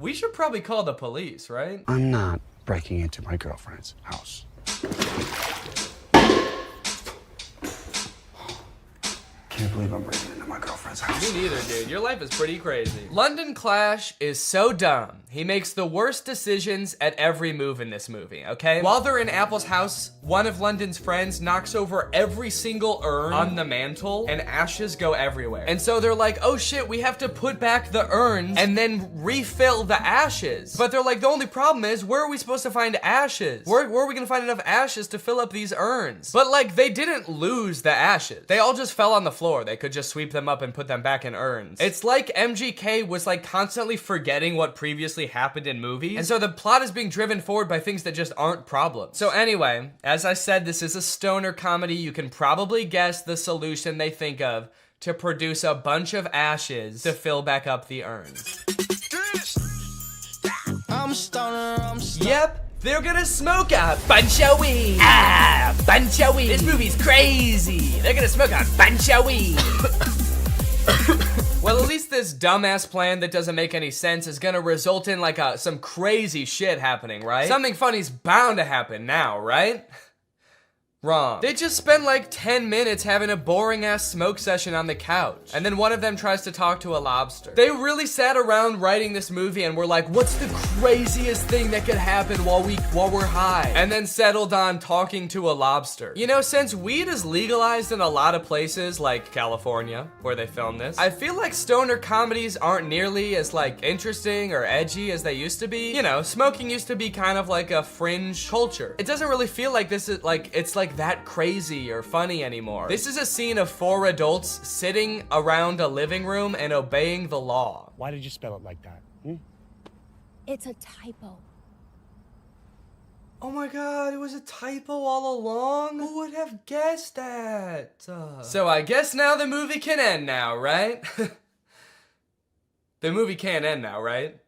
We should probably call the police, right? I'm not breaking into my girlfriend's house. Can't believe I'm breaking into my girlfriend's house. Me neither, dude. Your life is pretty crazy. London Clash is so dumb. He makes the worst decisions at every move in this movie, okay? While they're in Apple's house, one of London's friends knocks over every single urn on the mantle, and ashes go everywhere. And so they're like, oh shit, we have to put back the urns and then refill the ashes. But they're like, the only problem is, where are we supposed to find ashes? Where are we gonna find enough ashes to fill up these urns? But like, they didn't lose the ashes. They all just fell on the floor. They could just sweep them up and put them back in urns. It's like MGK was like constantly forgetting what previously happened in movies, and so the plot is being driven forward by things that just aren't problems. So anyway, as I said, this is a stoner comedy. You can probably guess the solution they think of to produce a bunch of ashes to fill back up the urns. I'm stoner. Yep, they're gonna smoke a bunch of weed. Ah, bunch of weed. This movie's crazy. They're gonna smoke a bunch of weed. Well, at least this dumbass plan that doesn't make any sense is gonna result in like some crazy shit happening, right? Something funny's bound to happen now, right? Wrong. They just spend like 10 minutes having a boring ass smoke session on the couch. And then one of them tries to talk to a lobster. They really sat around writing this movie and were like, what's the craziest thing that could happen while we're high? And then settled on talking to a lobster. You know, since weed is legalized in a lot of places like California, where they filmed this, I feel like stoner comedies aren't nearly as like interesting or edgy as they used to be. You know, smoking used to be kind of like a fringe culture. It doesn't really feel like this is like, it's like that crazy or funny anymore. This is a scene of 4 adults sitting around a living room and obeying the law. Why did you spell it like that? It's a typo. Oh my god, it was a typo all along? Who would have guessed that? So I guess now the movie can end now, right? The movie can't end now, right?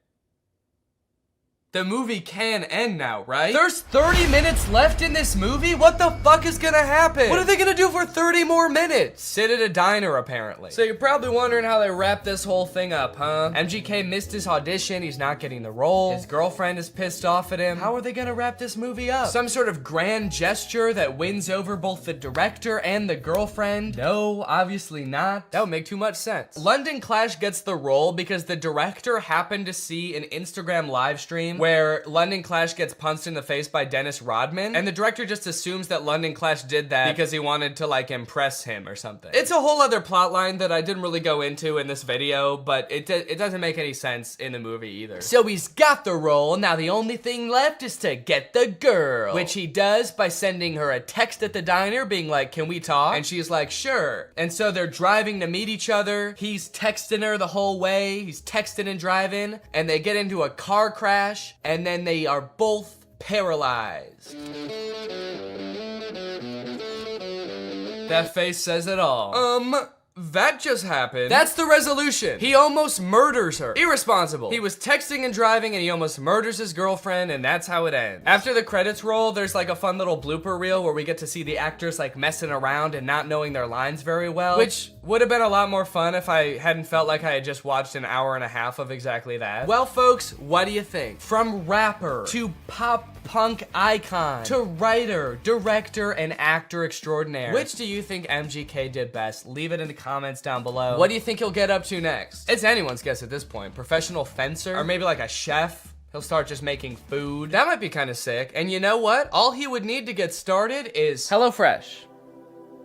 The movie can end now, right? There's 30 minutes left in this movie? What the fuck is gonna happen? What are they gonna do for 30 more minutes? Sit at a diner, apparently. So you're probably wondering how they wrap this whole thing up, huh? MGK missed his audition, he's not getting the role. His girlfriend is pissed off at him. How are they gonna wrap this movie up? Some sort of grand gesture that wins over both the director and the girlfriend? No, obviously not. That would make too much sense. London Clash gets the role because the director happened to see an Instagram live stream where London Clash gets punched in the face by Dennis Rodman, and the director just assumes that London Clash did that because he wanted to like impress him or something. It's a whole other plot line that I didn't really go into in this video, but it doesn't make any sense in the movie either. So he's got the role, now the only thing left is to get the girl, which he does by sending her a text at the diner being like, can we talk? And she's like, sure. And so they're driving to meet each other. He's texting her the whole way. He's texting and driving, and they get into a car crash, and then they are both paralyzed. That face says it all. That just happened. That's the resolution. He almost murders her. Irresponsible. He was texting and driving and he almost murders his girlfriend, and that's how it ends. After the credits roll, there's like a fun little blooper reel where we get to see the actors like messing around and not knowing their lines very well, which would have been a lot more fun if I hadn't felt like I had just watched an hour and a half of exactly that. Well, folks, what do you think? From rapper to pop punk icon to writer, director, and actor extraordinaire, which do you think MGK did best? Leave it in the comments down below. What do you think he'll get up to next? It's anyone's guess at this point. Professional fencer? Or maybe like a chef? He'll start just making food. That might be kind of sick. And you know what? All he would need to get started is HelloFresh,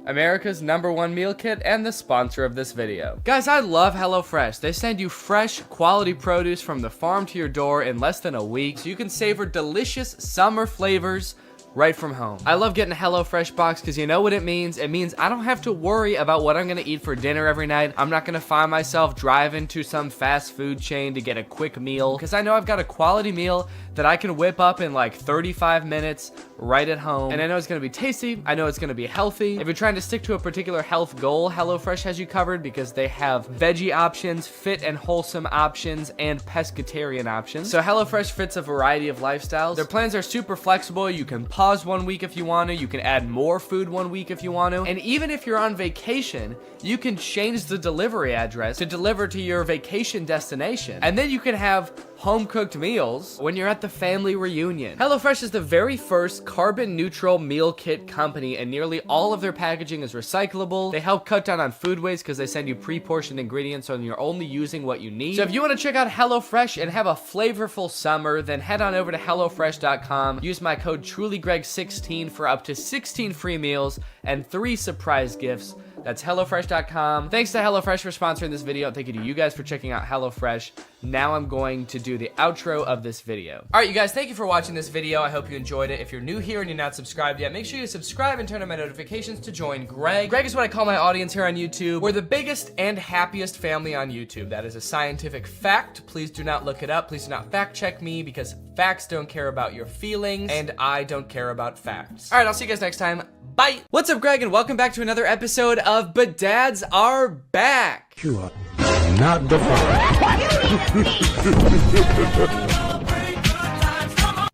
America's #1 meal kit and the sponsor of this video. Guys, I love HelloFresh. They send you fresh, quality produce from the farm to your door in less than a week, so you can savor delicious summer flavors right from home. I love getting a HelloFresh box because you know what it means? It means I don't have to worry about what I'm gonna eat for dinner every night. I'm not gonna find myself driving to some fast food chain to get a quick meal, because I know I've got a quality meal that I can whip up in like 35 minutes right at home. And I know it's gonna be tasty, I know it's gonna be healthy. If you're trying to stick to a particular health goal, HelloFresh has you covered because they have veggie options, fit and wholesome options, and pescatarian options. So HelloFresh fits a variety of lifestyles. Their plans are super flexible. You can pause 1 week if you want to, you can add more food 1 week if you want to, and even if you're on vacation, you can change the delivery address to deliver to your vacation destination. And then you can have home-cooked meals when you're at the family reunion. HelloFresh is the very first carbon-neutral meal kit company, and nearly all of their packaging is recyclable. They help cut down on food waste because they send you pre-portioned ingredients so you're only using what you need. So if you want to check out HelloFresh and have a flavorful summer, then head on over to HelloFresh.com. Use my code TrulyGreg16 for up to 16 free meals and 3 surprise gifts. That's HelloFresh.com. Thanks to HelloFresh for sponsoring this video. Thank you to you guys for checking out HelloFresh. Now I'm going to do the outro of this video. All right, you guys, thank you for watching this video. I hope you enjoyed it. If you're new here and you're not subscribed yet, make sure you subscribe and turn on my notifications to join Greg. Greg is what I call my audience here on YouTube. We're the biggest and happiest family on YouTube. That is a scientific fact. Please do not look it up. Please do not fact check me because facts don't care about your feelings and I don't care about facts. All right, I'll see you guys next time. Bye. What's up, Greg, and welcome back to another episode of But Dads Are Back. You are not the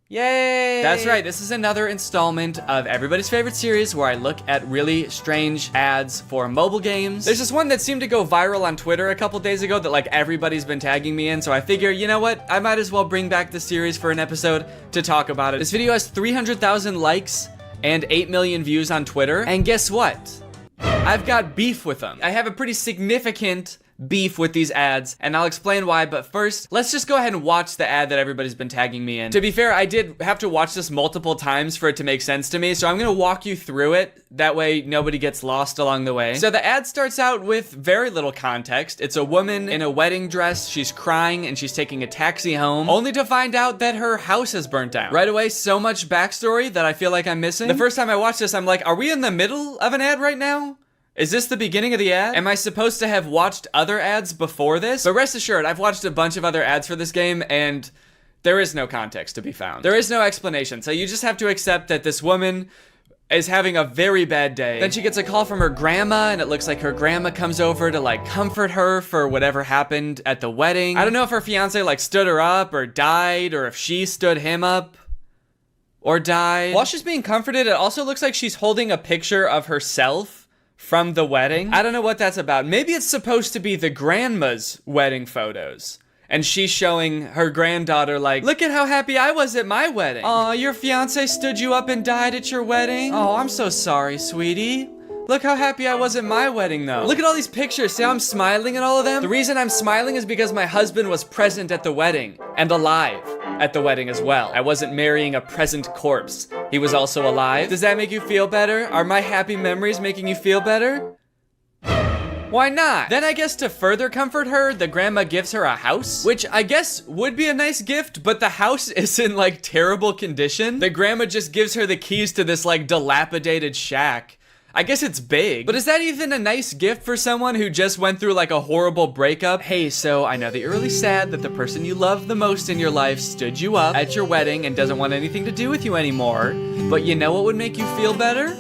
Yay! That's right, this is another installment of everybody's favorite series where I look at really strange ads for mobile games. There's this one that seemed to go viral on Twitter a couple days ago that like everybody's been tagging me in, so I figure, you know what? I might as well bring back the series for an episode to talk about it. This video has 300,000 likes and 8 million views on Twitter, and guess what? I've got beef with them. I have a pretty significant beef with these ads, and I'll explain why, but first, let's just go ahead and watch the ad that everybody's been tagging me in. To be fair, I did have to watch this multiple times for it to make sense to me, so I'm gonna walk you through it. That way, nobody gets lost along the way. So the ad starts out with very little context. It's a woman in a wedding dress, she's crying, and she's taking a taxi home, only to find out that her house has burnt down. Right away, so much backstory that I feel like I'm missing. The first time I watched this, I'm like, are we in the middle of an ad right now? Is this the beginning of the ad? Am I supposed to have watched other ads before this? But rest assured, I've watched a bunch of other ads for this game, and there is no context to be found. There is no explanation, so you just have to accept that this woman is having a very bad day. Then she gets a call from her grandma, and it looks like her grandma comes over to like comfort her for whatever happened at the wedding. I don't know if her fiance like stood her up or died, or if she stood him up or died. While she's being comforted, it also looks like she's holding a picture of herself from the wedding. I don't know what that's about. Maybe it's supposed to be the grandma's wedding photos. And she's showing her granddaughter like, look at how happy I was at my wedding. Aw, your fiance stood you up and died at your wedding? Oh, I'm so sorry, sweetie. Look how happy I was at my wedding, though. Look at all these pictures. See how I'm smiling at all of them? The reason I'm smiling is because my husband was present at the wedding and alive at the wedding as well. I wasn't marrying a present corpse. He was also alive. Does that make you feel better? Are my happy memories making you feel better? Why not? Then I guess to further comfort her, the grandma gives her a house, which I guess would be a nice gift, but the house is in like terrible condition. The grandma just gives her the keys to this like dilapidated shack. I guess it's big, but is that even a nice gift for someone who just went through like a horrible breakup? Hey, so I know that you're really sad that the person you love the most in your life stood you up at your wedding and doesn't want anything to do with you anymore, but you know what would make you feel better?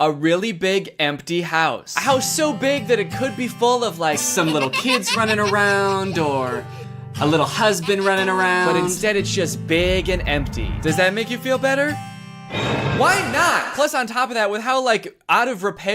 A really big empty house. A house so big that it could be full of like some little kids running around or a little husband running around, but instead it's just big and empty. Does that make you feel better? Why not? Plus on top of that, with how like out of repair